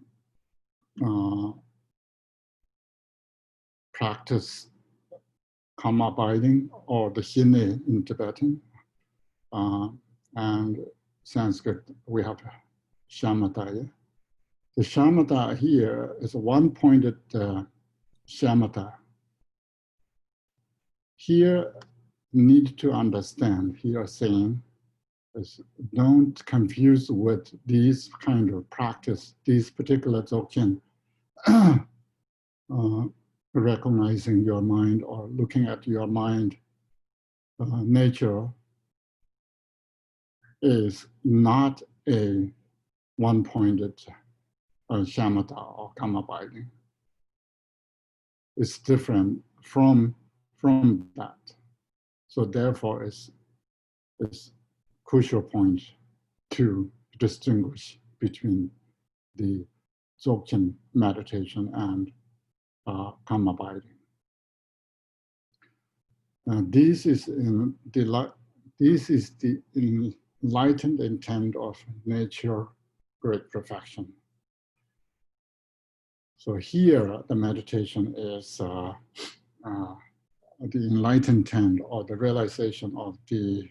practice calm abiding, or the hine in Tibetan, and Sanskrit we have shamatha. The shamatha here is a one-pointed shamatha. here need to understand, here saying, is don't confuse with these kind of practice, these particular Dzogchen, recognizing your mind or looking at your mind nature is not a one-pointed shamatha or karma abiding. It's different from that. So therefore, it's crucial point to distinguish between the Dzogchen meditation and karma abiding. This is the enlightened intent of nature, great perfection. So here, the meditation is the enlightened intent or the realization of the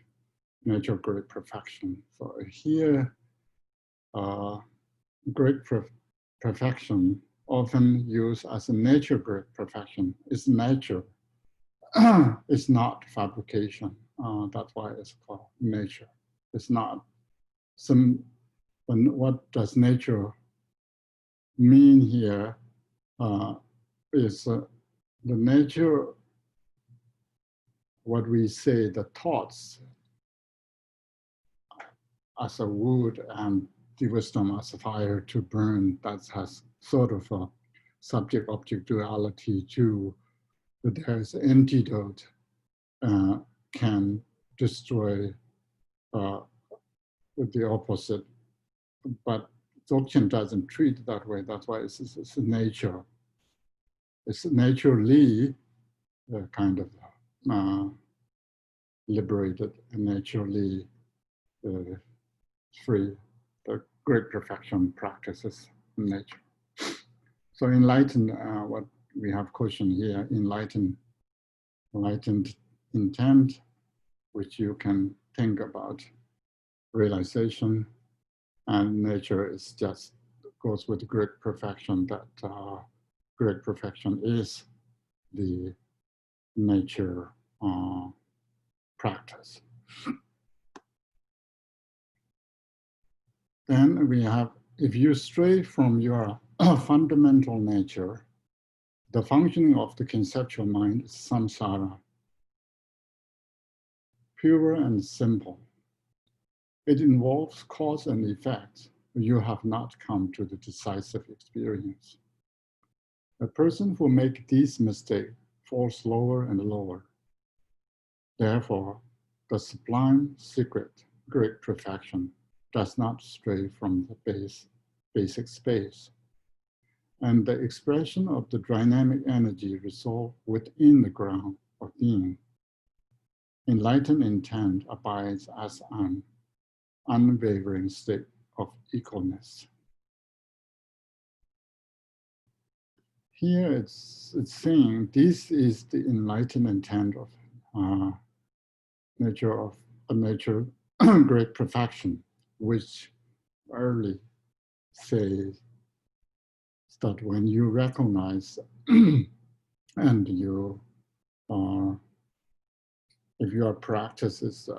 nature, great perfection. So here, great perfection often used as a nature, great perfection. It's nature. It's not fabrication. That's why it's called nature. It's not some. What does nature mean here? Is the nature. What we say, the thoughts as a wood and the wisdom as a fire to burn. That has sort of a subject-object duality to. There's an antidote can destroy the opposite, but Dzogchen doesn't treat it that way. That's why it's nature. It's naturally kind of liberated and naturally free. The great perfection practices in nature. So enlightened, what we have question here, enlightened intent, which you can think about realization, and nature is just goes with great perfection. That great perfection is the nature practice. Then we have, if you stray from your fundamental nature, the functioning of the conceptual mind is samsara, pure and simple. It involves cause and effect. You have not come to the decisive experience. A person who makes these mistakes falls lower and lower. Therefore, the sublime secret, great perfection, does not stray from the basic space. And the expression of the dynamic energy resolved within the ground of being. Enlightened intent abides as an unwavering state of equalness. Here it's saying this is the enlightened intent of nature great perfection, which early says that when you recognize and you if your practice is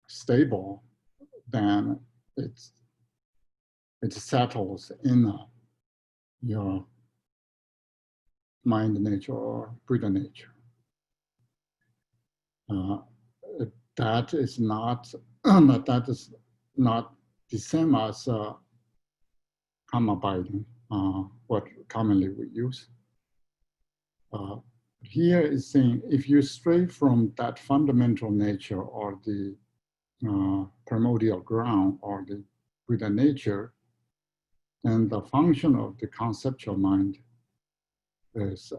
stable, then it settles in your mind nature or Buddha nature. That is not the same as karma abiding, what commonly we use. Here is saying if you stray from that fundamental nature or the primordial ground or the Buddha nature, then the function of the conceptual mind is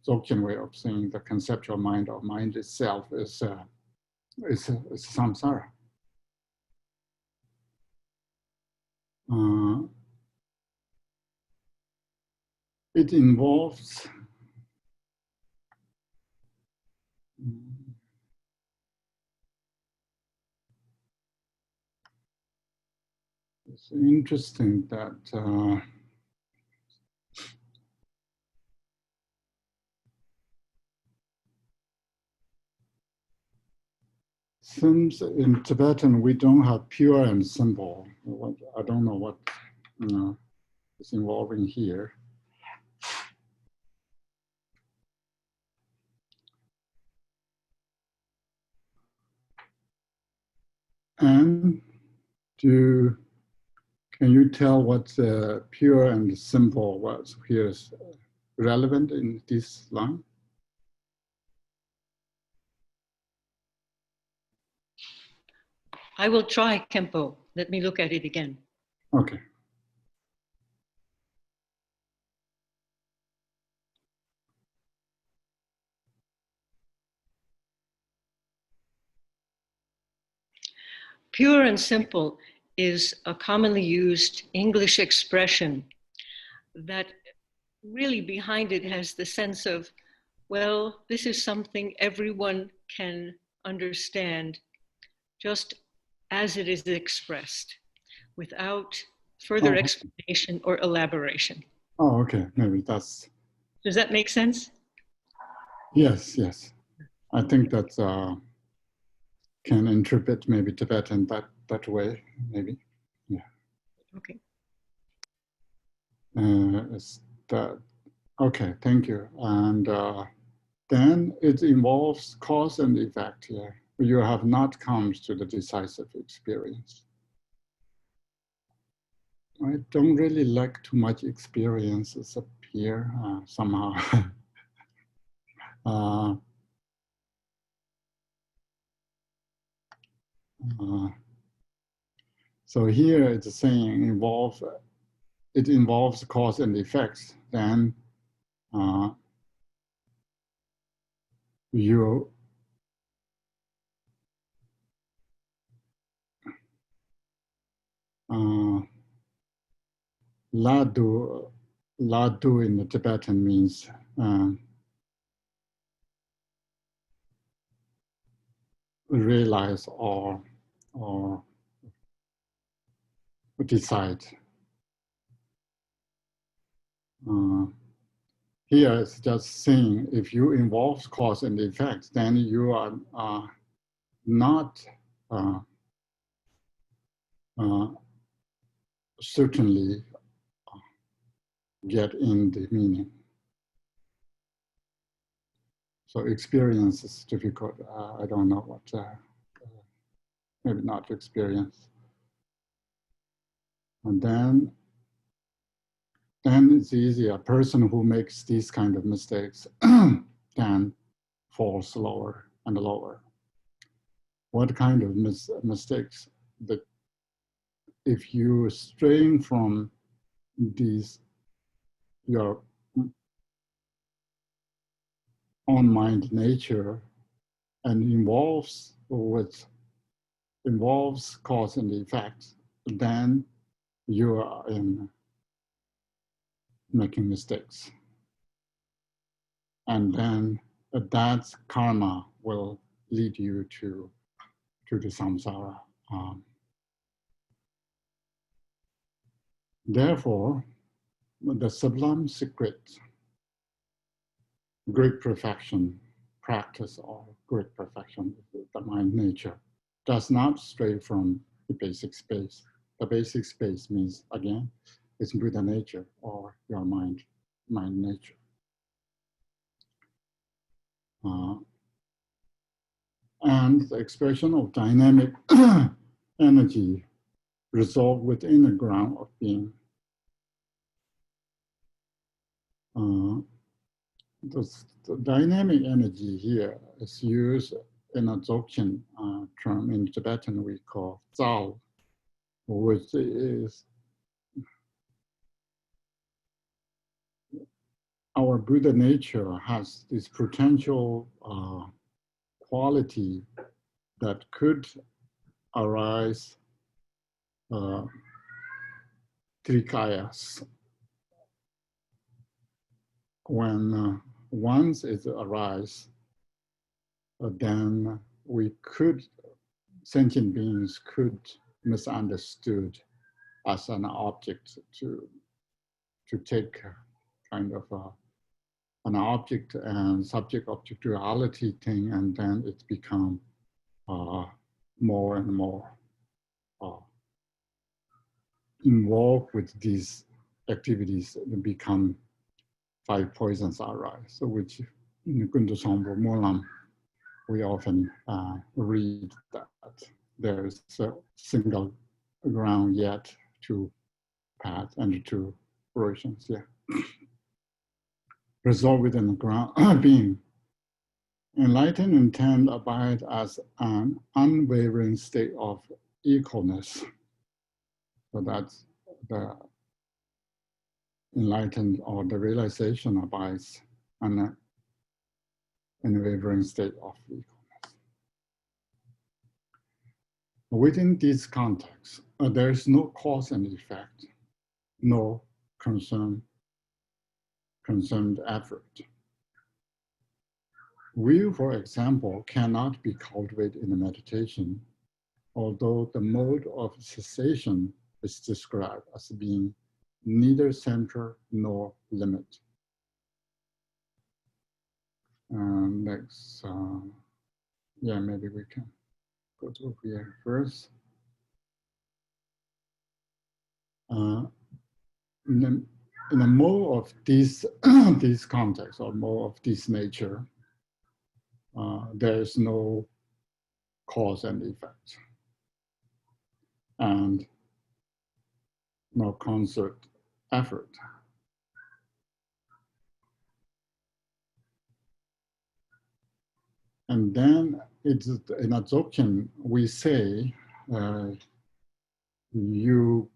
Dzogchen way of saying the conceptual mind or mind itself is samsara. It involves It's interesting that since in Tibetan we don't have pure and simple, I don't know what is involving here. And can you tell what pure and simple was here is relevant in this line? I will try, Khenpo. Let me look at it again. Okay. Pure and simple is a commonly used English expression that really behind it has the sense of, well, this is something everyone can understand just as it is expressed, without further explanation or elaboration. Oh, okay. Maybe that's. Does that make sense? Yes, yes. I think that can interpret maybe Tibetan that way, maybe. Yeah. Okay. Is that okay? Thank you. And then it involves cause and effect here. You have not come to the decisive experience. I don't really like too much experiences up here somehow. So here it's saying it involves cause and effects. Then you ladu in the Tibetan means realize or decide. Here it's just saying if you involve cause and effect, then you are not certainly get in the meaning. So experience is difficult. I don't know what, maybe not experience. And then it's easy. A person who makes these kind of mistakes can fall lower and lower. What kind of mistakes? That if you strain from these, your own mind nature and involves cause and effect, then you are in making mistakes. And then that karma will lead you to the samsara. Therefore, the sublime secret, great perfection, practice or great perfection, the mind nature, does not stray from the basic space. The basic space means, again, it's Buddha nature or your mind nature. And the expression of dynamic energy resolved within the ground of being. The dynamic energy here is used in a Dzogchen term. In Tibetan we call Zao, which is our Buddha nature has this potential quality that could arise trikayas. When once it arises, then sentient beings could misunderstood as an object to take kind of an object and subject-object reality thing, and then it become more and more involved with these activities and become 5 poisons arise. So which in Gundu Songpo Molam, we often read that there's a single ground yet to path and to orations, yeah. Resolve within the ground being. Enlightened intent abide as an unwavering state of equalness. So that's the enlightened, or the realization abides an unwavering state of equalness. Within this context, there is no cause and effect, no concerned effort. Will, for example, cannot be cultivated in the meditation, although the mode of cessation is described as being neither center nor limit. Next, yeah, maybe we can go to here first. In a more of this this context, or more of this nature, there is no cause and effect, and no concert effort. And then it's in a Dzogchen, we say you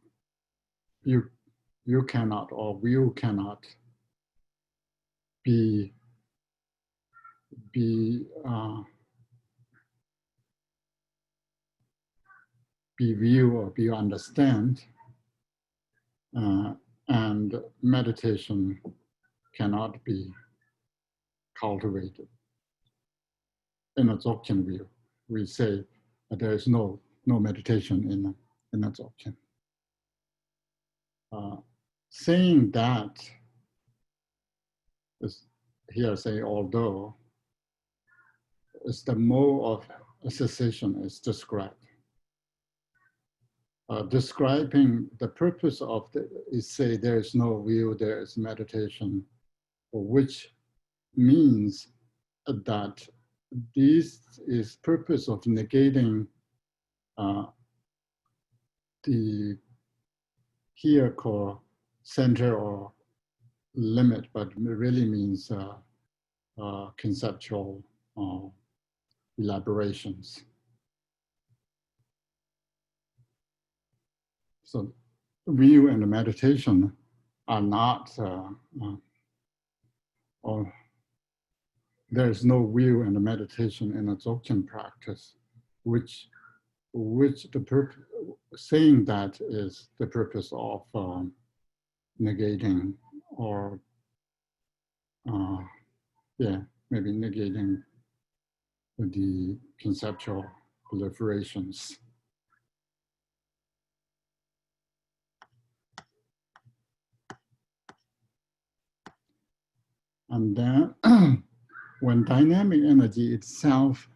cannot, or will cannot be view or be understand, and meditation cannot be cultivated. In a Dzogchen view, we say that there is no meditation in a Dzogchen. Saying that is here say although is the mode of cessation is described. Describing the purpose of is say there is no will, there is meditation, which means that this is purpose of negating the here called center or limit, but really means conceptual elaborations. So will and meditation are not, or there's no will and meditation in a Dzogchen practice, which the purpose, saying that is the purpose of negating, or yeah, maybe negating the conceptual proliferations. And then when dynamic energy itself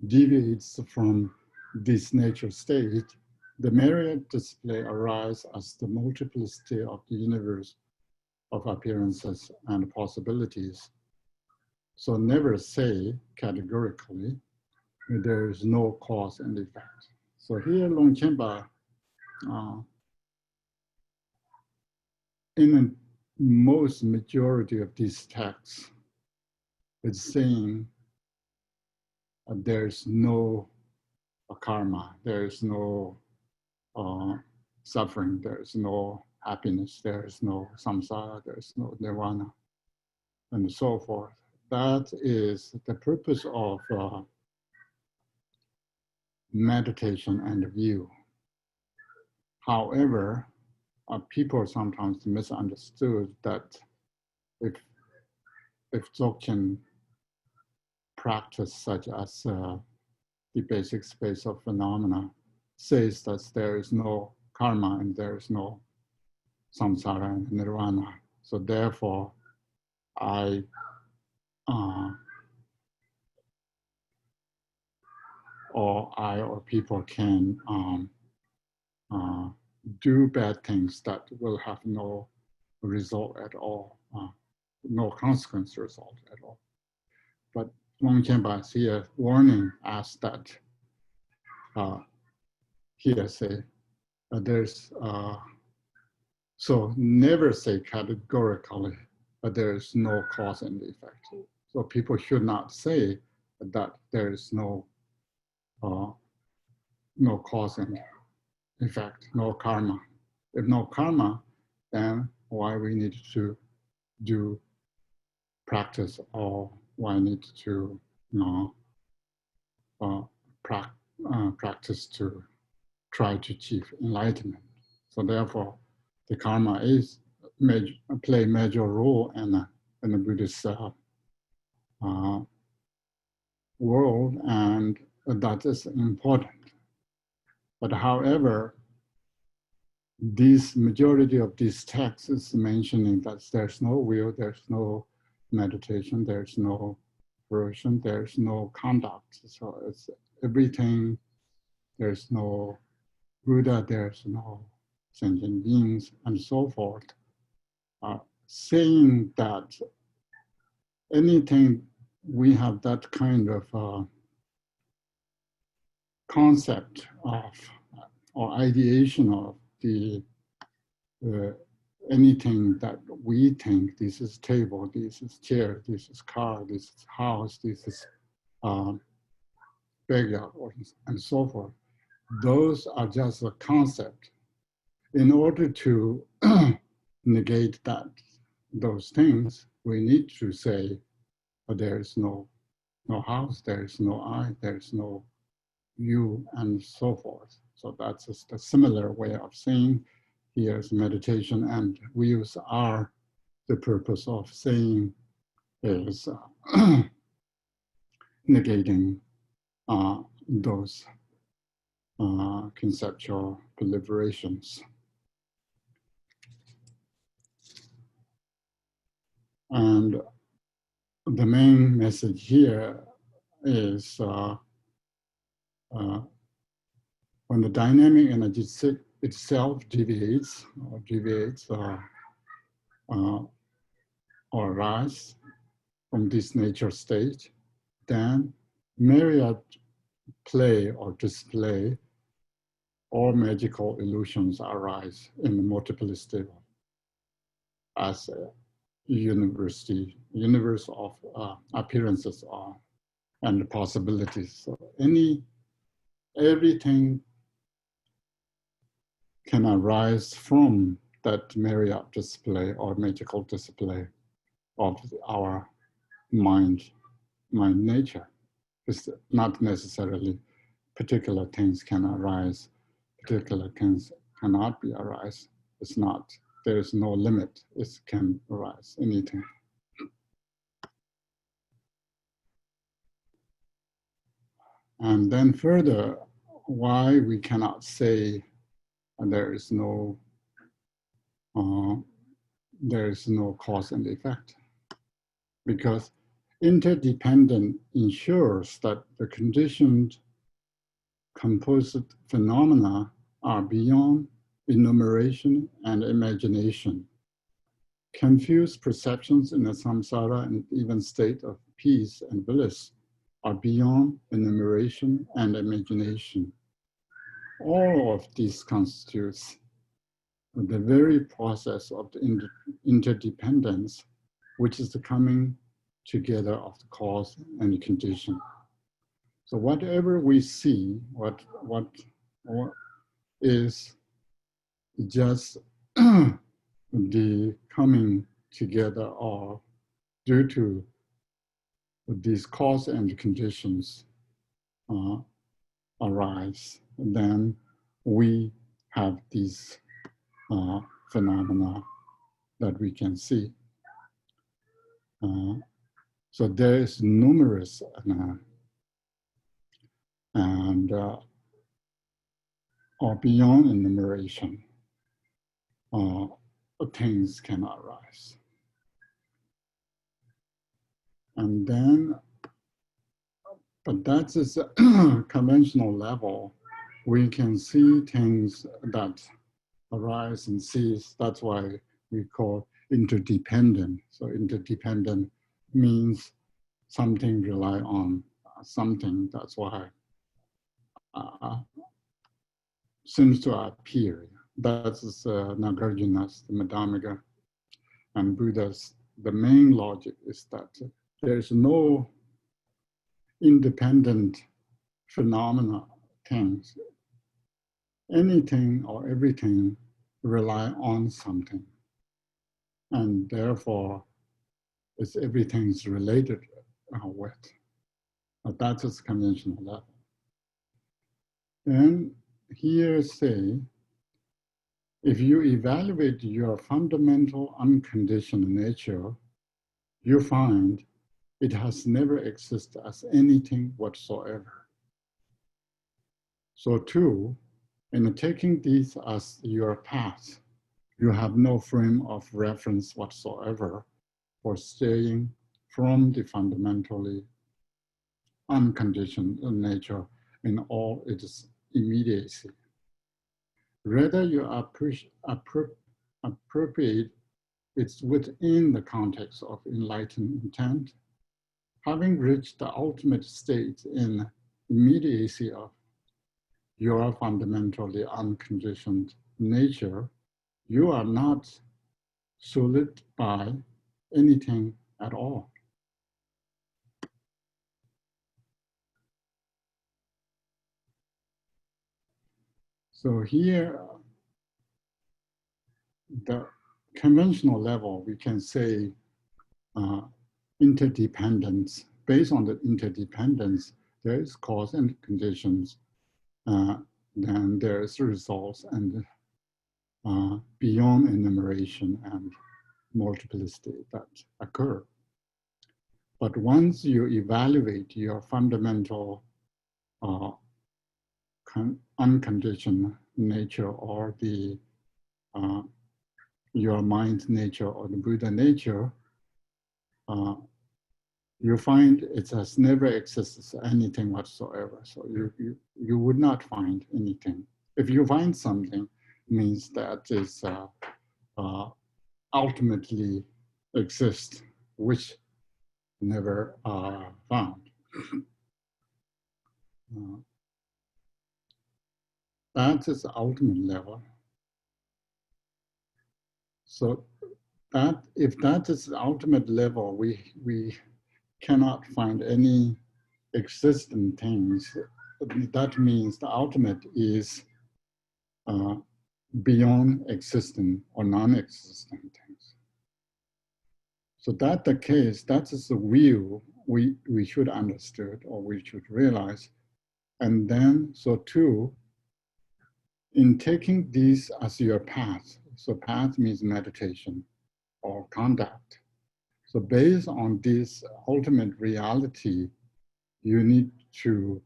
deviates from this nature state, the myriad display arises as the multiplicity of the universe of appearances and possibilities. So never say categorically there is no cause and effect. So here Longchen in the most majority of these texts, it's saying there's no karma, there's no suffering, there's no happiness, there's no samsara, there's no nirvana, and so forth. That is the purpose of meditation and view. However, people sometimes misunderstood that if Dzogchen practice such as the basic space of phenomena says that there is no karma and there is no samsara and nirvana. So therefore, or people can do bad things that will have no result at all, no consequence result at all. But Longchen Bas here warning us that here say there's so never say categorically there's no cause and effect. So people should not say that there is no cause and effect, no karma. If no karma, then why we need to do practice, or why need to practice to try to achieve enlightenment. So therefore, the karma is play major role in the Buddhist world, and that is important. But however, this majority of these texts is mentioning that there's no will, there's no meditation, there's no fruition, there's no conduct. So it's everything, there's no Buddha, there's no sentient beings, and so forth. Saying that anything we have that kind of concept of or ideation of the anything that we think, this is table, this is chair, this is car, this is house, this is backyard, and so forth. Those are just a concept. In order to negate those things, we need to say there is no house, there is no I, there is no you, and so forth. So that's just a similar way of saying here's meditation, and views are the purpose of saying is negating those conceptual proliferations. And the main message here is when the dynamic energy itself deviates or rise from this nature state, then myriad play or display or magical illusions arise in the multiplicity as a universe of appearances and possibilities. So everything can arise from that myriad display or magical display of our mind nature. It's not necessarily particular things can arise, particular things cannot be arise. It's not, there is no limit. It can arise, anything. And then further, why we cannot say there is no cause and effect. Because interdependent ensures that the conditioned composite phenomena are beyond enumeration and imagination. Confused perceptions in the samsara and even state of peace and bliss are beyond enumeration and imagination. All of these constitutes the very process of the interdependence, which is the coming together of the cause and the condition. So whatever we see, what is just the coming together or due to these cause and conditions arise, and then we have these phenomena that we can see. So there is numerous and or beyond enumeration, things can arise. And then, but that is a conventional level. We can see things that arise and cease. That's why we call interdependent. So interdependent means something rely on something. That's why seems to appear. That is Nagarjuna's, the Madhyamaka, and Buddha's. The main logic is that there is no independent phenomena things. Anything or everything rely on something, and therefore everything is related with. But that is conventional level. And here say, if you evaluate your fundamental unconditioned nature, you find it has never existed as anything whatsoever. So too, in taking these as your path, you have no frame of reference whatsoever for staying from the fundamentally unconditioned nature in all its immediacy. Rather, you appropriate it's within the context of enlightened intent. Having reached the ultimate state in immediacy of your fundamentally unconditioned nature, you are not sullied by anything at all. So here, the conventional level, we can say interdependence. Based on the interdependence, there is cause and conditions. Then there is results and beyond enumeration and multiplicity that occur. But once you evaluate your fundamental unconditioned nature or the your mind nature or the Buddha nature, you find it has never existed anything whatsoever. So you would not find anything. If you find something, it means that is ultimately exist, which never found. That is the ultimate level. So that if that is the ultimate level, we cannot find any existent things. That means the ultimate is beyond existent or non-existent things. So that's the case, that is the view we should understand or we should realize. And then, so too, in taking these as your path, so path means meditation or conduct. So based on this ultimate reality, you need to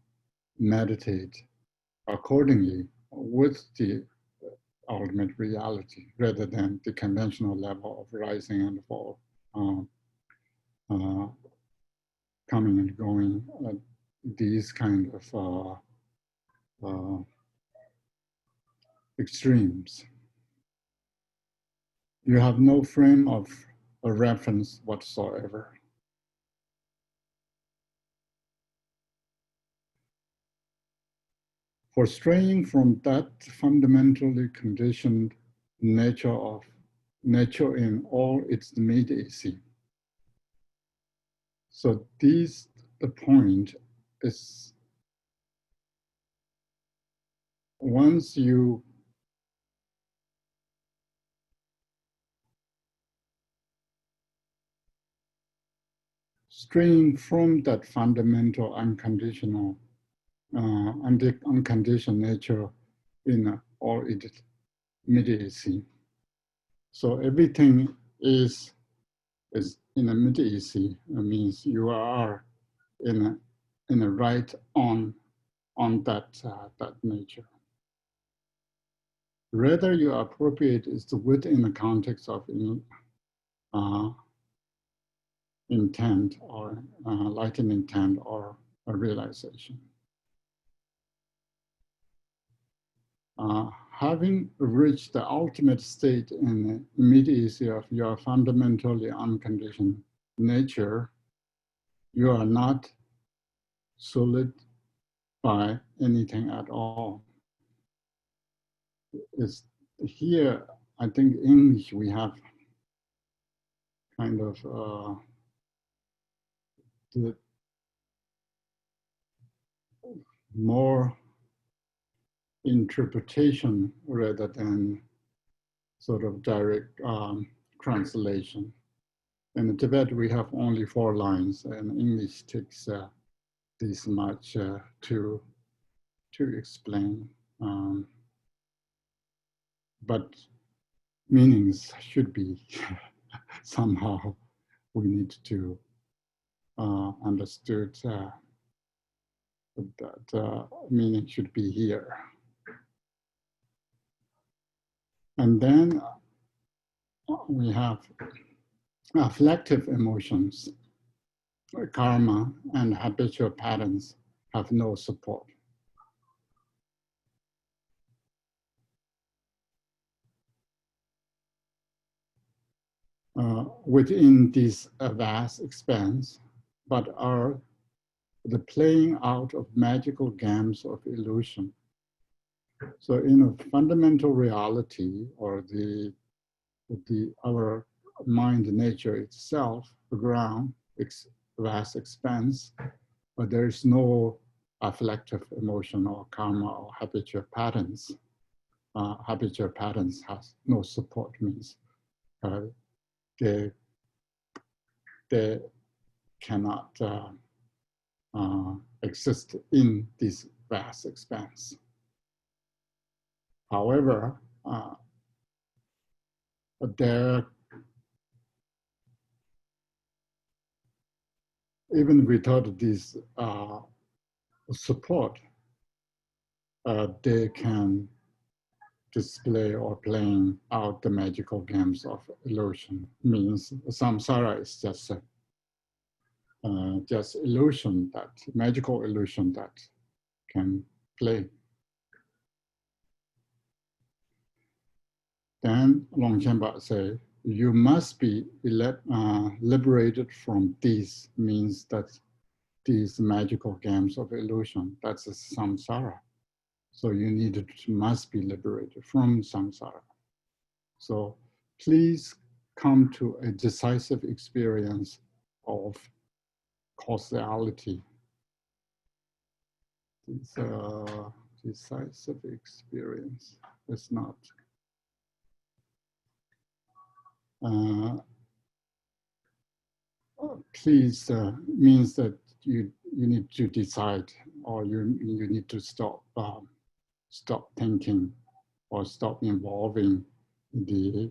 meditate accordingly with the ultimate reality rather than the conventional level of rising and fall, coming and going, these kind of extremes. You have no frame of a reference whatsoever. For straying from that fundamentally conditioned nature in all its immediacy. So the point is, once you straying from that fundamental unconditional unconditioned nature in all its immediacy. So everything is in immediacy. It means you are in a right on that nature. Rather, you appropriate is within the context of intent or enlightened intent or a realization. Having reached the ultimate state in the immediacy of your fundamentally unconditioned nature, you are not solid by anything at all. It's here, I think in English we have kind of the more interpretation rather than sort of direct translation. In Tibet, we have only 4 lines, and English takes this much to explain. But meanings should be somehow we need to understood that meaning should be here. And then we have afflictive emotions, karma, and habitual patterns have no support. Within this vast expanse, but are the playing out of magical games of illusion. So in a fundamental reality, or our mind nature itself, the ground, vast expanse, but there is no afflictive emotion or karma or habitual patterns. Habitual patterns has no support, means they cannot exist in this vast expanse. However, even without this support, they can display or playing out the magical games of illusion. Means samsara is just illusion, that magical illusion that can play. Then Longchen say, you must be liberated from these, means that these magical games of illusion, that's a samsara. So you must be liberated from samsara. So please come to a decisive experience of causality. This decisive experience is not. Please means that you need to decide, or you need to stop thinking, or stop involving the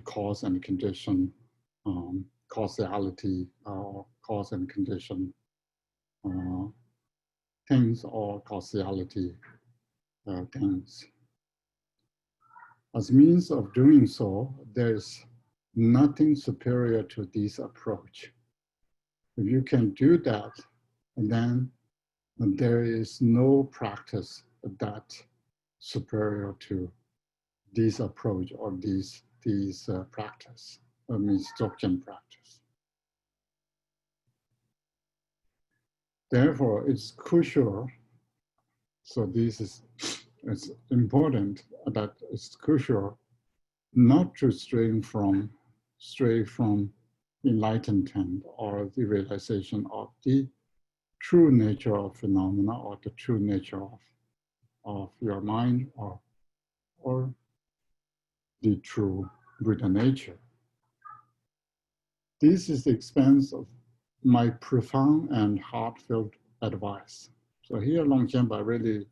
cause and condition, causality, or cause and condition things, or causality things. As means of doing so, there's nothing superior to this approach. If you can do that, then there is no practice that superior to this approach or this practice, means Dzogchen practice. Therefore, it's crucial. So it's important that it's crucial not to stray from enlightenment or the realization of the true nature of phenomena, or the true nature of your mind, or the true Buddha nature. This is the expense of my profound and heartfelt advice. So here Longchen really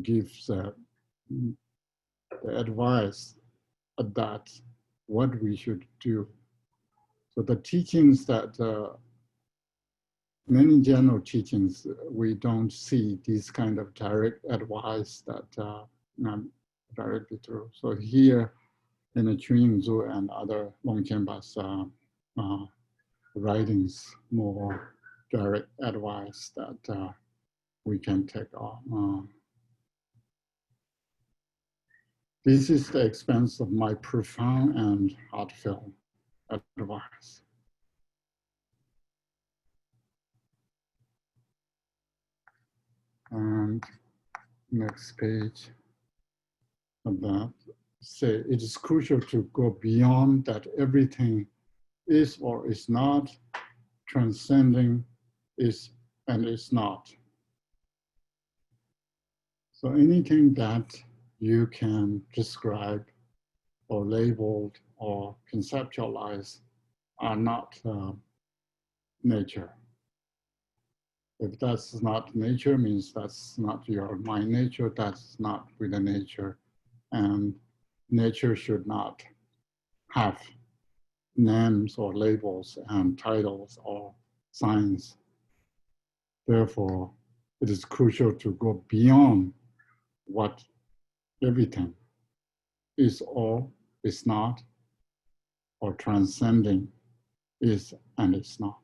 gives the advice that what we should do. So the teachings that, many general teachings, we don't see this kind of direct advice that not directly through. So here in the Chö Ying Dzöd and other Longchenpa's writings, more direct advice that we can take on. This is the expense of my profound and heartfelt advice. And next page of that, say it is crucial to go beyond that everything is or is not, transcending is and is not. So anything that you can describe or label or conceptualize are not nature. If that's not nature, means that's not your mind nature, that's not with the nature. And nature should not have names or labels and titles or signs. Therefore, it is crucial to go beyond what everything is or is not, or transcending is and is not.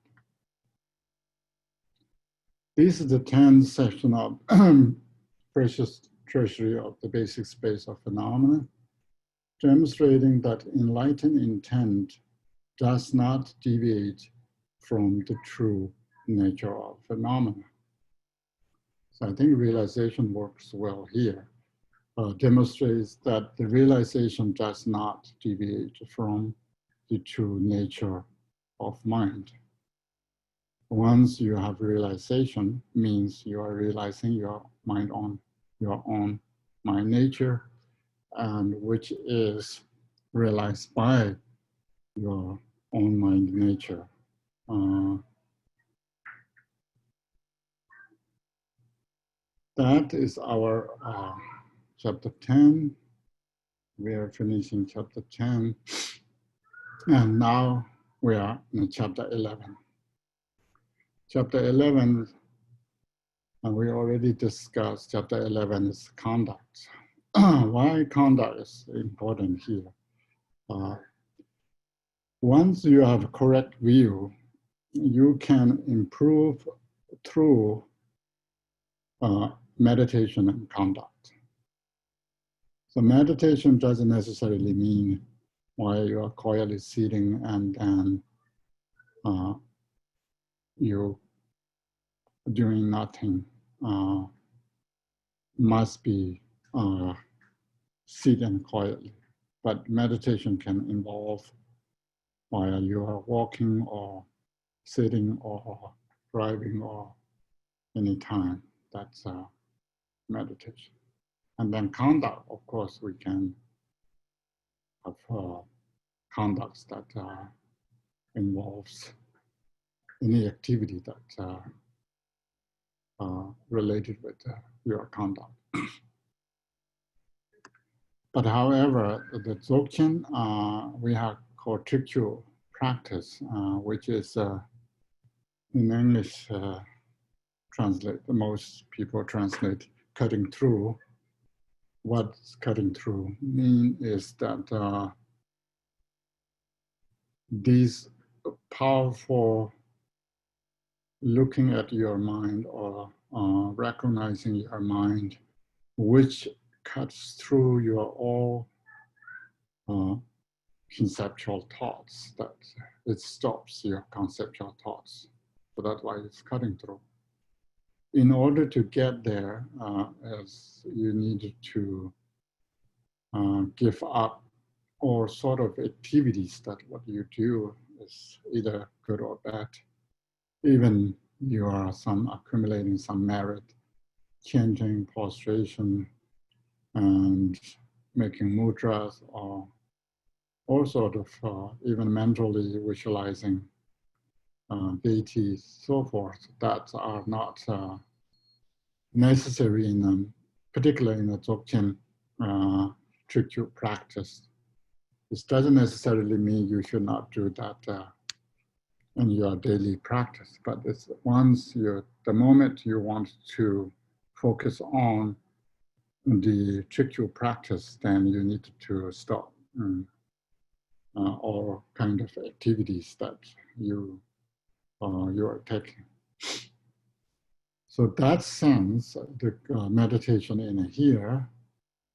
This is the 10th section of Precious Treasury of the Basic Space of Phenomena, demonstrating that enlightened intent does not deviate from the true nature of phenomena. So I think realization works well here. Demonstrates that the realization does not deviate from the true nature of mind. Once you have realization, means you are realizing your mind on your own mind nature, and which is realized by your own mind nature. That is our chapter 10. We are finishing chapter 10. And now we are in chapter 11. Chapter 11, and we already discussed, chapter 11 is conduct. Why conduct is important here? Once you have a correct view, you can improve through meditation and conduct. So meditation doesn't necessarily mean while you are quietly sitting and then you doing nothing, must be sitting quietly. But meditation can involve while you are walking or sitting or driving or any time. That's meditation. And then conduct, of course, we can have conducts that involves any activity that related with your conduct. But however, the Dzogchen, we have called Trekchö practice, which is in English translate, most people translate cutting through. What's cutting through mean is that these powerful looking at your mind or recognizing your mind, which cuts through your all conceptual thoughts, that it stops your conceptual thoughts. So that's why it's cutting through. In order to get there, as you need to give up all sort of activities that what you do is either good or bad. Even you are accumulating some merit, chanting, prostration, and making mudras, or all sort of even mentally visualizing deities, so forth, that are not necessary in them, particularly in the Dzogchen Trekchö practice. This doesn't necessarily mean you should not do that in your daily practice. But it's the moment you want to focus on the Trekchö practice, then you need to stop all kind of activities that you are taking. So that sense, the meditation in here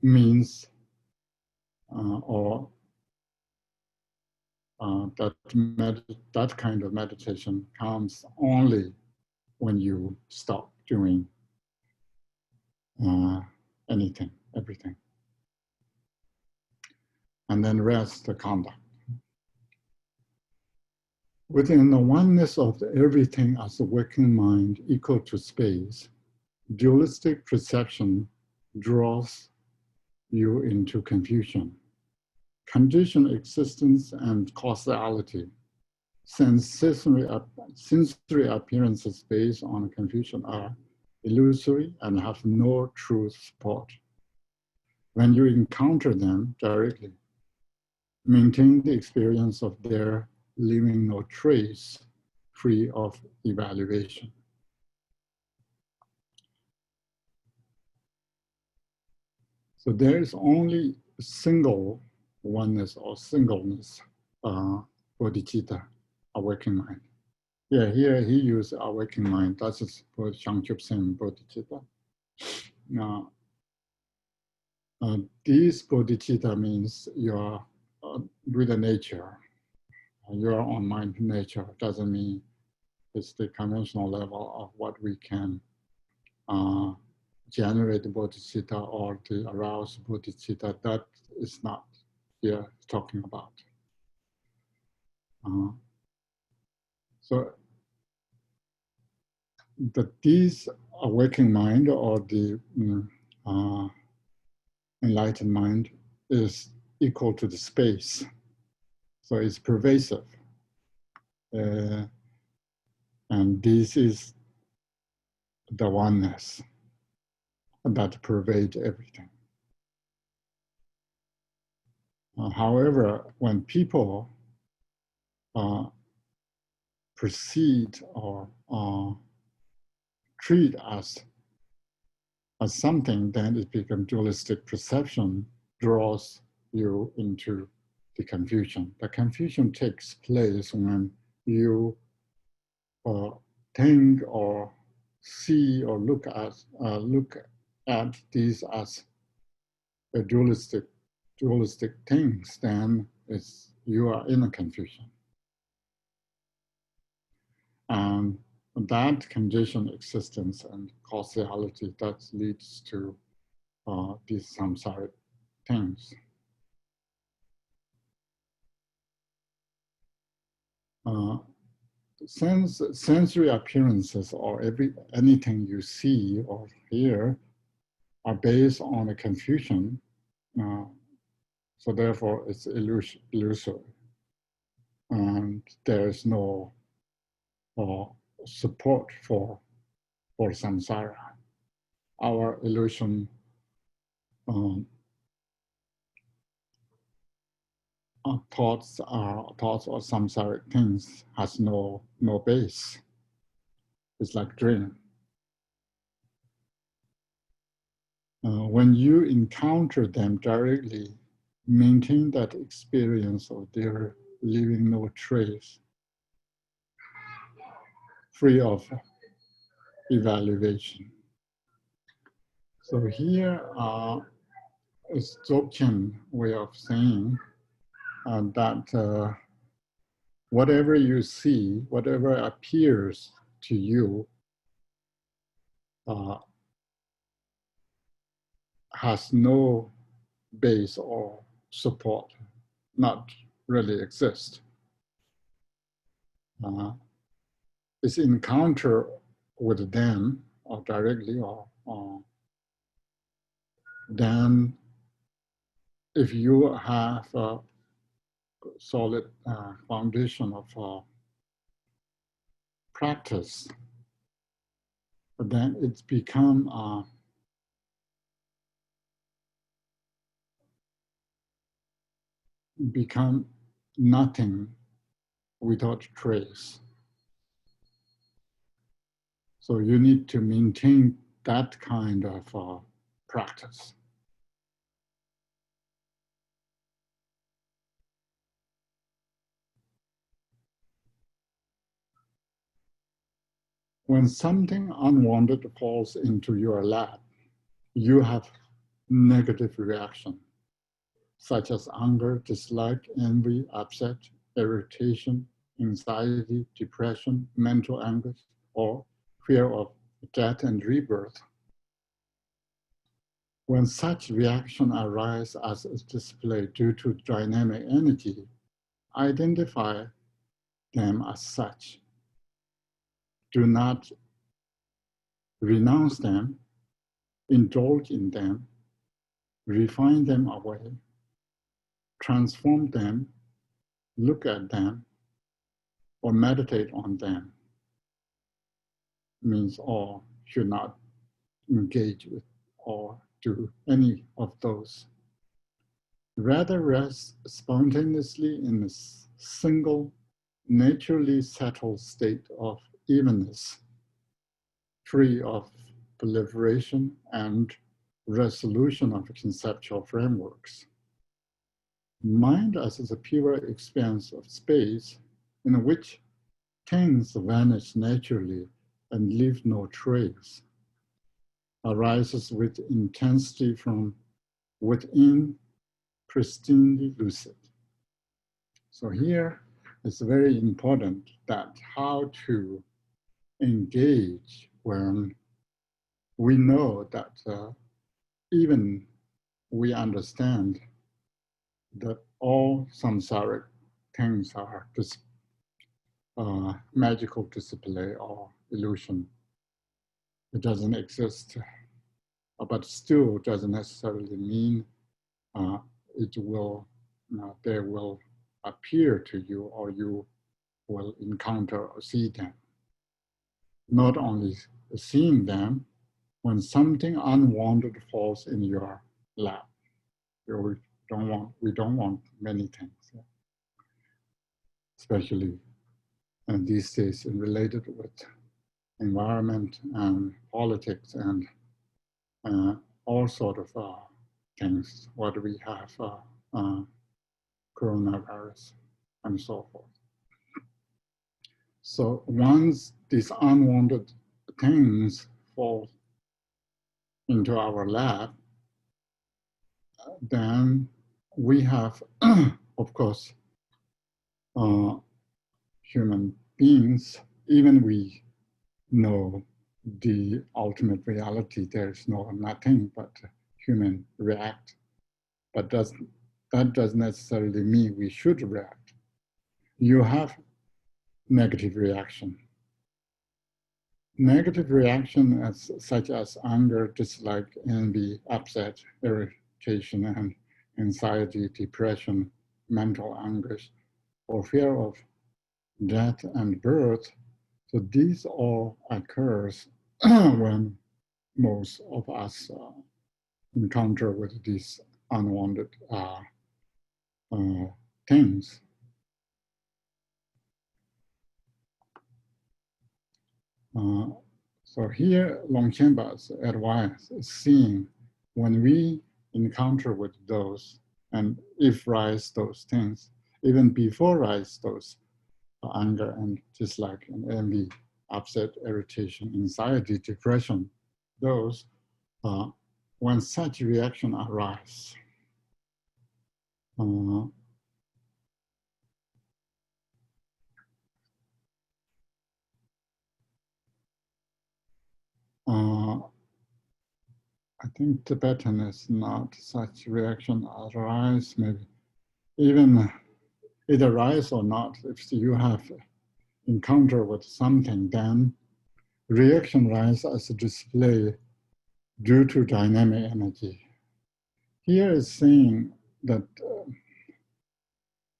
means, that kind of meditation comes only when you stop doing anything, everything, and then rest the conduct. Within the oneness of everything as a working mind equal to space, dualistic perception draws you into confusion. Conditioned existence and causality, sensory appearances based on confusion are illusory and have no true support. When you encounter them directly, maintain the experience of their leaving no trace, free of evaluation. So there is only single oneness or singleness, bodhicitta, awakening mind. Yeah, here he used awakening mind. That's Shangchup Sen bodhicitta. Now, this bodhicitta means you're with the nature. You're on mind nature. Doesn't mean it's the conventional level of what we can generate the bodhicitta or the aroused bodhicitta. That is not here talking about. So these awakening mind or the enlightened mind is equal to the space. So it's pervasive. And this is the oneness that pervades everything. However, when people perceive or treat as something, then it becomes dualistic perception, draws you into the confusion. The confusion takes place when you think or see or look at these as a dualistic things, then you are in a confusion. And that conditioned existence and causality that leads to these samsaric things. Sensory appearances or anything you see or hear are based on a confusion. So therefore it's illusory. And there's no support for samsara. Our illusion thoughts or samsaric things has no base. It's like dream. When you encounter them directly, maintain that experience of their leaving no trace, free of evaluation. So here is Dzogchen way of saying that whatever you see, whatever appears to you, has no base or support, not really exist. It's encounter with them or directly or then if you have a solid foundation of practice, then it's become nothing without trace. So you need to maintain that kind of practice. When something unwanted falls into your lap, you have negative reaction, such as anger, dislike, envy, upset, irritation, anxiety, depression, mental anguish, or fear of death and rebirth. When such reaction arises as a display due to dynamic energy, identify them as such. Do not renounce them, indulge in them, refine them away, transform them, look at them, or meditate on them. Means all should not engage with or do any of those. Rather rest spontaneously in a single, naturally settled state of evenness, free of proliferation and resolution of conceptual frameworks. Mind as a pure expanse of space in which things vanish naturally and leave no trace, arises with intensity from within, pristinely lucid. So here it's very important that how to engage when we know that even we understand that all samsaric things are just magical display or illusion. It doesn't exist, but still doesn't necessarily mean it will, they will appear to you or you will encounter or see them. Not only seeing them, when something unwanted falls in your lap, we don't want many things, especially these days related with environment and politics and all sort of things, what we have, coronavirus and so forth. So once these unwanted things fall into our lap, then we have, of course, human beings, even we know the ultimate reality, there's nothing but human react. But that doesn't necessarily mean we should react. You have negative reaction. Negative reaction such as anger, dislike, envy, upset, irritation, and anxiety, depression, mental anguish, or fear of death and birth. So these all occurs when most of us encounter with these unwanted things. So here, Longchenpa's advice is seeing when we encounter with those, and if rise those things, even before rise those anger and dislike and envy, upset, irritation, anxiety, depression, those, when such reaction arise, I think Tibetan is not such reaction arise, maybe even it arise or not, if you have encounter with something, then reaction rise as a display due to dynamic energy. Here is saying that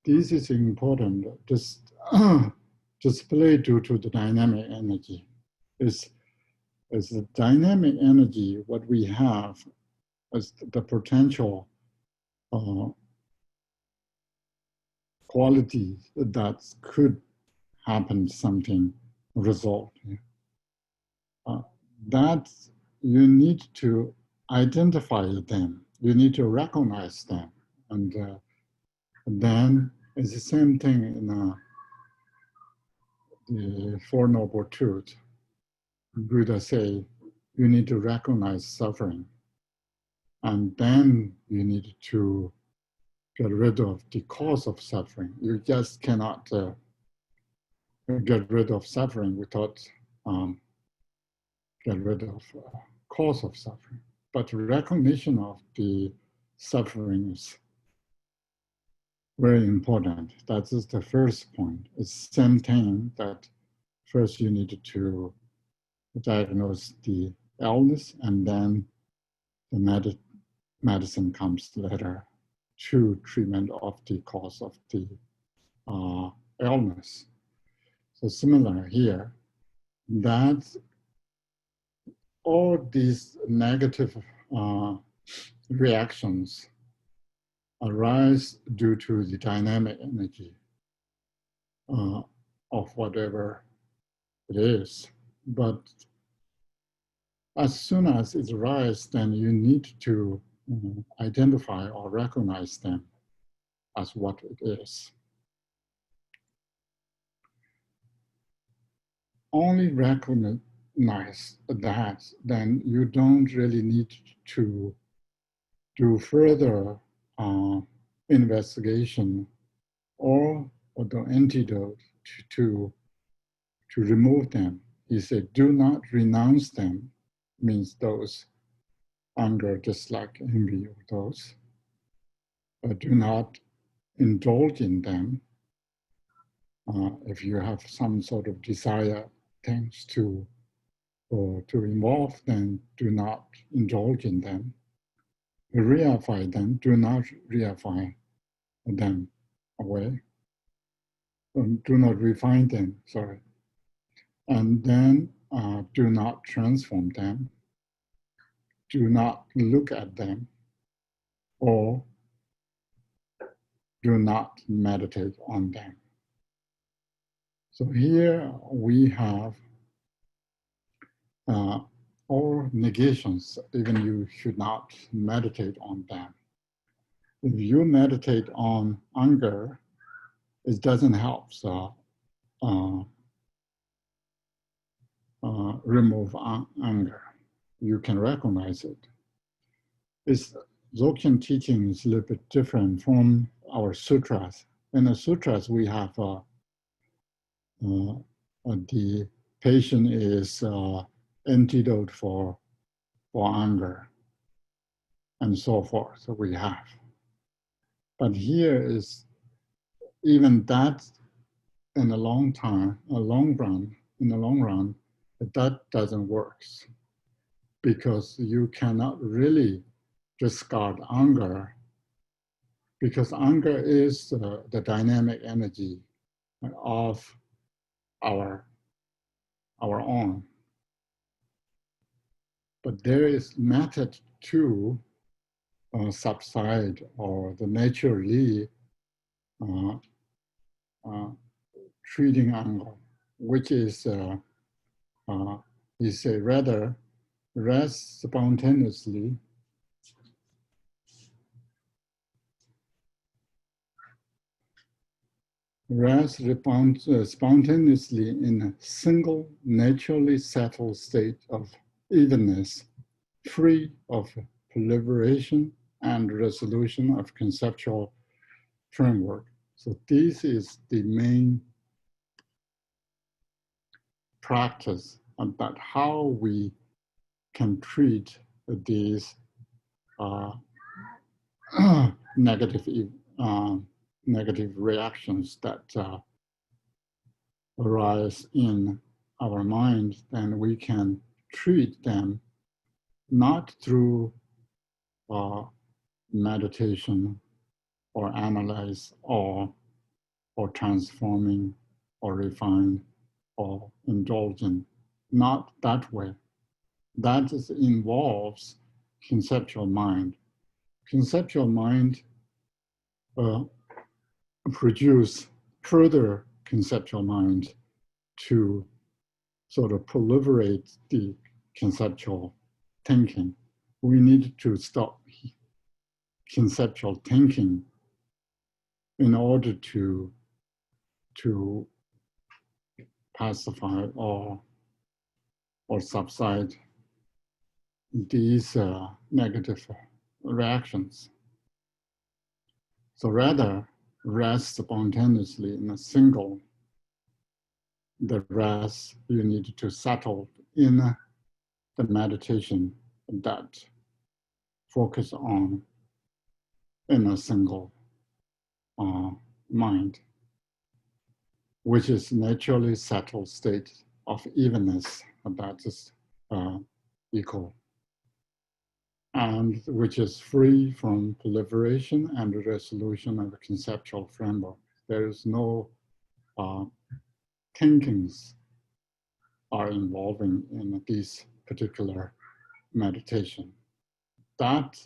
this is important, this display due to the dynamic energy is the dynamic energy, what we have as the potential qualities that could happen something result. that you need to identify them. You need to recognize them. And then it's the same thing in the Four Noble Truths. Buddha say, you need to recognize suffering. And then you need to get rid of the cause of suffering. You just cannot get rid of suffering without get rid of cause of suffering. But recognition of the suffering is very important. That is the first point. It's the same thing that first you need to diagnose the illness, and then the medicine comes later to treatment of the cause of the illness. So similar here, that all these negative reactions arise due to the dynamic energy of whatever it is. But as soon as it arises, then you need to identify or recognize them as what it is. Only recognize that, then you don't really need to do further investigation or the antidote to remove them. He said, do not renounce them, means those anger, dislike, envy, or those. But do not indulge in them. If you have some sort of desire things to involve, then do not indulge in them. Reify them, do not reify them away. Do not refine them, sorry. And then do not transform them. Do not look at them, or do not meditate on them. So here we have all negations, even you should not meditate on them. If you meditate on anger, it doesn't help. So remove anger. You can recognize it. It's Dzogchen teaching is a little bit different from our sutras. In the sutras, we have the patient is antidote for anger, and so forth. So we have. But here is even that in the long run, that doesn't work, because you cannot really discard anger, because anger is the dynamic energy of our own. But there is method to subside or the naturally treating anger, which is rather rest spontaneously spontaneously in a single naturally settled state of evenness, free of proliferation and resolution of conceptual framework. So this is the main practice about how we can treat these negative reactions that arise in our mind. Then we can treat them not through meditation or analyze or transforming or refine or indulging, not that way. That involves conceptual mind. Conceptual mind produce further conceptual mind to sort of proliferate the conceptual thinking. We need to stop conceptual thinking in order to pacify or subside these negative reactions. So rather rest spontaneously in a single, the rest you need to settle in the meditation that focus on in a single mind, which is naturally settled state of evenness that is equal, and which is free from proliferation and resolution of a conceptual framework. There is no thinkings are involving in this particular meditation. That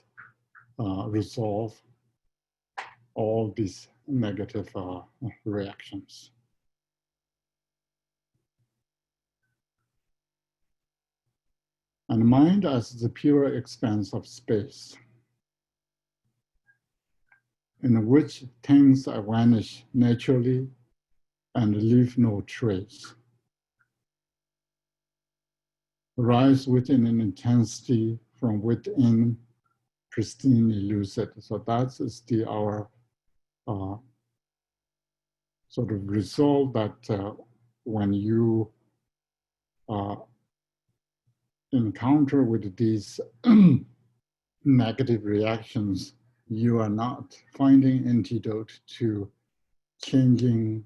resolve all these negative reactions. And mind as the pure expanse of space, in which things vanish naturally and leave no trace, rise within an intensity from within, pristinely lucid. So that is our sort of result that when you encounter with these negative reactions, you are not finding antidote to changing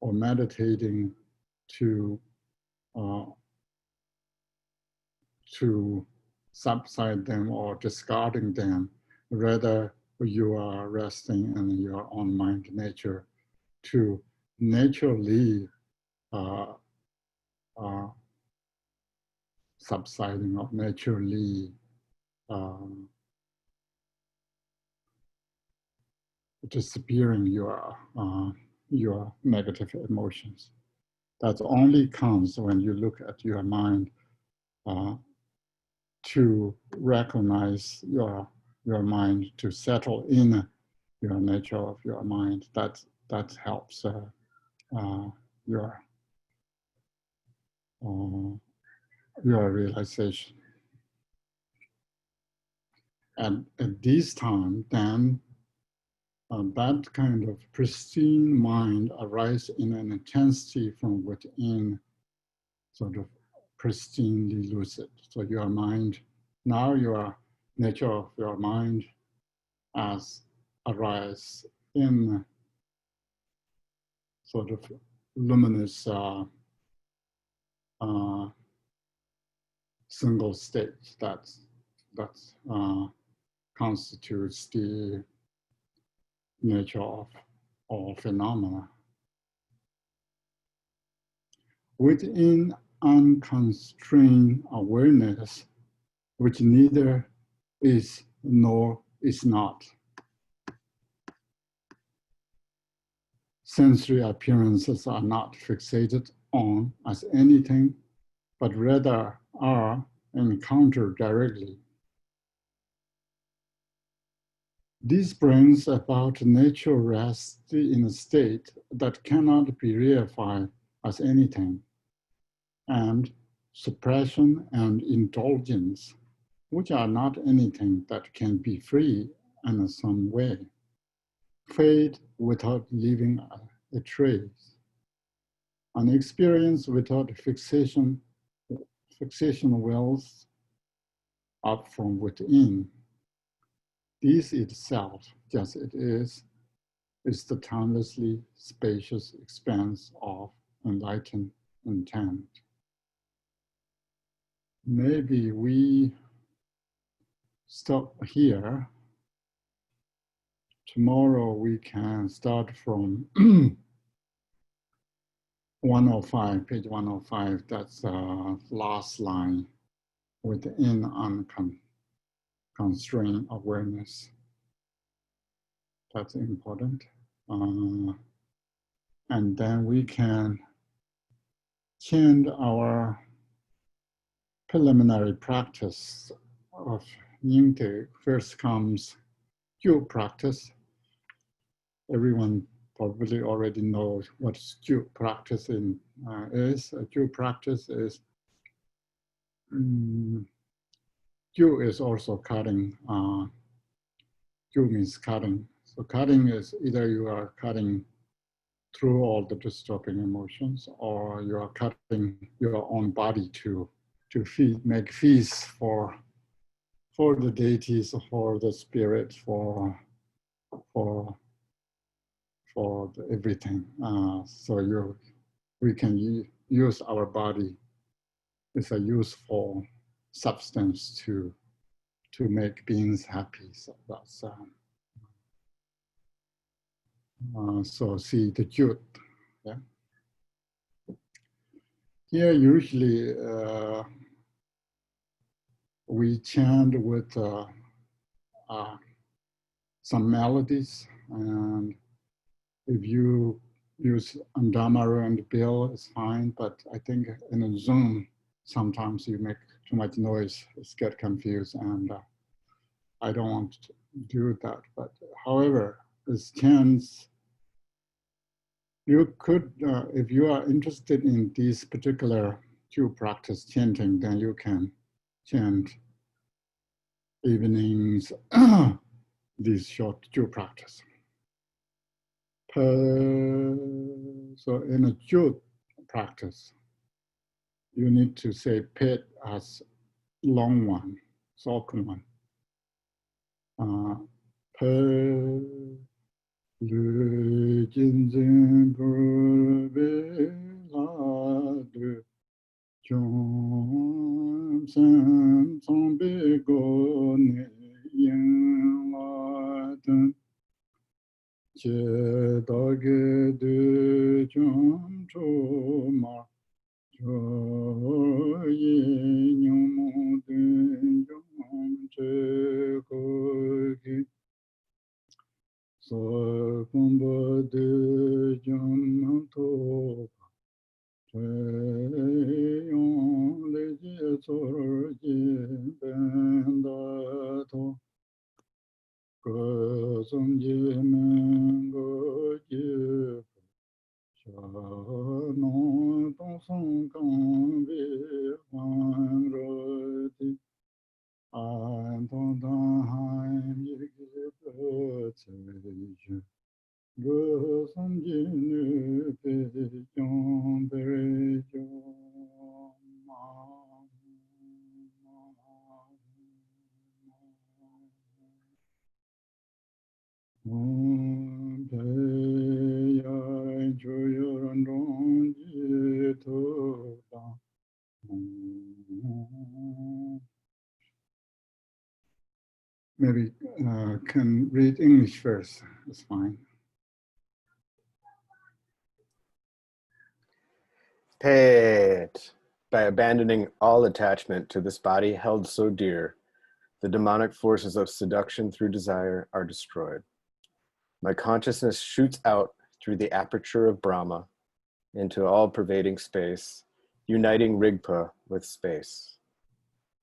or meditating to subside them or discarding them. Rather, you are resting in your own mind nature to naturally subsiding or naturally disappearing your negative emotions. That only comes when you look at your mind to recognize your mind, to settle in your nature of your mind. That helps your realization. And at this time, then that kind of pristine mind arises in an intensity from within, sort of pristinely lucid. So your mind, now your nature of your mind as arise in sort of luminous single state that constitutes the nature of all phenomena. Within unconstrained awareness, which neither is nor is not. Sensory appearances are not fixated on as anything, but rather are encountered directly. This brings about natural rest in a state that cannot be reified as anything, and suppression and indulgence, which are not anything that can be free in some way, fade without leaving a trace. An experience without fixation wells up from within. This itself, just it is the timelessly spacious expanse of enlightened intent. Maybe we stop here. Tomorrow we can start from 105, page 105. That's the last line within unconstrained awareness. That's important. And then we can change our preliminary practice of Ying Dzöd. First comes Chö practice. Everyone probably already knows what Chö practice is. Chö practice is Chö is also cutting. Chö means cutting. So cutting is either you are cutting through all the disturbing emotions, or you are cutting your own body to make feasts for the deities, for the spirit, for everything. So we can use our body as a useful substance to make beings happy. So that's so see the Dzöd. Yeah. Here usually we chant with some melodies, and if you use Andamaru and Bill, it's fine. But I think in a Zoom, sometimes you make too much noise, it's get confused, and I don't want to do that. But however, this chants, you could, if you are interested in these particular Chö practice chanting, then you can chant evenings, these short Chö practice. So in a Chö practice, you need to say pit as long one, short one. Longchen Rabjam Chö Ying Dzöd So Khenpo Yeshi Chö Ying Dzöd Maybe can read English first, it's fine. Pet. By abandoning all attachment to this body held so dear, the demonic forces of seduction through desire are destroyed. My consciousness shoots out through the aperture of Brahma into all-pervading space, uniting Rigpa with space,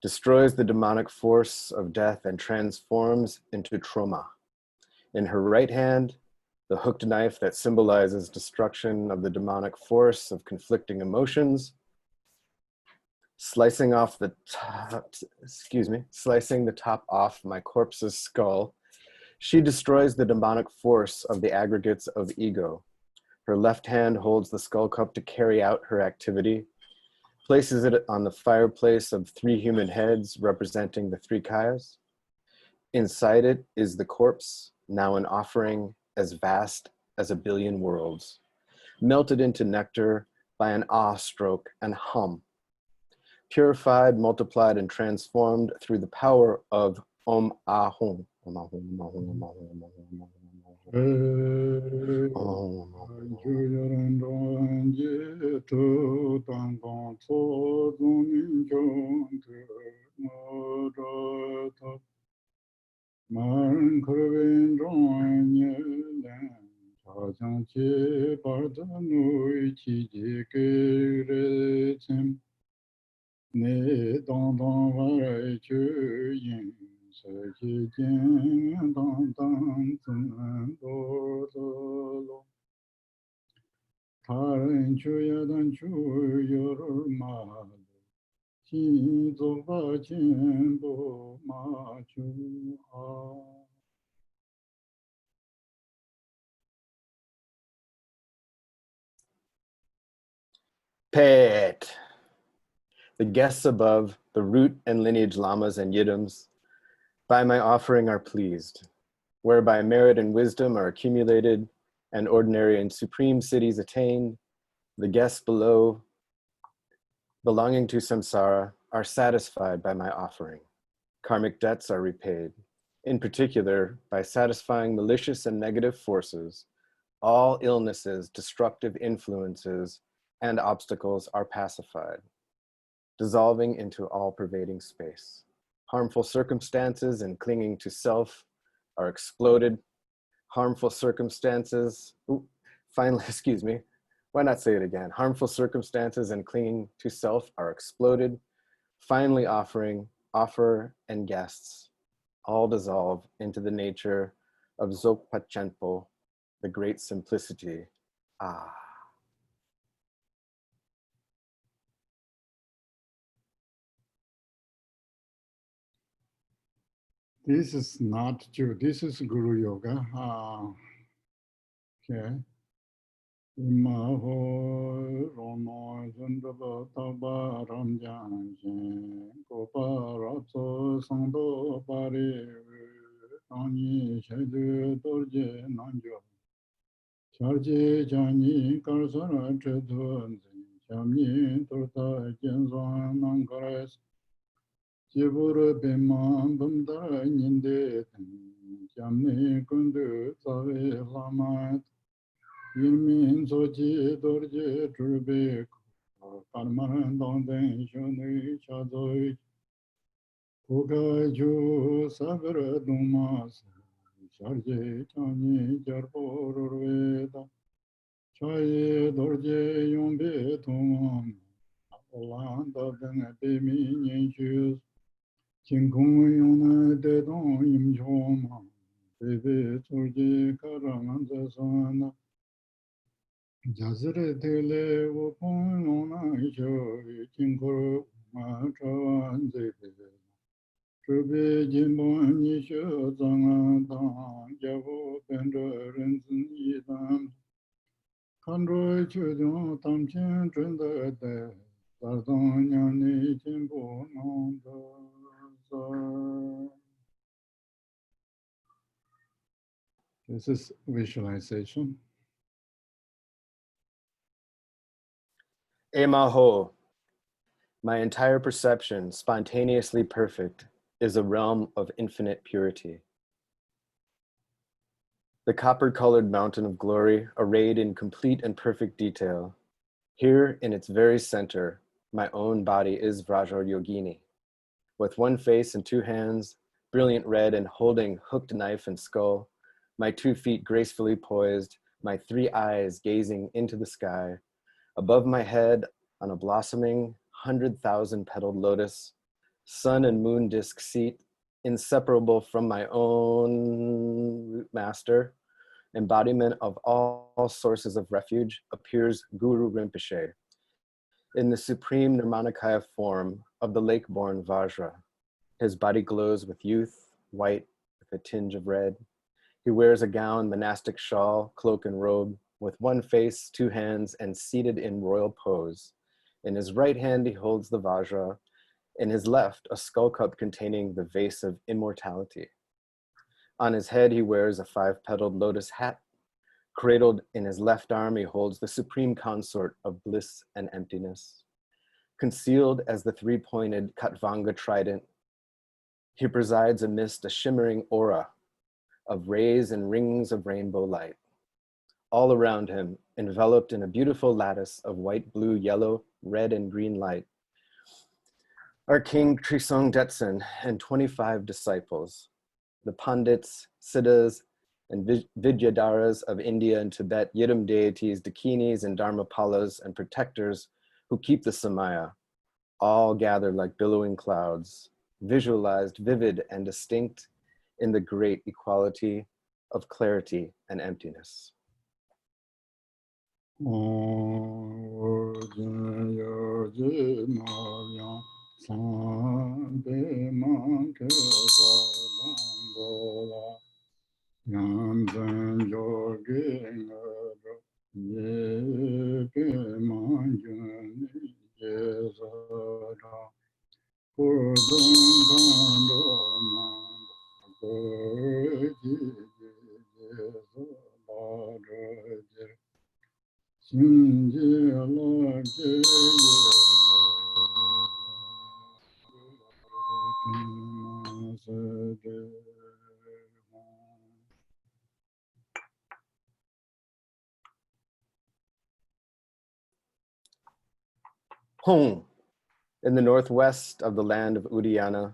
destroys the demonic force of death and transforms into Troma. In her right hand, the hooked knife that symbolizes destruction of the demonic force of conflicting emotions, slicing the top off my corpse's skull, she destroys the demonic force of the aggregates of ego. Her left hand holds the skull cup to carry out her activity, places it on the fireplace of 3 human heads representing the 3 kayas. Inside it is the corpse, now an offering as vast as 1 billion worlds, melted into nectar by an awe stroke and hum, purified, multiplied, and transformed through the power of Om Ahum. Om Ahum, Ahum, Om Ahum, Om Ne dong dong var chö yin se ji jian dong dong zhen do de lo. Ta ren chu ya dan chu yor ma xin zo ba jian bo ma chu a. Pet. The guests above, the root and lineage lamas and yidams, by my offering are pleased, whereby merit and wisdom are accumulated, and ordinary and supreme cities attained. The guests below, belonging to samsara, are satisfied by my offering. Karmic debts are repaid, in particular by satisfying malicious and negative forces. All illnesses, destructive influences, and obstacles are pacified, dissolving into all-pervading space. Harmful circumstances and clinging to self are exploded. Harmful circumstances, finally, excuse me, why not say it again? Harmful circumstances and clinging to self are exploded. Finally, offer and guests all dissolve into the nature of Dzogpa Chenpo, the great simplicity. Ah. This is not Jew. This is Guru Yoga. Okay. Imaho Romo Zundaba Taba Ramjan Gopa Ratso Sando Pari Tani Shadu Dorje Nanjo Charji Jani Karsara Tredun Chamni Turta Jenzwan Nangares Jiburu Biman Bumda Ninde Chamni Kundu Savi Lamat Yilmin Sochi Dorje Turbe Karman Donden Shuni Chazoi Puga Ju Sabra Dumas Charje Chani Jarpo Veda Chaye Dorje Yombe Tumam Olanda Ben Bimi Yenshus Chinkung Yona Dedon Yim Choma Bebe Turje Karanza Sana Jazere Tele Wopon Yona Isho Chinkuru Matrawan Zebe Trube Jimbon Yisho Zanga Tang Javo Pendra Renzin Yidam Kandro Chudon Tamchen Trenda De Sardon Yani Jimbo Nanda. This is visualization. Emaho, my entire perception, spontaneously perfect, is a realm of infinite purity. The copper-colored mountain of glory, arrayed in complete and perfect detail. Here, in its very center, my own body is Vrajayogini. With one face and two hands, brilliant red and holding hooked knife and skull, my 2 feet gracefully poised, my 3 eyes gazing into the sky, above my head on a blossoming 100,000 petaled lotus, sun and moon disk seat, inseparable from my own root master, embodiment of all sources of refuge, appears Guru Rinpoche in the supreme Nirmanakaya form of the lake-born Vajra. His body glows with youth, white with a tinge of red. He wears a gown, monastic shawl, cloak and robe, with one face, 2 hands, and seated in royal pose. In his right hand, he holds the Vajra. In his left, a skull cup containing the vase of immortality. On his head, he wears a 5-petaled lotus hat. Cradled in his left arm, he holds the supreme consort of bliss and emptiness. Concealed as the 3-pointed Katvanga trident, he presides amidst a shimmering aura of rays and rings of rainbow light. All around him, enveloped in a beautiful lattice of white, blue, yellow, red, and green light, are King Trisong Detsen and 25 disciples, the Pandits, Siddhas, and Vidyadharas of India and Tibet, Yidam deities, Dakinis, and Dharmapalas, and protectors who keep the Samaya, all gathered like billowing clouds, visualized, vivid, and distinct in the great equality of clarity and emptiness. Home, in the northwest of the land of Uddiyana,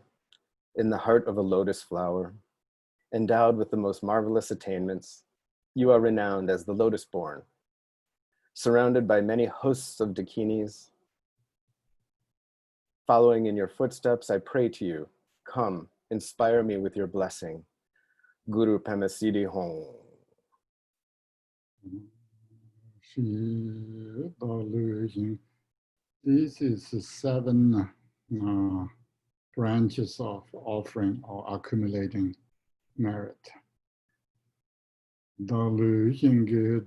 in the heart of a lotus flower, endowed with the most marvelous attainments, you are renowned as the lotus-born, surrounded by many hosts of dakinis. Following in your footsteps, I pray to you, come, inspire me with your blessing. Guru Pema Siddhi Hong. This is 7 branches of offering or accumulating merit. Delusion ge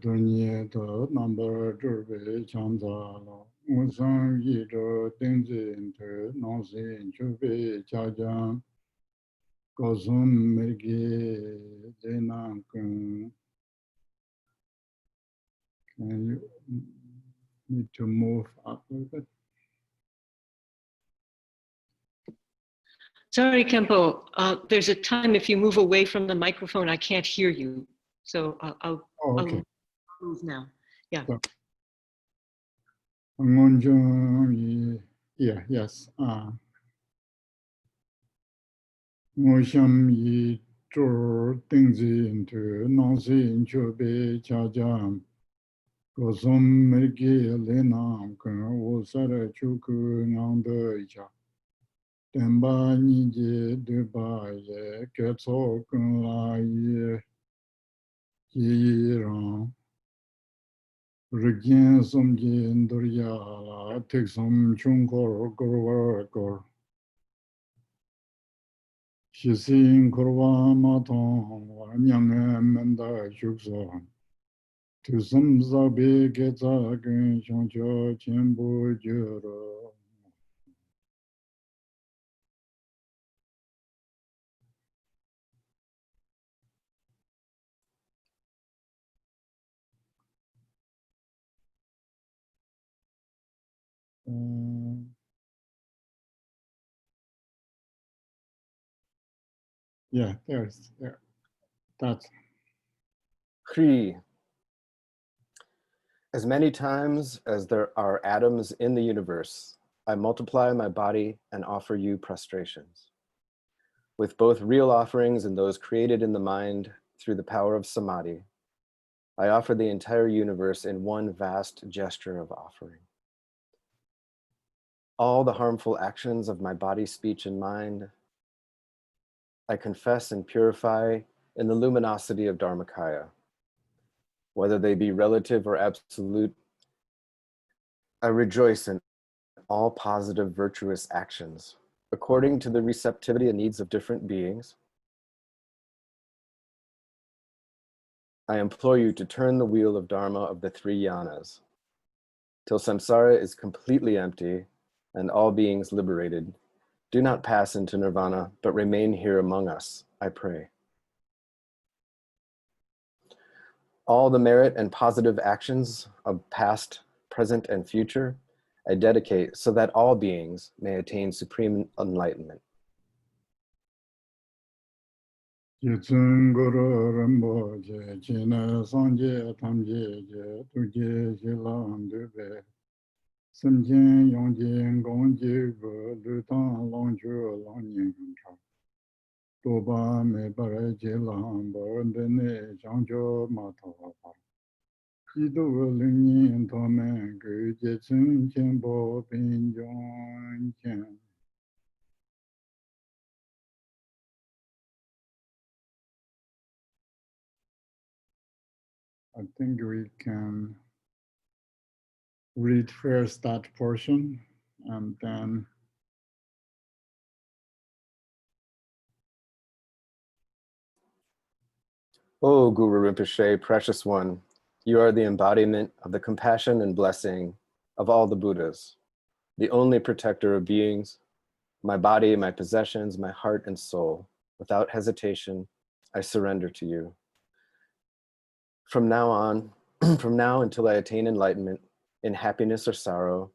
number durbe chanza usang yi do dingzi to nonsin chube chajan gozum merge denang kun. Can you need to move up a little bit? Sorry, Khenpo. There's a time if you move away from the microphone, I can't hear you. So I'll move now. Yeah. Yeah, yes. Mosham yi zhur dingzi into nonsi incho be chajam gozom mergi lenam kun wosara chuku nyangde icha tenba nije deba ye ketso kun la ye rang Urgyen Rinpoche Teksom Chungkor Gorwar Shisin Korwa Matong Wanyang Menda Shukso Tusum Zabe Getza Gen Shoncho Chenpo Jero. Yeah, there. That's Kri. As many times as there are atoms in the universe, I multiply my body and offer you prostrations. With both real offerings and those created in the mind through the power of samadhi, I offer the entire universe in one vast gesture of offering. All the harmful actions of my body, speech, and mind, I confess and purify in the luminosity of Dharmakaya. Whether they be relative or absolute, I rejoice in all positive virtuous actions, according to the receptivity and needs of different beings. I implore you to turn the wheel of Dharma of the 3 yanas, till samsara is completely empty and all beings liberated. Do not pass into nirvana, but remain here among us, I pray. All the merit and positive actions of past, present, and future, I dedicate so that all beings may attain supreme enlightenment. Yitsun Guru Rinpoche China Sanje Tamje Tuje Shilam Dube Simjen Yongjen Gongji Gu Lutan Longchu Longchen Rabjam Toba Me Bare Jilam Bondene Changcho Matava Jidu Lingyin Tomen Gu Jechun Khenpo Pinjon Chen. I think we can read first that portion and then O Guru Rinpoche, precious one, you are the embodiment of the compassion and blessing of all the Buddhas, the only protector of beings, my body, my possessions, my heart and soul. Without hesitation, I surrender to you. From now on, from now until I attain enlightenment, in happiness or sorrow,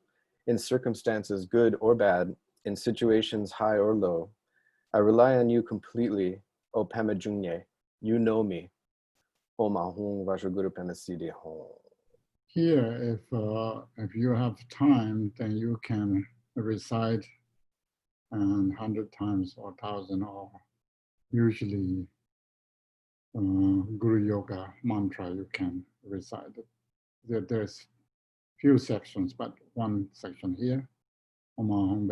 in circumstances good or bad, in situations high or low, I rely on you completely, O Pema Junye. You know me. O Mahung Vajraguru Pema Siddhi Hong. here, if you have time, then you can recite 100 times or 1,000 or usually Guru Yoga mantra you can recite it. There's few sections, but one section here. Then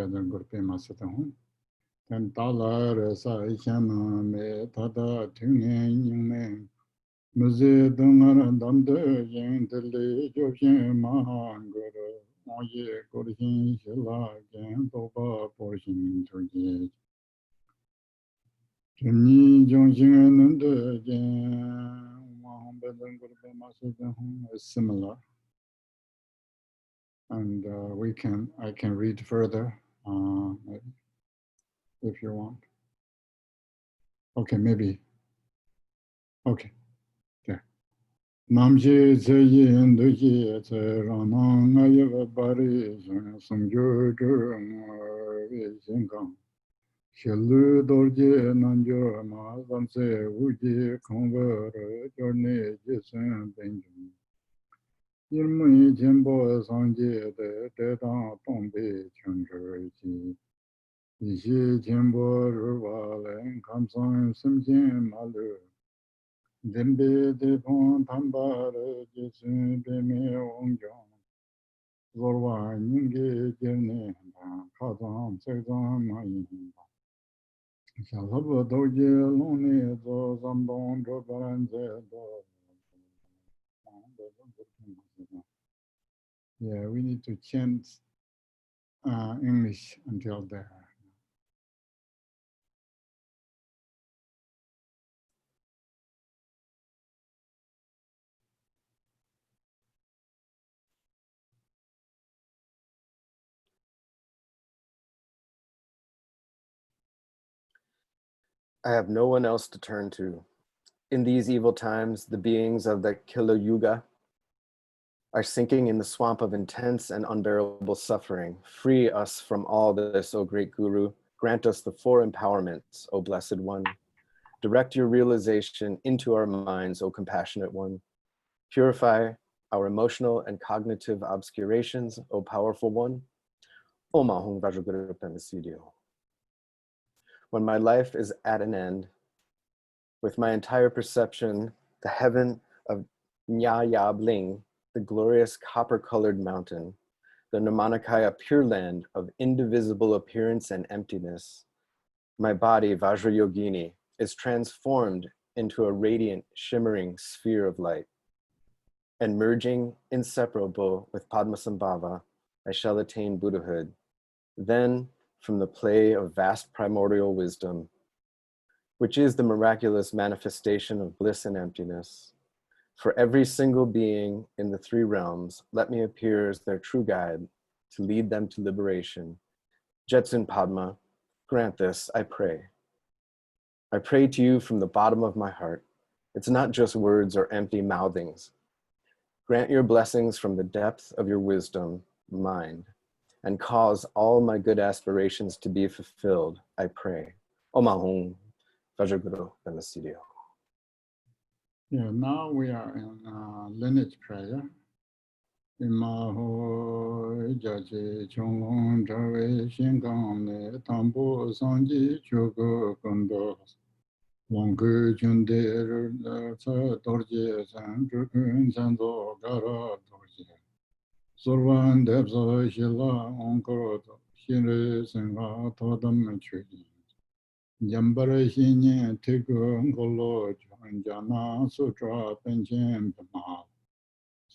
Tala Resa Ishama Me Tada Tungen Yume Muzi Dungar Dande Yen Dili Joshin Mahanguru Oye Gurshin Shila Gen Toba Porshin Toye Jimni Jonshin Nunde Jen Mahambedan Gurbe Masudahum is similar. And I can read further if you want. Okay, maybe. Okay, there. Namji Chö Ying Dzöd Chö Ranang Ayava Bari Sungjo Zheng Xinggang Shilu Dorje Nanjo Ma Zamse Wuji Kongver Jorne Jisen Benjun Yirmui Jimbo Sanje De Dang Tongbe Chunzhe Ji Yishi Jimbo Ruwa Len Kamsang Simjin Malu Dembe de Pon Tambar Jisun Beme Ongjong Zorwa Nyinge Jene Kazan Sekzan Mayin Shalaba Doje Lone Zo Zambon Jobaran Zedo. Yeah, we need to chant English until there. I have no one else to turn to. In these evil times, the beings of the Kilo Yuga are sinking in the swamp of intense and unbearable suffering. Free us from all this, O great Guru. Grant us the 4 empowerments, O blessed one. Direct your realization into our minds, O compassionate one. Purify our emotional and cognitive obscurations, O powerful one. O Mahung Vajraguru Pema Siddhi. When my life is at an end, with my entire perception, the heaven of Nya Yab Ling, the glorious copper-colored mountain, the Nirmanakaya pure land of indivisible appearance and emptiness, my body, Vajrayogini, is transformed into a radiant, shimmering sphere of light. And merging inseparable with Padmasambhava, I shall attain Buddhahood. Then, from the play of vast primordial wisdom, which is the miraculous manifestation of bliss and emptiness, for every single being in the 3 realms, let me appear as their true guide to lead them to liberation. Jetsun Padma, grant this, I pray. I pray to you from the bottom of my heart. It's not just words or empty mouthings. Grant your blessings from the depth of your wisdom, mind, and cause all my good aspirations to be fulfilled, I pray. Om Ahum Vajraguru Pema Siddhi. Yeah, now we are in lineage prayer. Imaho Jaji Chonglong Trawe Shingang Ne Tambo Sanji Chogo Kondo Longchen Rabjam Sorvan Debso Shila Onkoro Shire Senga Todam Chö Ying Jambara Shinye Tiku Ngolo Jana Sutra Penchen Pema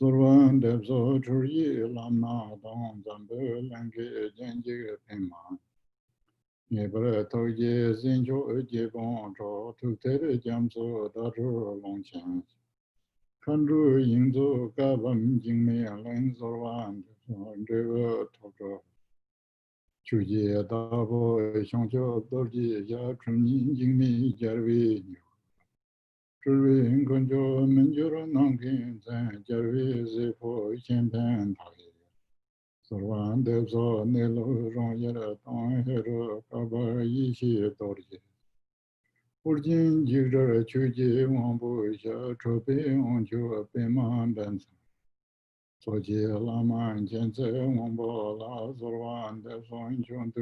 Sorvan Debso Churyi Lama Dong Zambu Langi Jenji Pema Nebra Toye Zinjo Jebon Cho Tutere Jamso Datu Longchen Chö Ying Dzöd Gabam Jingme Len Sorvan Debso Tokyo Chö Dabo Shangcho Dorji Ya Chunyin Jingmi Jarvi Churvi Ngonjo Menjuro Nongkin Zan Jarvi Zipo Shenpan Thai Sorvan Debso Nelo Rong Yara Tong Hero Kaba Yeshi Dorji Urgyen Rinpoche Chö Wangpo Sha Chope Oncho Pema Bensa Soji Lama Jense Wangpo La Sorvan Debso Inchon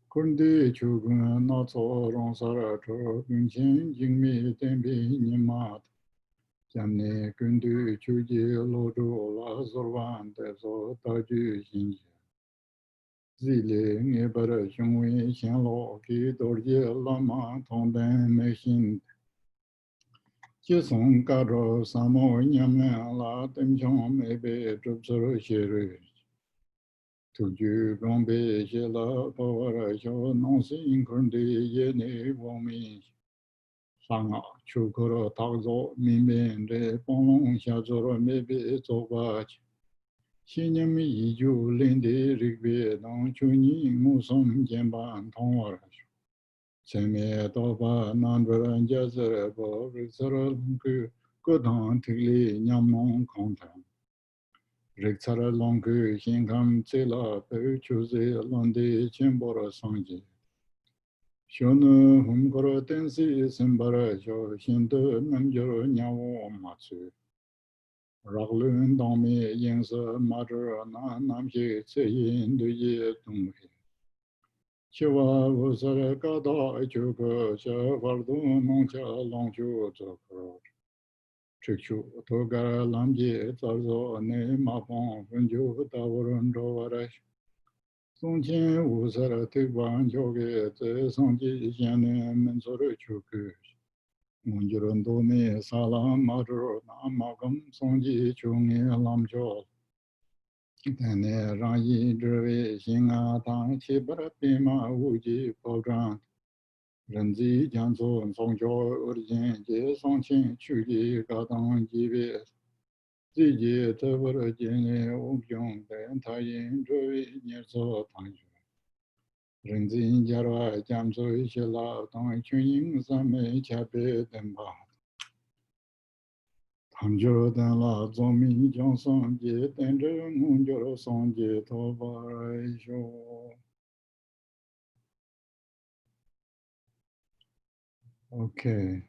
Kundi Chugun Natso Ronsara Cho Kunchen Jingmi Tenpi Nimat Jamne Kundi Chuji Lodo La Sorvan Debso Taju Shinji Zili Ngebara Shungwi Shenlo Ki Dorje Lama Tongden Meshin Jisong Karo Samo Nyamlen La Temchong Mebe Drupsaro Shiru Tuju Gombe Shela Pawara Sho Nonsin Kundi Yene Womi Sanga Chukuro Takzo Mimben Re Ponglong Shazoro Mebe Zobach Shinyami Yiju Linde Rigbe Dong Chuni Musom Jemban Tongwara Seme Toba Nandra Jazere Bo Rixara Longku Godon Tigli Nyamnon Kontan Rixara Longku Shinkam Tsela Pe Chuzi Londi Chimbora Sangji Shono Humgoro Tensi Simbara Sho Shinto Namjoro Nyawo Matsu Raglun Dami Yingsa Madra Namshi Tseyin Duye Tunghe Chiwa Vusara Gada Chuka Sha Vardu Nongcha Longchu Zokro Trekchö Toga Lamji Zarzo Ne Mapon Funju Tawurun Rovarash Longchen Vusara Tikban Choge Tse Sangji Jene Mensoro Chuku Munjurun Dome Salam Madro Namakam Sangji Chungi Lamcho Tene Rangi Drve Shinga Tang Chibara Pima Uji Podran Renzi Janso Songcho Urgyen Songchen Chuji Gadang Jive Ziji Tavara Jene Ugyong Den Tayin Drve Nyerso Tangju Renzi Jarwa Jamso Shela Tang Chö Ying Zame Chape Demba Tamjo Dan La Zomi Johnson Je Tenje Munjoro Songje Toba Sho. Okay,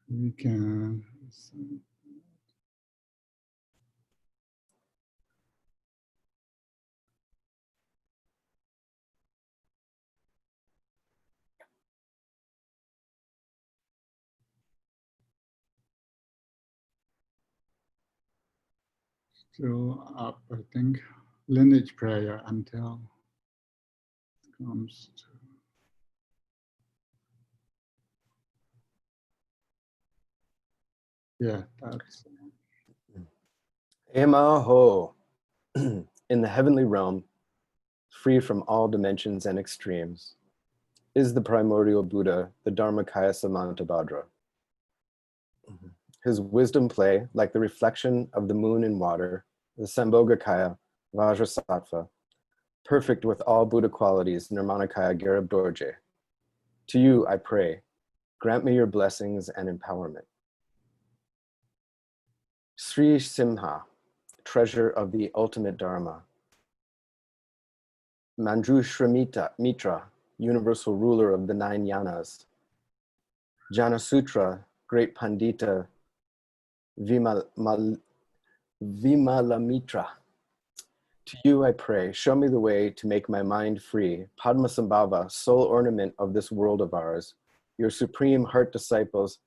we can still up, I think, lineage prayer until it comes to. Yeah, that's. Ema ho. In the heavenly realm, free from all dimensions and extremes, is the primordial Buddha, the Dharmakaya Samantabhadra. His wisdom play, like the reflection of the moon in water, the Sambhogakaya Vajrasattva, perfect with all Buddha qualities, Nirmanakaya Garib Dorje. To you I pray, grant me your blessings and empowerment. Sri Simha, treasure of the ultimate Dharma. Manjushra Mitra, universal ruler of the 9 yanas. Janasutra, great Pandita Vimalamitra, To you I pray, show me the way to make my mind free. Padmasambhava, sole ornament of this world of ours. Your supreme heart disciples,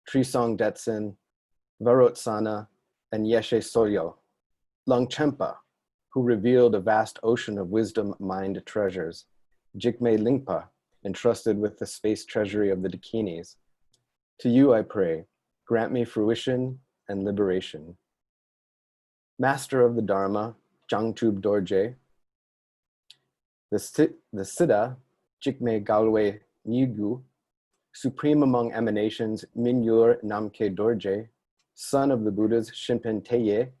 Trisong Detsen, Varotsana, and Yeshe Soyo. Longchenpa, who revealed a vast ocean of wisdom mind treasures. Jigme Lingpa, entrusted with the space treasury of the Dakinis. To you I pray, grant me fruition and liberation. Master of the Dharma, Jangtub Dorje, the Siddha, Jigme Galwe Nigu, supreme among emanations, Minyur Namke Dorje, son of the Buddhas, Shinpen Teye,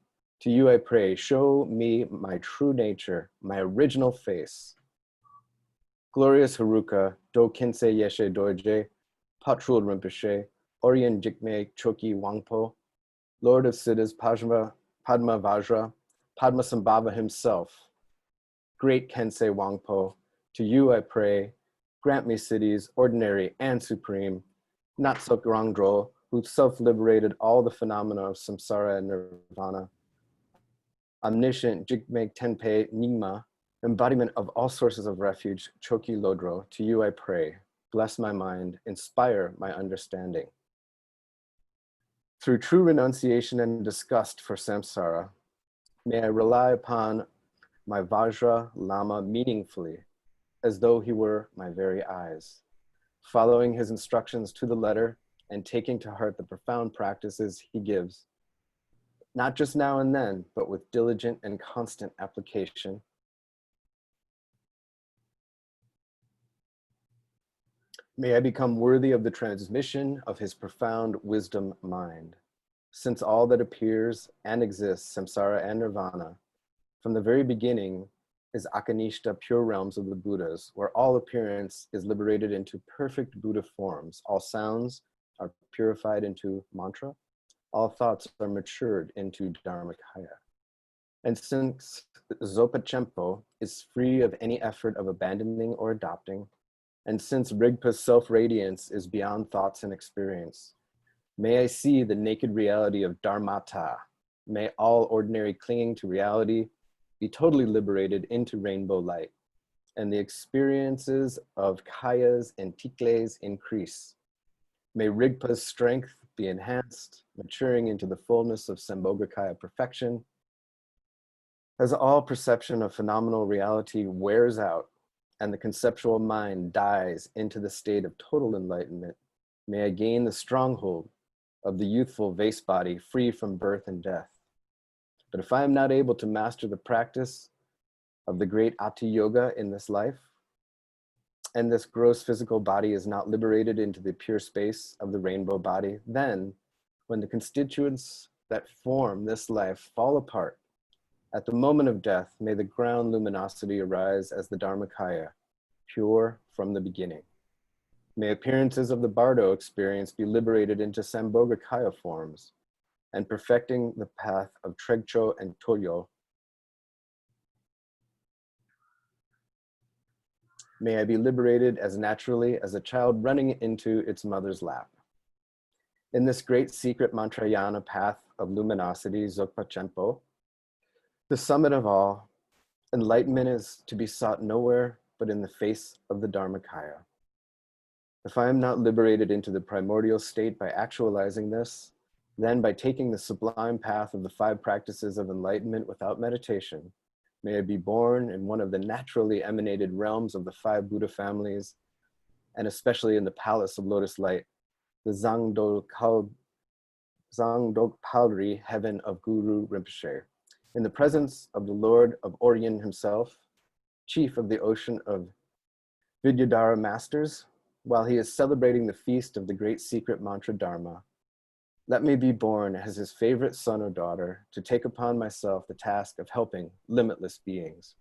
to you I pray, show me my true nature, my original face. Glorious Haruka, Do Khenpo Yeshi Dorje, Patrul Rinpoche, Urgyen Jigme Choki Wangpo, Lord of Siddhas Padma Vajra, Padmasambhava himself, great Kensei Wangpo, to you I pray, grant me cities, ordinary and supreme, not so Rangdro, who self-liberated all the phenomena of samsara and nirvana, omniscient Jigme Tenpe Nyingma, embodiment of all sources of refuge, Choki Lodro, to you I pray, bless my mind, inspire my understanding. Through true renunciation and disgust for samsara, may I rely upon my Vajra Lama meaningfully, as though he were my very eyes, following his instructions to the letter and taking to heart the profound practices he gives, not just now and then, but with diligent and constant application. May I become worthy of the transmission of his profound wisdom mind, since all that appears and exists, samsara and nirvana, from the very beginning is akanishta, pure realms of the Buddhas, where all appearance is liberated into perfect Buddha forms. All sounds are purified into mantra. All thoughts are matured into dharmakaya. And since Dzogchen is free of any effort of abandoning or adopting, and since Rigpa's self-radiance is beyond thoughts and experience, may I see the naked reality of dharmata. May all ordinary clinging to reality be totally liberated into rainbow light, and the experiences of kayas and tikles increase. May Rigpa's strength be enhanced, maturing into the fullness of Sambhogakaya perfection. As all perception of phenomenal reality wears out and the conceptual mind dies into the state of total enlightenment, may I gain the stronghold of the youthful vase body free from birth and death. But if I am not able to master the practice of the great Ati Yoga in this life, and this gross physical body is not liberated into the pure space of the rainbow body, then when the constituents that form this life fall apart, at the moment of death, may the ground luminosity arise as the Dharmakaya, pure from the beginning. May appearances of the Bardo experience be liberated into Sambhogakaya forms, and perfecting the path of Trekchö and Toyo. May I be liberated as naturally as a child running into its mother's lap. In this great secret Mantrayana path of luminosity, Dzogpa Chenpo, the summit of all, enlightenment is to be sought nowhere but in the face of the Dharmakaya. If I am not liberated into the primordial state by actualizing this, then by taking the sublime path of the 5 practices of enlightenment without meditation, may I be born in one of the naturally emanated realms of the 5 Buddha families, and especially in the palace of lotus light, the Zangdokpalri heaven of Guru Rinpoche, in the presence of the Lord of Urgyen himself, chief of the ocean of Vidyadhara masters, while he is celebrating the feast of the great secret mantra Dharma. Let me be born as his favorite son or daughter to take upon myself the task of helping limitless beings.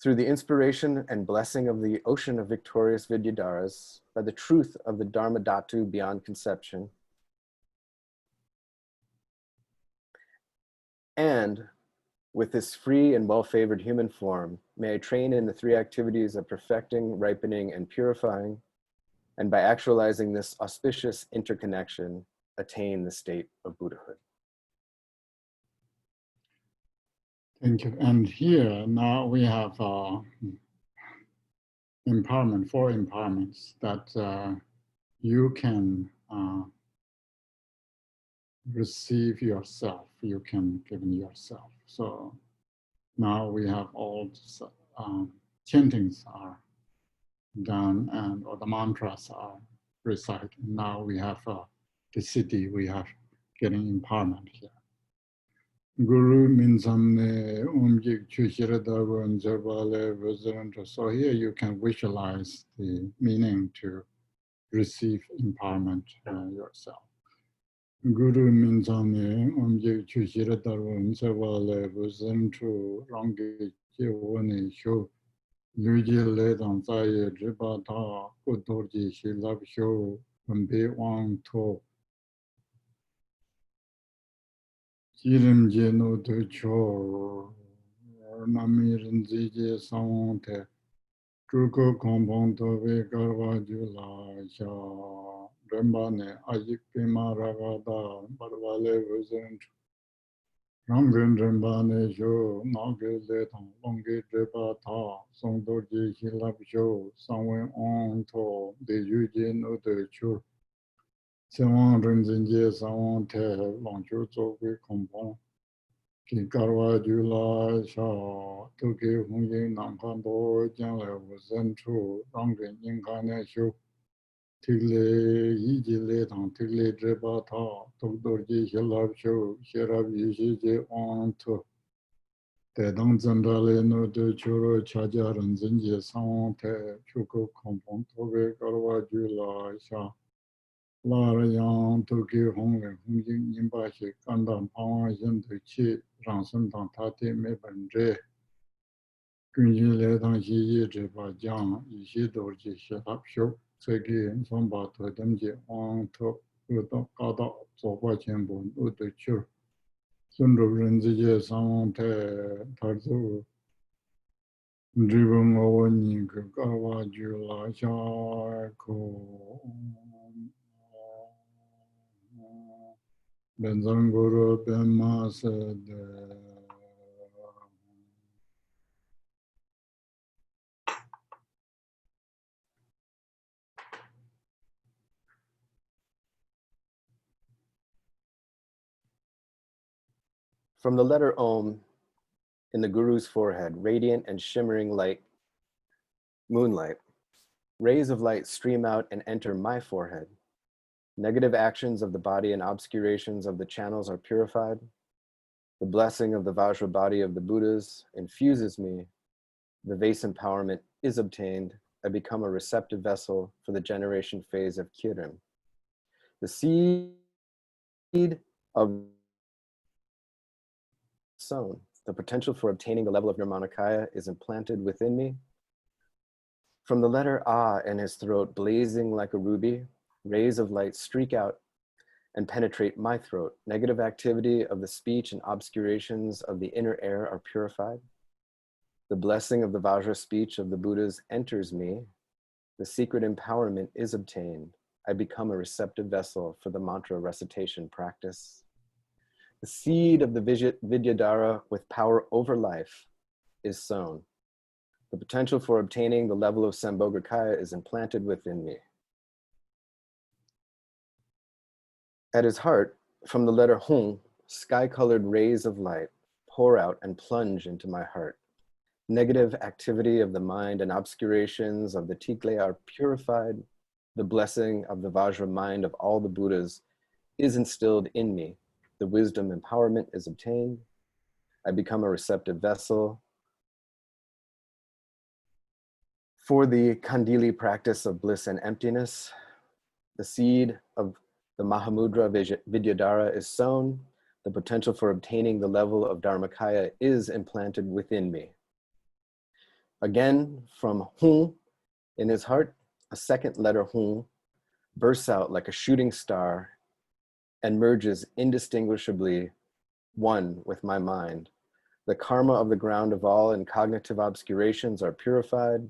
Through the inspiration and blessing of the ocean of victorious Vidyadharas, by the truth of the Dharma Dhatu beyond conception, and with this free and well-favored human form, may I train in the 3 activities of perfecting, ripening, and purifying, and by actualizing this auspicious interconnection, attain the state of Buddhahood. Thank you. And here now we have empowerment, 4 empowerments that you can receive yourself, you can give yourself. So now we have all chantings are done and all the mantras are recited. Now we have the city, we have getting empowerment here. Guru Minsamne Umjik Chushiradagun Zerbale Vizaranta. So here you can visualize the meaning to receive empowerment yourself. Guru Minsamne Umjik Chushiradagun Zerbale Vizaranta Rangi Chivoni Shu Luji Ledan Zaye Dribata Kutorji Shilab Shu Umbe Wang To Jirim Jeno to Chor Namirin Zije Sawante Truko Kompon Tove Garva Jula Sha Rembane Ajik Pima Ragada Barvale Vizent Rangun Rembane Sho Nage Letan Longi Drepa Ta Songdorji Hilab Sho Sangwen On To De Yuje No De Chur Sewang Rinzinje Sawante Longchu Zogi Kompon Ki Karwa Jula Sha Tuki Hungi Nampando Janle Wuzen Chu Rangun Yinkane Shu Tigle Yiji Tang Tigle Dreba Ta Tokdorji Hilab Shu Shirab Yishi On To Dedang Zendale No De Churo Chaja Rinzinje Sawante Chuko Kompon Toge Karwa Jula Sha Lara Yang Toki Hongwe Hungi Nimbashi Kandam Pawan Yin To Chi Rangsun Tang Tati Me Bendre Kunji Le Tang Xi Yi Dreba Jiang Yishi Dorji Shilab Shu Tsegi Somba To Demji Wang To Udo Gada Zoba Chenpo Udo Chur Sundu Rinzije Sawante Tarzu Dribung Owa Nying Karwa Jula Sha Ko Benzanguru Bemas From the letter Om in the Guru's forehead, radiant and shimmering like moonlight, rays of light stream out and enter my forehead. Negative actions of the body and obscurations of the channels are purified. The blessing of the Vajra body of the Buddhas infuses me. The vase empowerment is obtained. I become a receptive vessel for the generation phase of Kirim. The seed of sown. The potential for obtaining the level of Nirmanakaya is implanted within me. From the letter Ah in his throat, blazing like a ruby, rays of light streak out and penetrate my throat. Negative activity of the speech and obscurations of the inner air are purified. The blessing of the Vajra speech of the Buddhas enters me. The secret empowerment is obtained. I become a receptive vessel for the mantra recitation practice. The seed of the Vidyadhara with power over life is sown. The potential for obtaining the level of Sambhogakaya is implanted within me. At his heart, from the letter Hung, sky-colored rays of light pour out and plunge into my heart. Negative activity of the mind and obscurations of the Tikle are purified. The blessing of the Vajra mind of all the Buddhas is instilled in me. The wisdom empowerment is obtained. I become a receptive vessel for the Kandili practice of bliss and emptiness. The seed of the Mahamudra Vidyadhara is sown. The potential for obtaining the level of Dharmakaya is implanted within me. Again, from Hung in his heart, a second letter Hung bursts out like a shooting star and merges indistinguishably one with my mind. The karma of the ground of all and cognitive obscurations are purified.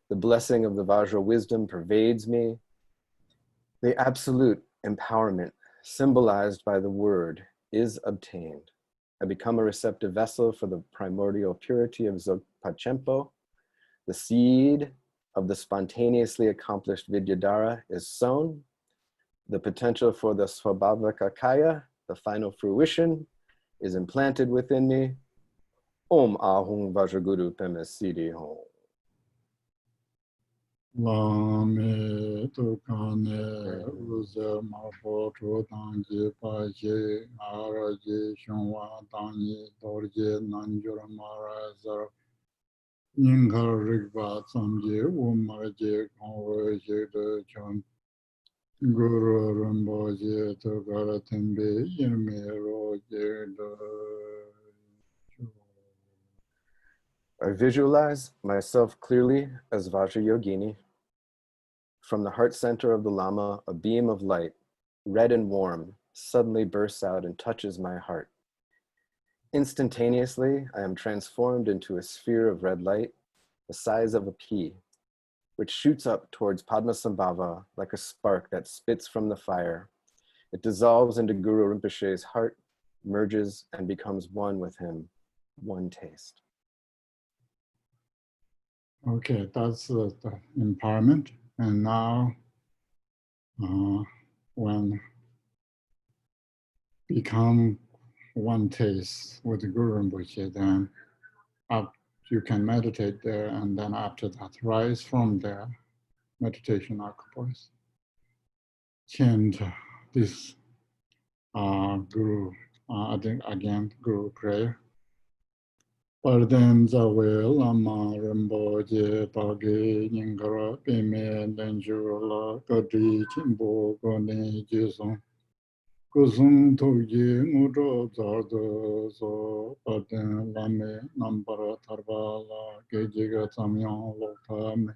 The blessing of the Vajra wisdom pervades me. The absolute empowerment symbolized by the word is obtained. I become a receptive vessel for the primordial purity of Dzogpa Khenpo. The seed of the spontaneously accomplished Vidyadhara is sown. The potential for the Svabhavaka Kaya, the final fruition, is implanted within me. Om Ahung Vajraguru Pema Siddhi Hom. Lame Tukane Uze Marpo Chutanji Paji Araji Shunwa Tanyi Dorje Nanjura Marazar Ninkar Rigba Samji Umarji Konverji De Chun Guru Rinpoche Tukara Tembe Yirme Roje I visualize myself clearly as Vajrayogini. From the heart center of the Lama, a beam of light, red and warm, suddenly bursts out and touches my heart. Instantaneously, I am transformed into a sphere of red light, the size of a pea, which shoots up towards Padmasambhava like a spark that spits from the fire. It dissolves into Guru Rinpoche's heart, merges, and becomes one with him, one taste. Okay, that's the empowerment. And now, when become one taste with the Guru Rinpoche, then you can meditate there, and then after that, rise from there, meditation occupies. Chant this Guru, I think again, Guru prayer. Pardon Zawe Lama Rinpoche Pagi Nyingara Pime Lenjula Kadi Chimbo Gone Jisung Kusung Togi Mudo Zardo So Pardon Lame Nambara Tarbala Gejiga Samyang Lokame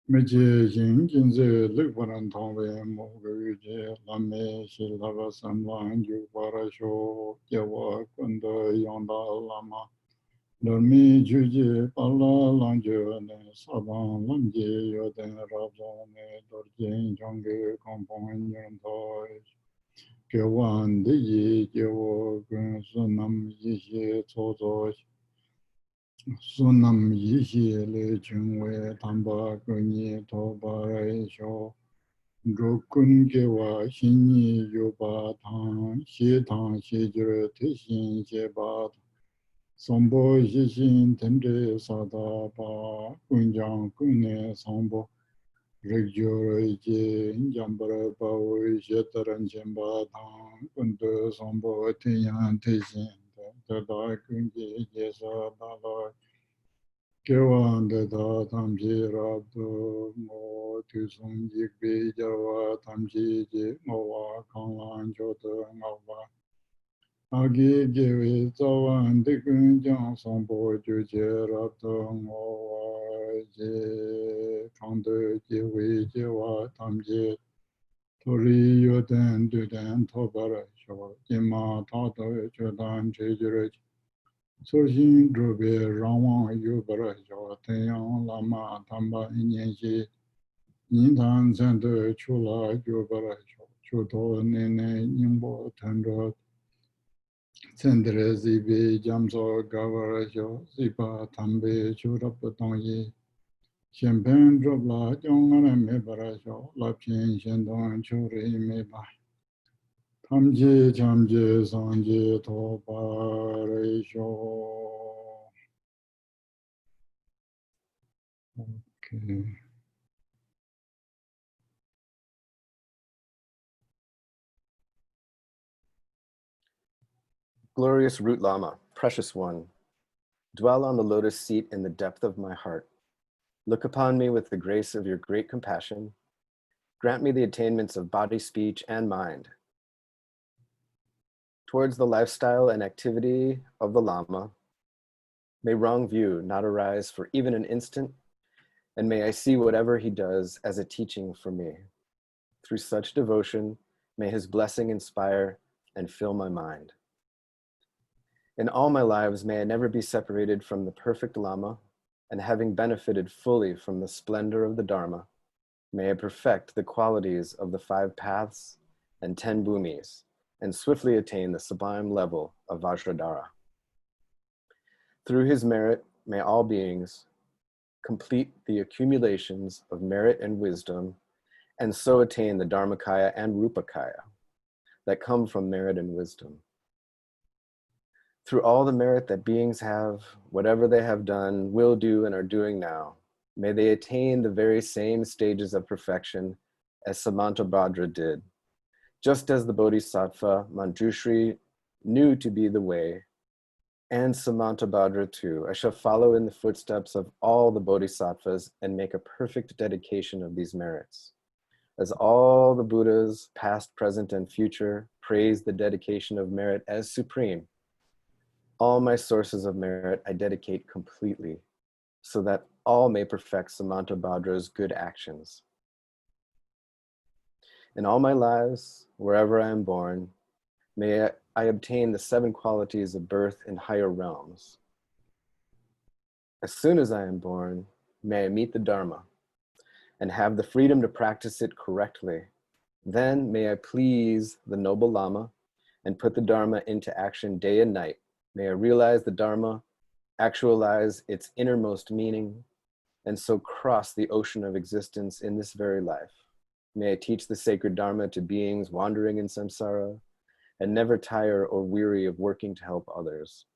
Meje Ying Jinze Likwaran Tongwe Mogu Lame Shilava Samlang Yuparasho Yawa Kunda Yonda Lama Dormi Juji Pala Langjo Ne Saban Lamji Yoden Rabjam Ne Dorjin Jongi Kompong Yantoi Gyawan Deyi Gyawa Gun Sunam Yishi Tozo Sunam Yishi Le Chungwe Tamba Gunyi Toba Reisho Rokun Gewa Shinyi Yoba Tang Shi Tang Shi Jure Tishin Sheba Sombo Yishin Tendre Sada Pa Kunjang Kune Sombo Rigyo Reiki Jambara Pao Shetaran Chemba Tang Kundu Sombo Tiyan Tishin Tada Kunji Jesa Dala Kewan Deda Tamji Rabdo Mo Tusung Jikbi Jawa Tamji Jik Mowa Kanglan Jota Ngawa Agi Jewi Zawan Dikun Jang Sombo Juje Rabdo Ngowa Je Kangdo Jewi Jewa Tamji Tori Yoden Duden Tobara Sho Jima Tato Chodan Chejurich Sojin Drobe Rawan Yubara Sho Tenyang Lama Tamba Inyenshi Nintan Sendo Chula Yubara Sho Choto Nene Nyingbo Tendro Sendere Zibi Jamso Gavara Sho Zipa Tambe Churap Tongyi Champagne Drobla Jongana Mebara Sho Lapchin Shendon Churi Meba Tamji Chamji Sanji Topa Reisho. Okay. Glorious Root Lama, precious one, dwell on the lotus seat in the depth of my heart. Look upon me with the grace of your great compassion. Grant me the attainments of body, speech, and mind. Towards the lifestyle and activity of the Lama, may wrong view not arise for even an instant, and may I see whatever he does as a teaching for me. Through such devotion, may his blessing inspire and fill my mind. In all my lives, may I never be separated from the perfect Lama, and having benefited fully from the splendor of the Dharma, may I perfect the qualities of the 5 paths and 10 bhumis, and swiftly attain the sublime level of Vajradhara. Through his merit, may all beings complete the accumulations of merit and wisdom, and so attain the Dharmakaya and Rupakaya that come from merit and wisdom. Through all the merit that beings have, whatever they have done, will do, and are doing now, may they attain the very same stages of perfection as Samantabhadra did, just as the Bodhisattva Manjushri knew to be the way, and Samantabhadra too. I shall follow in the footsteps of all the Bodhisattvas and make a perfect dedication of these merits. As all the Buddhas, past, present, and future, praise the dedication of merit as supreme, all my sources of merit I dedicate completely, so that all may perfect Samantabhadra's good actions. In all my lives, wherever I am born, may I obtain the 7 qualities of birth in higher realms. As soon as I am born, may I meet the Dharma and have the freedom to practice it correctly. Then may I please the noble Lama and put the Dharma into action day and night. May I realize the Dharma, actualize its innermost meaning, and so cross the ocean of existence in this very life. May I teach the sacred Dharma to beings wandering in samsara, and never tire or weary of working to help others.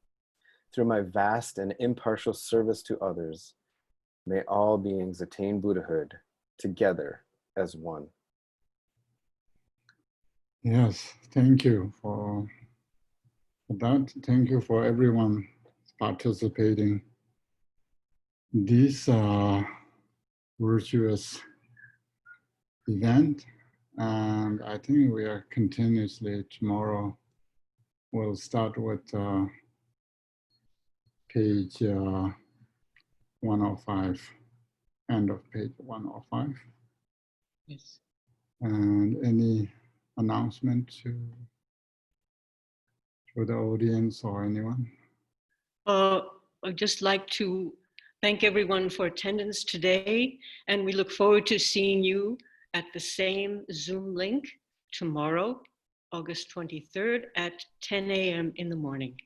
Through my vast and impartial service to others, may all beings attain Buddhahood together as one. Yes, thank you for that. Thank you for everyone participating in this virtuous event. And I think we are continuously tomorrow. We'll start with page 105, end of page 105. Yes. And any announcement to the audience or anyone? I'd just like to thank everyone for attendance today, and we look forward to seeing you at the same Zoom link tomorrow, August 23rd at 10 a.m. in the morning.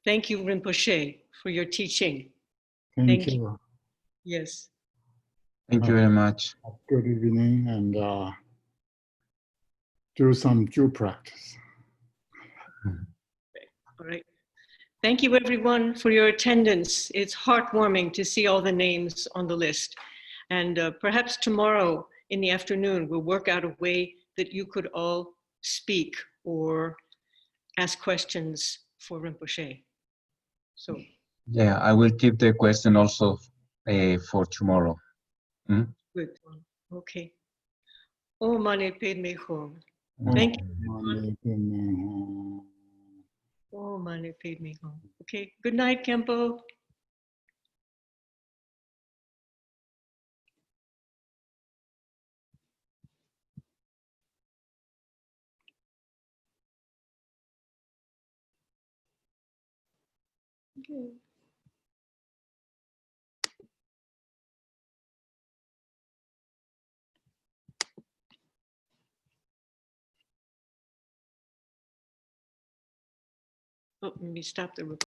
Thank you, Rinpoche, for your teaching. Thank you. Yes. Thank you very much. Good evening, and do some Jew practice. All right. Thank you, everyone, for your attendance. It's heartwarming to see all the names on the list. And perhaps tomorrow in the afternoon, we'll work out a way that you could all speak or ask questions for Rinpoche. So. Yeah, I will keep the question also for tomorrow. Good. Okay. Oh, Mane Padme Hum. Thank you. Oh, Mane Padme Hum. Okay. Good night, Khenpo. Okay. Oh, let me stop the recording.